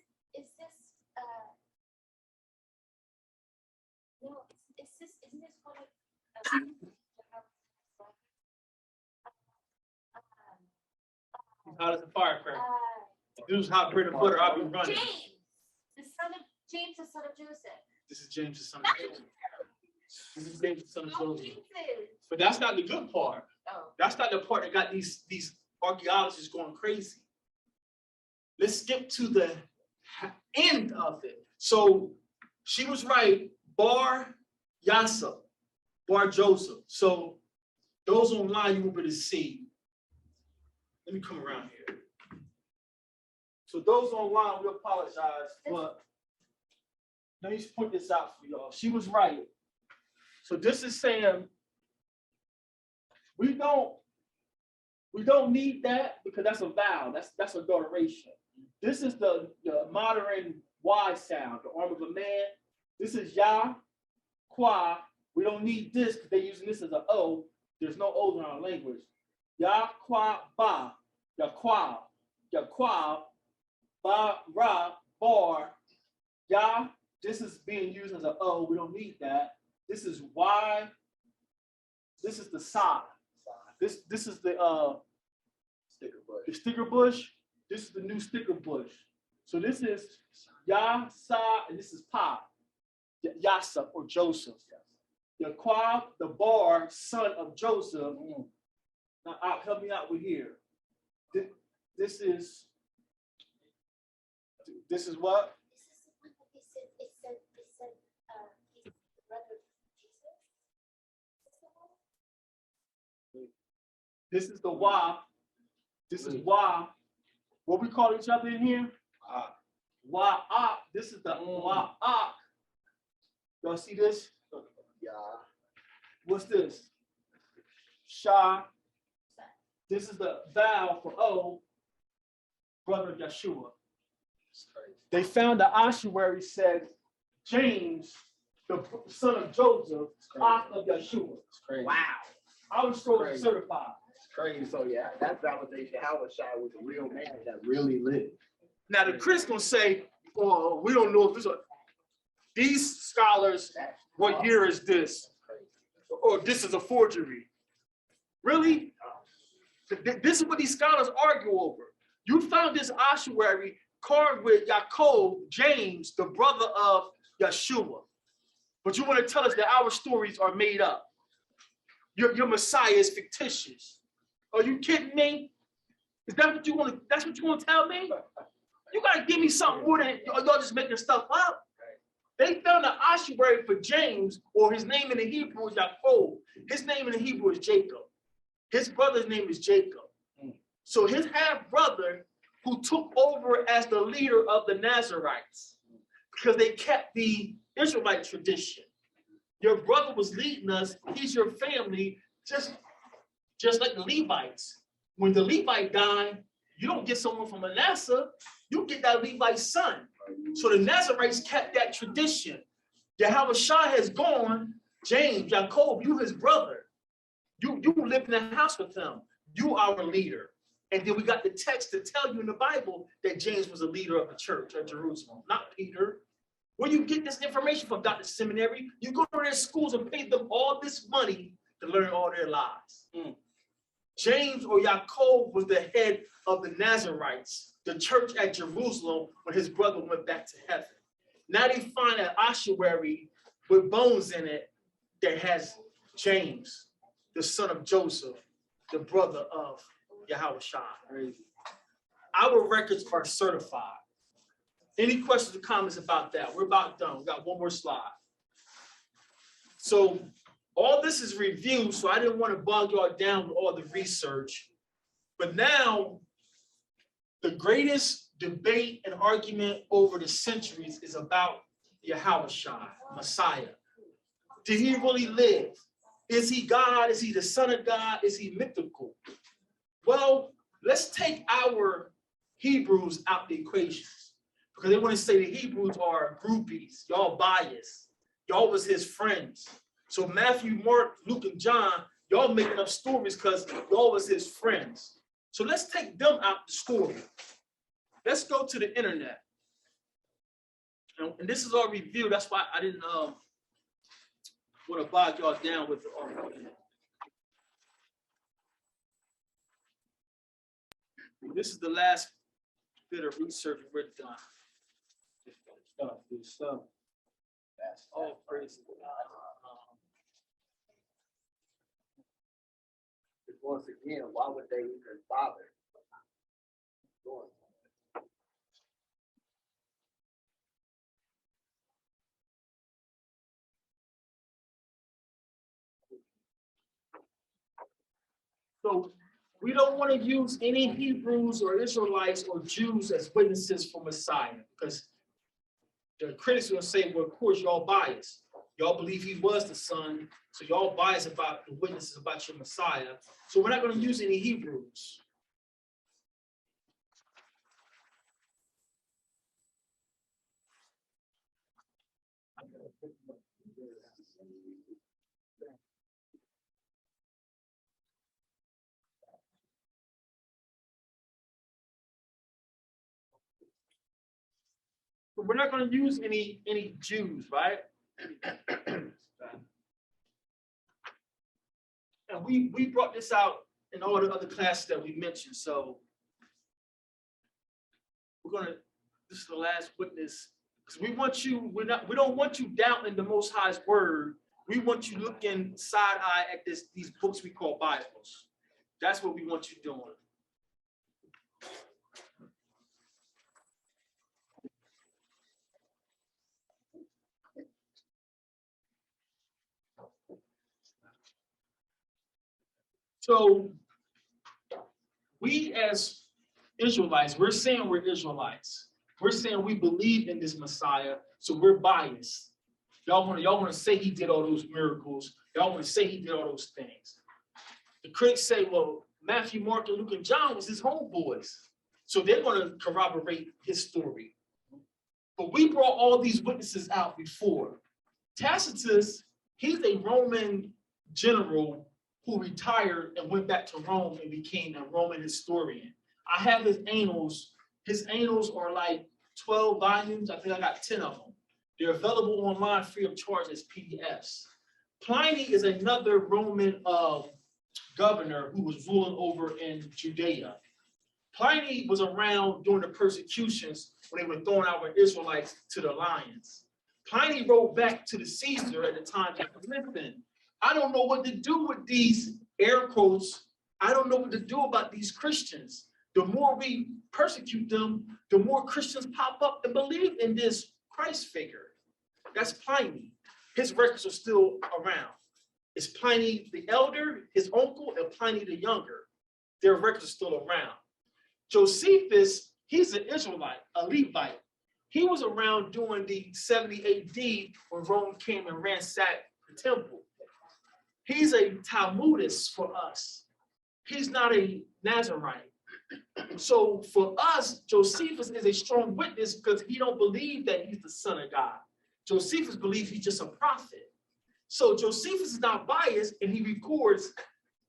this one of How does the firecracker? This is hot bread and butter. I'll be running. James, the son of Joseph. This is James, the son of Joseph. This is James, the son of Joseph. But that's not the good part. Oh. That's not the part that got these archaeologists going crazy. Let's skip to the end of it. So she was right. Bar Yasa, Bar Joseph. So those online you will be able to see. Let me come around here. So those online, we apologize, but Let me point this out for y'all. She was right. So this is saying we don't need that because that's a vowel. That's a adoration. This is the modern Y sound, the arm of a man. This is Yah, Kwa. We don't need this because they're using this as an O. There's no O's in our language. Yah, Kwa, Ba. Yaqua, Yaqua, Ba, Ra, Bar, Yah. This is being used as an O. We don't need that. This is Y. This is the Sa. This is the sticker bush. This is the new sticker bush. So this is Yah, Sa, and this is Pa. Yasser or Joseph. Yaqua, the Bar, son of Joseph. Now help me out with here. This is what? This is the one that it said, he's the brother of Jesus. This is the Wa. This is Wa. What we call each other in here? Wa. This is the Wa. Y'all see this? Yeah. What's this? Sha. This is the vowel for O, brother of Yeshua. They found the ossuary said James, the son of Joseph, Ak of Yeshua. Crazy. Wow. I was scrolling certified. It's crazy. So yeah, that validation Howard Shah was a real man that really lived. Now the Chris gonna say, "Oh, we don't know if this." These scholars, what year is this? Or this is a forgery. Really? This is what these scholars argue over. You found this ossuary carved with Yaakov, James, the brother of Yeshua. But you want to tell us that our stories are made up. Your Messiah is fictitious. Are you kidding me? Is that what you want to, that's what you want to tell me? You gotta give me something more than y'all just making stuff up. They found an ossuary for James, or his name in the Hebrew is Yaakov. His name in the Hebrew is Jacob. His brother's name is Jacob. So his half-brother, who took over as the leader of the Nazarites, because they kept the Israelite tradition. Your brother was leading us, he's your family, just like the Levites. When the Levite died, you don't get someone from Manasseh, you get that Levite's son. So the Nazarites kept that tradition. Yahweh Shah has gone, James, Jacob, you his brother. You live in the house with him. You our leader. And then we got the text to tell you in the Bible that James was a leader of the church at Jerusalem, not Peter. Where you get this information from, Dr. Seminary? You go to their schools and pay them all this money to learn all their lies. James or Yaakov was the head of the Nazarites, the church at Jerusalem, when his brother went back to heaven. Now they find an ossuary with bones in it that has James, the son of Joseph, the brother of Yahweh Shah. Our records are certified. Any questions or comments about that? We're about done. We got one more slide. So all this is review, so I didn't want to bog y'all down with all the research. But now, the greatest debate and argument over the centuries is about Yahweh Shah, Messiah. Did he really live? Is he God? Is he the son of God? Is he mythical? Well, let's take our Hebrews out the equation, because they want to say the Hebrews are groupies. Y'all biased. Y'all was his friends. So Matthew, Mark, Luke, and John, y'all making up stories because y'all was his friends. So let's take them out the story. Let's go to the internet. And this is our review. That's why I didn't want to bog y'all down with the argument. This is the last bit of research we're done. Oh, praise God. Once again, why would they even bother doing that? So we don't want to use any Hebrews or Israelites or Jews as witnesses for Messiah, because the critics will say, well, of course, y'all biased. Y'all believe he was the son, so y'all biased about the witnesses about your Messiah. So we're not going to use any Hebrews. But we're not going to use any Jews, right? And we brought this out in all the other classes that we mentioned. So this is the last witness. Because we don't want you doubting the Most High's word. We want you looking side-eye at these books we call Bibles. That's what we want you doing. So we as Israelites, we're saying we're Israelites. We're saying we believe in this Messiah, so we're biased. Y'all want to say he did all those miracles. Y'all want to say he did all those things. The critics say, well, Matthew, Mark, and Luke, and John was his homeboys. So they're going to corroborate his story. But we brought all these witnesses out before. Tacitus, he's a Roman general who retired and went back to Rome and became a Roman historian. I have his annals. His annals are like 12 volumes. I think I got 10 of them. They're available online free of charge as PDFs. Pliny is another Roman governor who was ruling over in Judea. Pliny was around during the persecutions when they were throwing our Israelites to the lions. Pliny wrote back to the Caesar at the time, listen, I don't know what to do with these air quotes. I don't know what to do about these Christians. The more we persecute them, the more Christians pop up and believe in this Christ figure. That's Pliny. His records are still around. It's Pliny the elder, his uncle, and Pliny the younger. Their records are still around. Josephus, he's an Israelite, a Levite. He was around during the 70 AD when Rome came and ransacked the temple. He's a Talmudist for us. He's not a Nazarite. So for us, Josephus is a strong witness because he don't believe that he's the son of God. Josephus believes he's just a prophet. So Josephus is not biased, and he records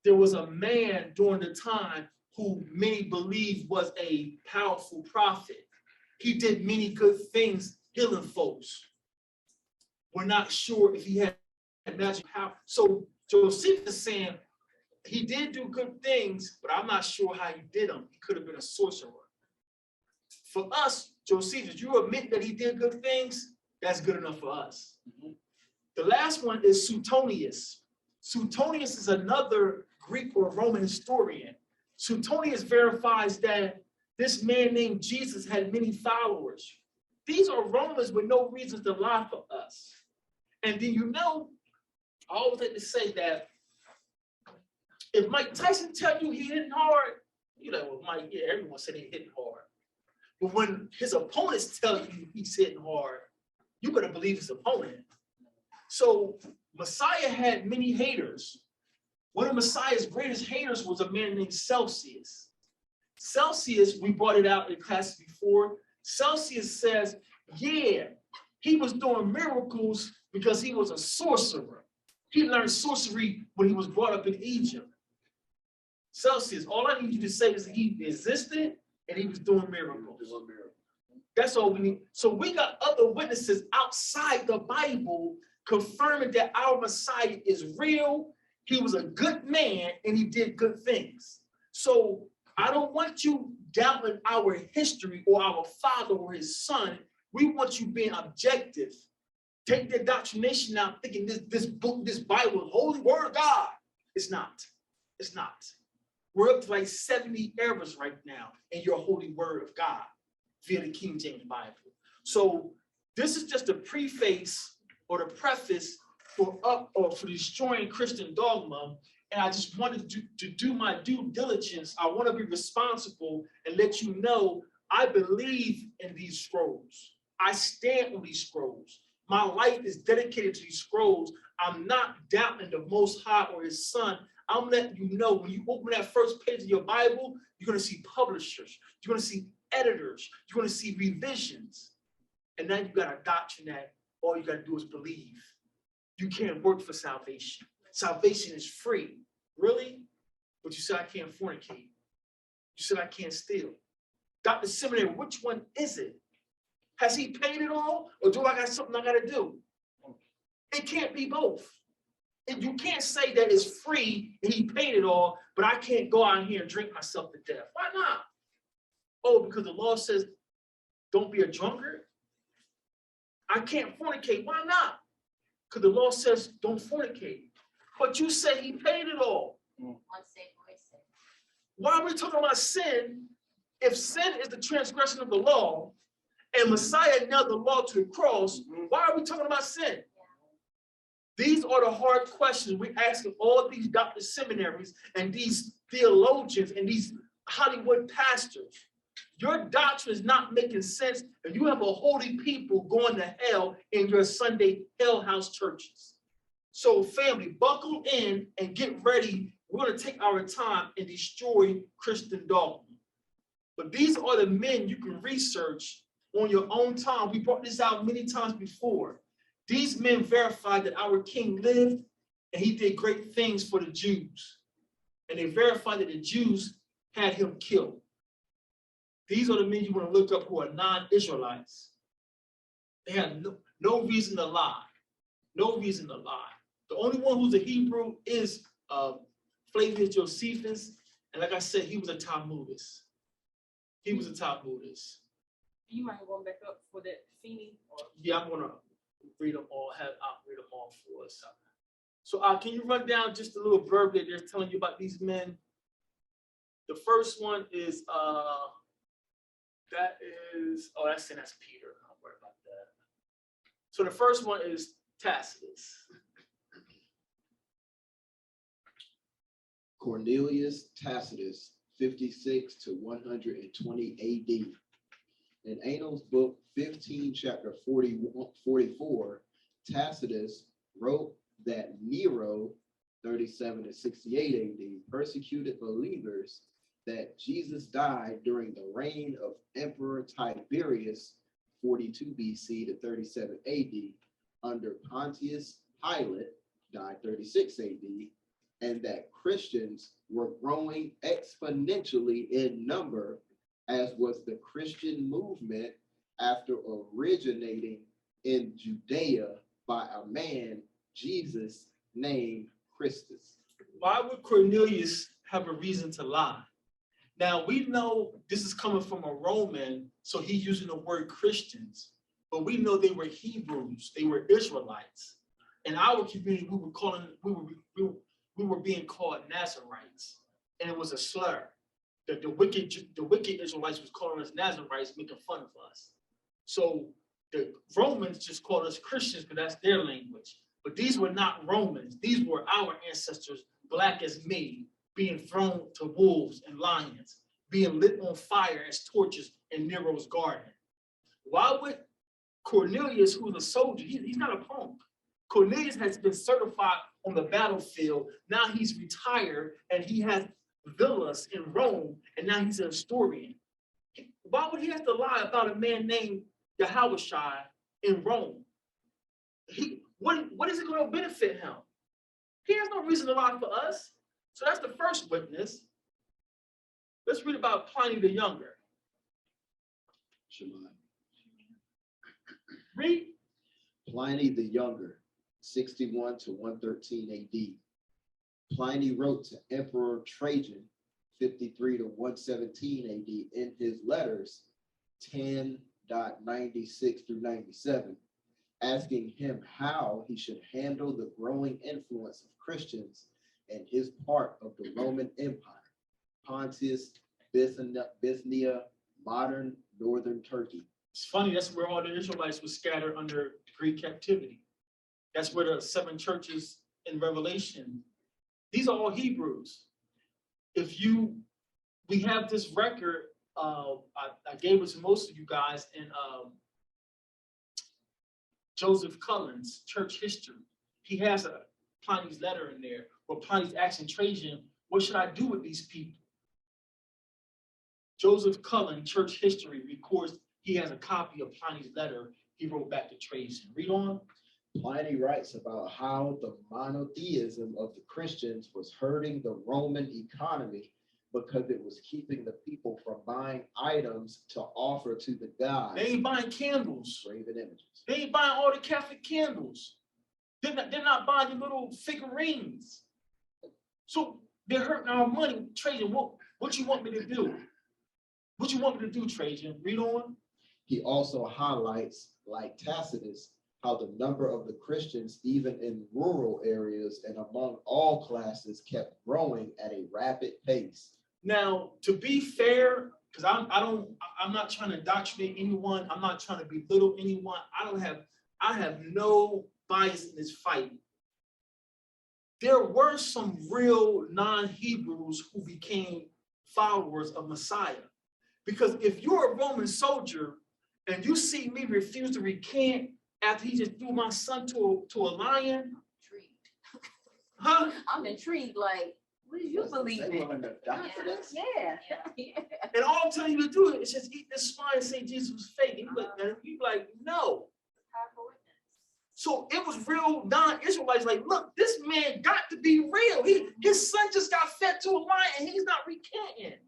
there was a man during the time who many believe was a powerful prophet. He did many good things healing folks. We're not sure if he had magic power. So Josephus is saying he did do good things, but I'm not sure how he did them. He could have been a sorcerer. For us, Josephus, you admit that he did good things, that's good enough for us. The last one is Suetonius. Suetonius is another Greek or Roman historian. Suetonius verifies that this man named Jesus had many followers. These are Romans with no reason to lie for us. And then I always like to say that if Mike Tyson tell you he hitting hard, you're like, well, Mike, yeah, everyone said he hitting hard. But when his opponents tell you he's hitting hard, you better believe his opponent. So Messiah had many haters. One of Messiah's greatest haters was a man named Celsius. Celsius, we brought it out in class before. Celsius says, yeah, he was doing miracles because he was a sorcerer. He learned sorcery when he was brought up in Egypt. Celsius, all I need you to say is he existed and he was doing miracles. That's all we need. So we got other witnesses outside the Bible confirming that our Messiah is real. He was a good man and he did good things. So I don't want you doubting our history or our father or his son. We want you being objective. Take the indoctrination out thinking this book, this Bible, is holy word of God. It's not. It's not. We're up to like 70 errors right now in your holy word of God via the King James Bible. So this is just a preface or the preface for destroying Christian dogma. And I just wanted to do my due diligence. I want to be responsible and let you know I believe in these scrolls. I stand on these scrolls. My life is dedicated to these scrolls. I'm not doubting the Most High or his Son. I'm letting you know, when you open that first page of your Bible, you're going to see publishers. You're going to see editors. You're going to see revisions. And then you got a doctrine that all you got to do is believe. You can't work for salvation. Salvation is free. Really? But you said I can't fornicate. You said I can't steal. Dr. Seminary, which one is it? Has he paid it all? Or do I got something I got to do? It can't be both. And you can't say that it's free and he paid it all, but I can't go out here and drink myself to death. Why not? Oh, because the law says don't be a drunkard? I can't fornicate. Why not? Because the law says don't fornicate. But you say he paid it all. Why are we talking about sin if sin is the transgression of the law and Messiah nailed the law to the cross? Why are we talking about sin? These are the hard questions we're asking all these doctor seminaries and these theologians and these Hollywood pastors. Your doctrine is not making sense, and you have a holy people going to hell in your Sunday hell house churches. So family, buckle in and get ready. We're going to take our time and destroy Christian dogma. But these are the men you can research on your own time. We brought this out many times before. These men verified that our king lived and he did great things for the Jews. And they verified that the Jews had him killed. These are the men you want to look up who are non-Israelites. They have no reason to lie. No reason to lie. The only one who's a Hebrew is Flavius Josephus. And like I said, he was a Talmudist. He was a Talmudist. You might go back up for that Feeney. Yeah, I'm going to read them all. I'll read them all for us. So can you run down just a little blurb that they're telling you about these men? The first one is, that's Peter. Don't worry about that. So the first one is Tacitus. Cornelius Tacitus, 56 to 120 AD. In Annals book 15, chapter 44, Tacitus wrote that Nero, 37 to 68 AD, persecuted believers, that Jesus died during the reign of Emperor Tiberius, 42 BC to 37 AD, under Pontius Pilate, died 36 AD, and that Christians were growing exponentially in number, as was the Christian movement after originating in Judea by a man, Jesus, named Christus. Why would Cornelius have a reason to lie? Now, we know this is coming from a Roman, so he's using the word Christians, but we know they were Hebrews, they were Israelites. In our community, we were being called Nazarites, and it was a slur. The wicked Israelites was calling us Nazarites, making fun of us. So the Romans just called us Christians because that's their language. But these were not Romans. These were our ancestors, black as me, being thrown to wolves and lions, being lit on fire as torches in Nero's garden. Why would Cornelius, who's a soldier, he's not a punk. Cornelius has been certified on the battlefield. Now he's retired and he has villas in Rome, and now he's a historian. Why would he have to lie about a man named Yahushua in Rome? What is it going to benefit him? He has no reason to lie for us. So that's the first witness. Let's read about Pliny the Younger. Shemai. Read. Pliny the Younger, 61 to 113 AD. Pliny wrote to Emperor Trajan, 53 to 117 AD, in his letters 10.96 through 97, asking him how he should handle the growing influence of Christians in his part of the Roman Empire, Pontus, Bithynia, modern northern Turkey. It's funny, that's where all the Israelites were scattered under Greek captivity. That's where the 7 churches in Revelation, these are all Hebrews. We have this record, I gave it to most of you guys in Joseph Cullen's church history. He has a Pliny's letter in there, where Pliny's asking Trajan, what should I do with these people? Joseph Cullen, church history, records he has a copy of Pliny's letter he wrote back to Trajan. Read on. Pliny writes about how the monotheism of the Christians was hurting the Roman economy because it was keeping the people from buying items to offer to the gods. They ain't buying candles. Graven images. They ain't buying all the Catholic candles. They're not buying the little figurines. So they're hurting our money. Trajan, what you want me to do? What you want me to do, Trajan? Read on. He also highlights, like Tacitus, how the number of the Christians, even in rural areas and among all classes, kept growing at a rapid pace. Now, to be fair, because I'm not trying to indoctrinate anyone. I'm not trying to belittle anyone. I have no bias in this fight. There were some real non-Hebrews who became followers of Messiah. Because if you're a Roman soldier and you see me refuse to recant after he just threw my son to a lion, Intrigued. huh? I'm intrigued, like, what do you believe They in? were under doctrines. Yeah. And all I'm telling you to do is just eat this swine and say Jesus was fake. And you like, no. So it was real non-Israelites like, look, this man got to be real. His son just got fed to a lion and he's not recanting.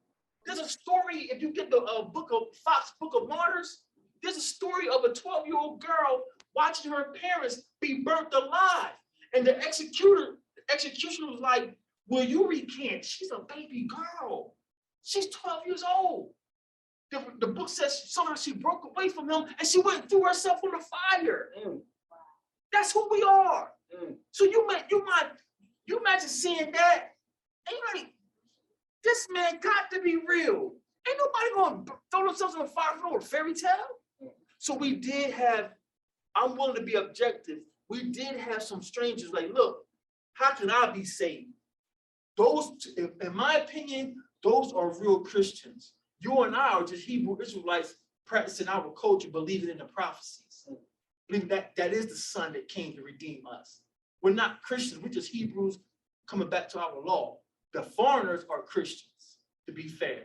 There's a story, if you get the Book of Martyrs, there's a story of a 12-year-old girl watching her parents be burnt alive. And the executioner was like, will you recant? She's a baby girl. She's 12 years old. The book says somehow she broke away from him and she went and threw herself on the fire. That's who we are. So you imagine seeing that, and you're like, this man got to be real. Ain't nobody gonna throw themselves in the fire for a fairy tale. So we did have, I'm willing to be objective. We did have some strangers like, look, how can I be saved? Those, in my opinion, those are real Christians. You and I are just Hebrew Israelites practicing our culture, believing in the prophecies. Believing that is the son that came to redeem us. We're not Christians, we're just Hebrews coming back to our law. The foreigners are Christians, to be fair.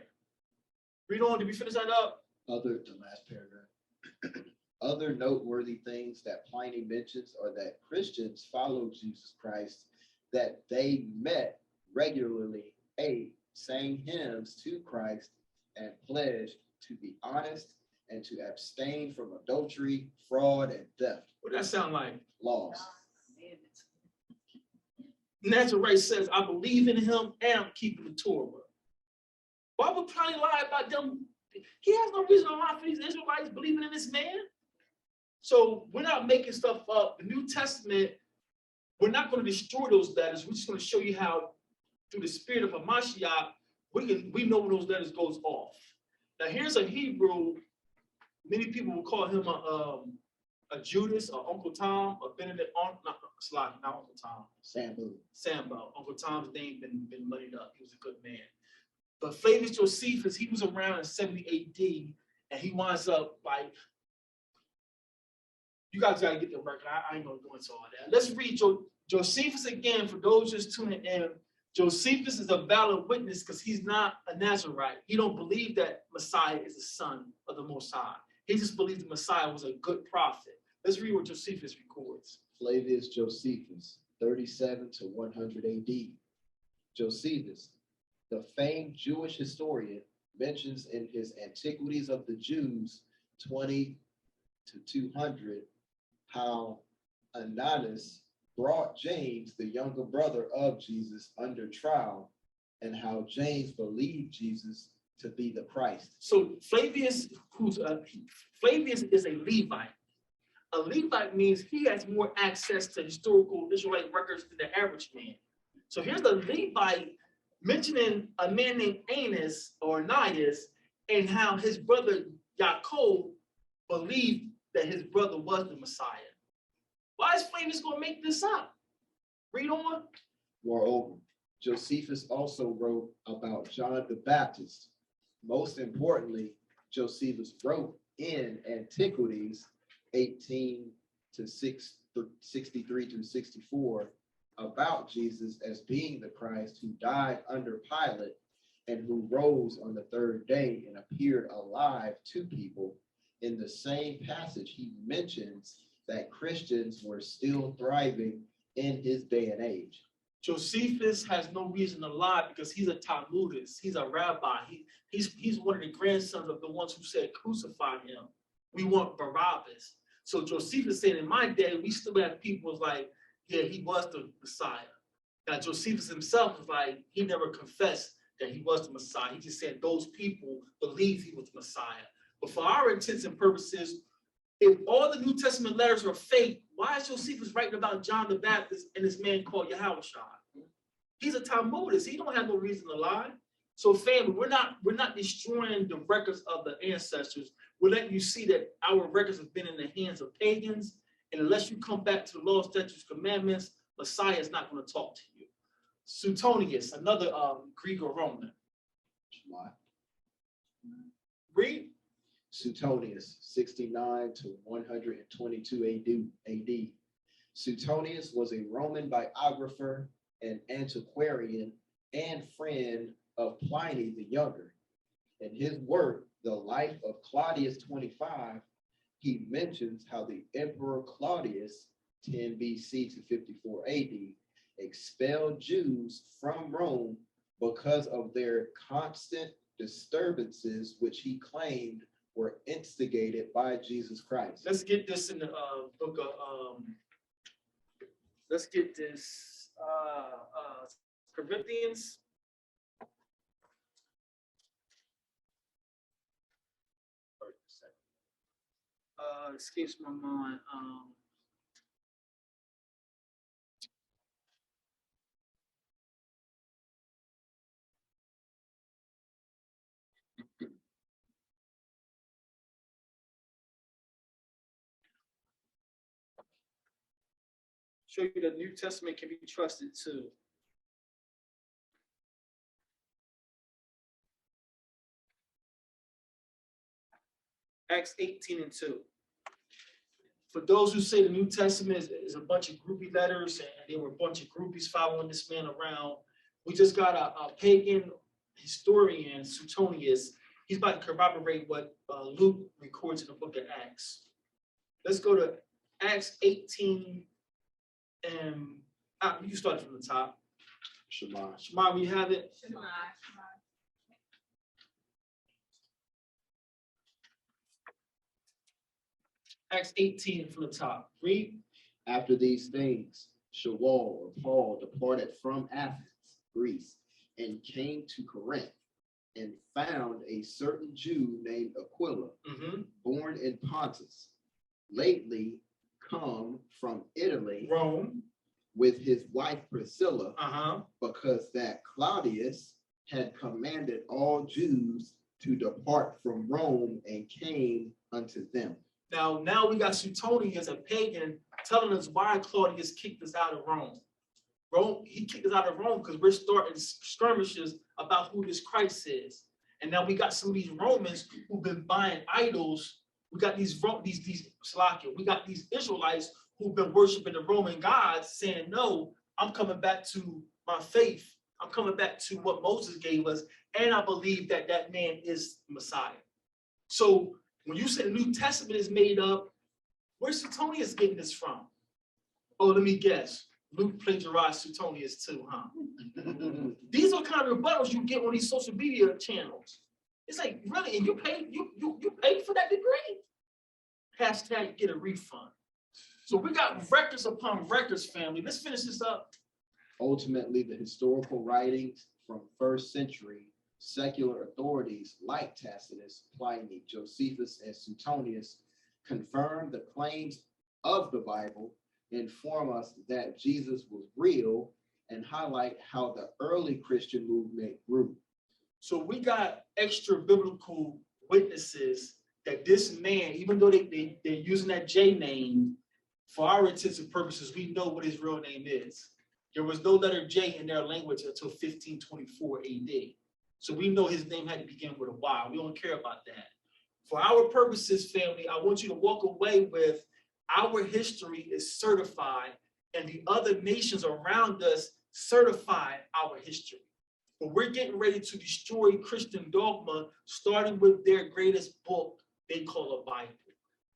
Read on, did we finish that up? The last paragraph. Other noteworthy things that Pliny mentions are that Christians followed Jesus Christ, that they met regularly, ate, sang hymns to Christ, and pledged to be honest and to abstain from adultery, fraud, and theft. What does that sound like? Laws. Nazareth says, I believe in him and I'm keeping the Torah. Why would Pliny lie about them? He has no reason to lie for these Israelites believing in this man. So we're not making stuff up. The New Testament, we're not going to destroy those letters. We're just going to show you how, through the spirit of Hamashiach, we know when those letters goes off. Now here's a Hebrew. Many people will call him a Judas, or Uncle Tom, or Benedict, not Uncle Tom. Sambo. Uncle Tom's name been muddied up. He was a good man. But Flavius Josephus, he was around in 70 AD, and he winds up like, you guys got to get the record. I ain't going to go into all that. Let's read Josephus again for those just tuning in. Josephus is a valid witness because he's not a Nazarite. He don't believe that Messiah is the son of the Most High. He just believes the Messiah was a good prophet. Let's read what Josephus records. Flavius Josephus, 37 to 100 AD. Josephus, the famed Jewish historian, mentions in his Antiquities of the Jews 20 to 200 how Ananus brought James, the younger brother of Jesus, under trial, and how James believed Jesus to be the Christ. So Flavius is a Levite. A Levite means he has more access to historical Israelite records than the average man. So here's a Levite mentioning a man named Ananias and how his brother Yaakov believed that his brother was the Messiah. Why is Flavius going to make this up? Read on. Moreover, Josephus also wrote about John the Baptist. Most importantly, Josephus wrote in Antiquities 18 to 63 through 64 about Jesus as being the Christ who died under Pilate and who rose on the third day and appeared alive to people. In the same passage, he mentions that Christians were still thriving in his day and age. Josephus has no reason to lie because he's a Talmudist. He's a rabbi. He's one of the grandsons of the ones who said, crucify him. We want Barabbas. So Josephus said, in my day, we still have people who's like, yeah, he was the Messiah. Now, Josephus himself was like, he never confessed that he was the Messiah. He just said those people believed he was the Messiah. But for our intents and purposes, if all the New Testament letters are fake, why is Josephus writing about John the Baptist and this man called Yahushua? He's a Talmudist. He don't have no reason to lie. So family, we're not destroying the records of the ancestors. We're letting you see that our records have been in the hands of pagans. And unless you come back to the law, statutes, commandments, Messiah is not going to talk to you. Suetonius, another Greek or Roman. Why? Read. Suetonius, 69 to 122 AD. Suetonius was a Roman biographer and antiquarian and friend of Pliny the Younger. In his work, The Life of Claudius 25, he mentions how the Emperor Claudius, 10 BC to 54 AD, expelled Jews from Rome because of their constant disturbances, which he claimed were instigated by Jesus Christ. Let's get this in the book of, let's get this, Corinthians. Escapes my mind. Show you the New Testament can be trusted too. Acts 18 and 2. For those who say the New Testament is a bunch of groupie letters and there were a bunch of groupies following this man around, we just got a pagan historian, Suetonius. He's about to corroborate what Luke records in the book of Acts. Let's go to Acts 18 and you can start from the top. Shema, we have it. Acts 18 from the top. Read. After these things, Shaul or Paul departed from Athens, Greece, and came to Corinth, and found a certain Jew named Aquila, born in Pontus, lately come from Italy, Rome, with his wife Priscilla, because that Claudius had commanded all Jews to depart from Rome and came unto them. Now we got Suetonius, a pagan, telling us why Claudius kicked us out of Rome. He kicked us out of Rome because we're starting skirmishes about who this Christ is. And now we got some of these Romans who've been buying idols. We got these SELAH, we got these Israelites who've been worshiping the Roman gods saying, no, I'm coming back to my faith. I'm coming back to what Moses gave us. And I believe that that man is Messiah. So when you say the New Testament is made up, where's Suetonius getting this from? Oh, let me guess. Luke plagiarized Suetonius too, huh? These are kind of rebuttals you get on these social media channels. It's like, really? And you paid for that degree? Hashtag get a refund. So we got records upon records, family. Let's finish this up. Ultimately, the historical writings from first century secular authorities like Tacitus, Pliny, Josephus, and Suetonius confirm the claims of the Bible, inform us that Jesus was real, and highlight how the early Christian movement grew. So we got extra biblical witnesses that this man, even though they're using that J name, for our intents and purposes, we know what his real name is. There was no letter J in their language until 1524 AD. So we know his name had to begin with a Y. We don't care about that. For our purposes, family, I want you to walk away with Our history is certified, and the other nations around us certify our history. But we're getting ready to destroy Christian dogma, starting with their greatest book they call a Bible.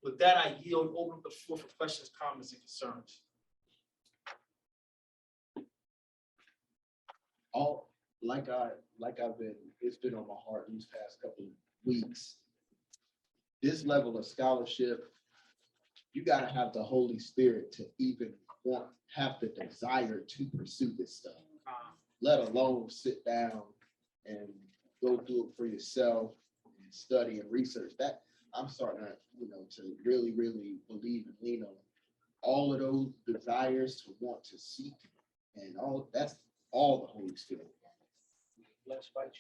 With that, I yield, open the floor for questions, comments, and concerns. All it's been on my heart these past couple of weeks. This level of scholarship, you got to have the Holy Spirit to even have the desire to pursue this stuff, let alone sit down and go do it for yourself and study and research. That I'm starting to, to really, really believe and lean on all of those desires to want to seek, and that's all the Holy Spirit. Let's fight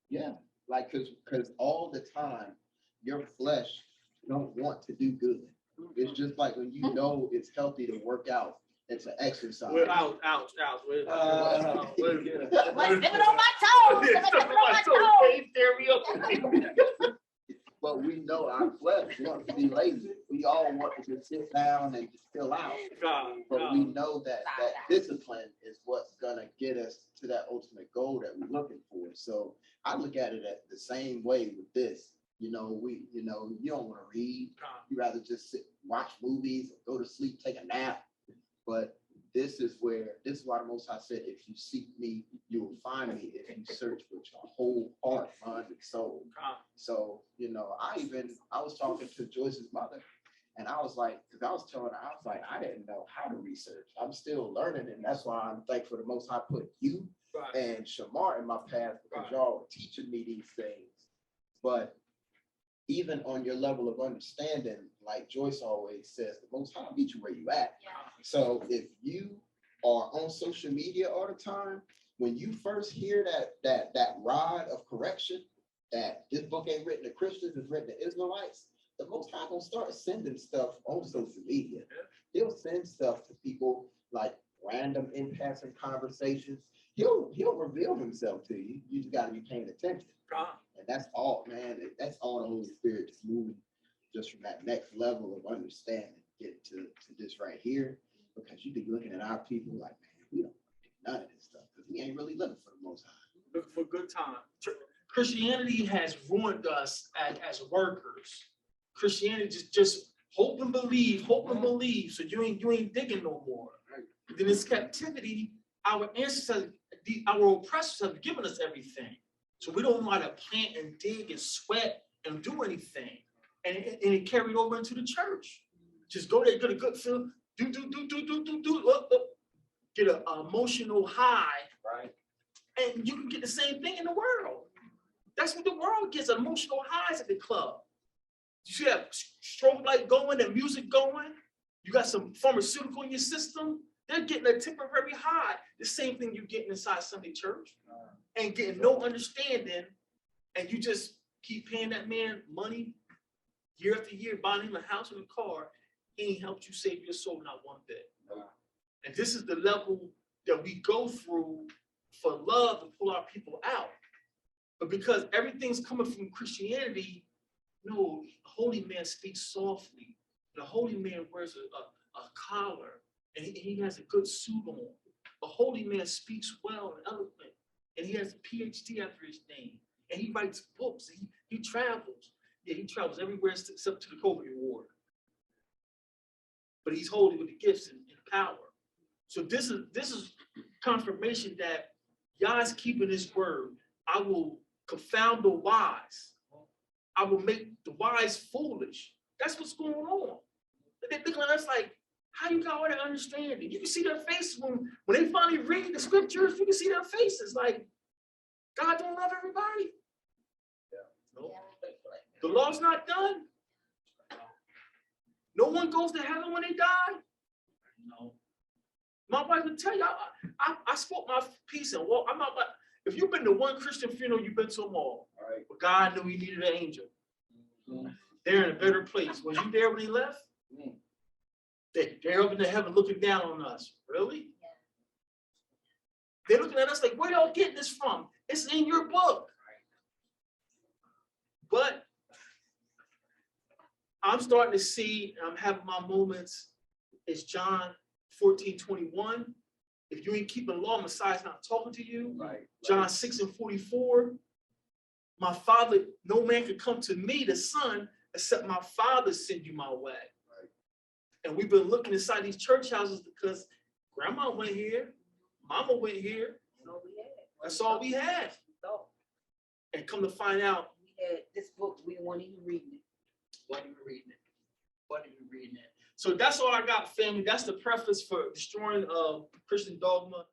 you. Yeah, like because all the time your flesh don't want to do good. It's just like when you know it's healthy to work out and to exercise. We're out. Wait a minute. What's stepping on my toes? Stepping on my toes. But we know our flesh wants to be lazy. We all want to just sit down and just chill out. But we know that discipline is what's gonna get us to that ultimate goal that we're looking for. So I look at it the same way with this. You don't want to read. You rather just sit, watch movies, or go to sleep, take a nap. But this is why the Most High said, if you seek me, you will find me if you search with your whole heart, mind, and soul. So, I was talking to Joyce's mother, and I was like, because I was telling her, I didn't know how to research. I'm still learning, and that's why I'm thankful the Most High put you and Shamar in my path, because y'all are teaching me these things. But even on your level of understanding, like Joyce always says, the Most High meet you where you at. Yeah. So if you are on social media all the time, when you first hear that rod of correction, that this book ain't written to Christians, it's written to Israelites, the Most High gonna start sending stuff on social media. He'll send stuff to people like random in passing conversations. He'll reveal himself to you. You just gotta be paying attention. And that's all, man. That's all the Holy Spirit just moving just from that next level of understanding, get to this right here. Because you be looking at our people like, man, we don't do none of this stuff because we ain't really looking for the Most High. Looking for a good time. Christianity has ruined us as workers. Christianity just hope and believe. So you ain't digging no more. Then it's captivity. Our ancestors, our oppressors have given us everything. So we don't know how to plant and dig and sweat and do anything. And it carried over into the church. Just go there, get a good feel, do, get an emotional high. Right. And you can get the same thing in the world. That's what the world gets, emotional highs at the club. You see that strobe light going and music going. You got some pharmaceutical in your system. They're getting a temporary high. The same thing you're getting inside Sunday church. And getting no understanding. And you just keep paying that man money year after year, buying him a house and a car. He ain't helped you save your soul not one bit. And this is the level that we go through for love to pull our people out. But because everything's coming from Christianity, no, the holy man speaks softly. The holy man wears a collar and he has a good suit on. The holy man speaks well and eloquent. And he has a PhD after his name. And he writes books. He travels. Yeah, he travels everywhere except to the COVID ward. But he's holy with the gifts and power. So this is confirmation that Yah's keeping his word. I will confound the wise. I will make the wise foolish. That's what's going on. They're looking at us like, how you got all that understanding? You can see their faces when they finally read the scriptures. You can see their faces like, God don't love everybody. Yeah. No. The law's not done. No one goes to heaven when they die. No. My wife would tell you, I spoke my piece and walk. I'm not like, if you've been to one Christian funeral, you've been to them all. Right. But God knew he needed an angel. Mm-hmm. They're in a better place. Was you there when he left? Mm-hmm. They're up in the heaven looking down on us. Really? Yeah. They're looking at us like, where y'all getting this from? It's in your book. Right. But I'm starting to see, I'm having my moments. It's John 14:21. If you ain't keeping the law, Messiah's not talking to you. Right. John 6:44. My Father, no man could come to me, the Son, except my Father send you my way. Right. And we've been looking inside these church houses because grandma went here, mama went here. So we had. That's all we had. So And come to find out, we had this book, we weren't even reading it. wasn't even reading it. Wasn't even reading it. So that's all I got, family. That's the preface for Destroying Christian Dogma.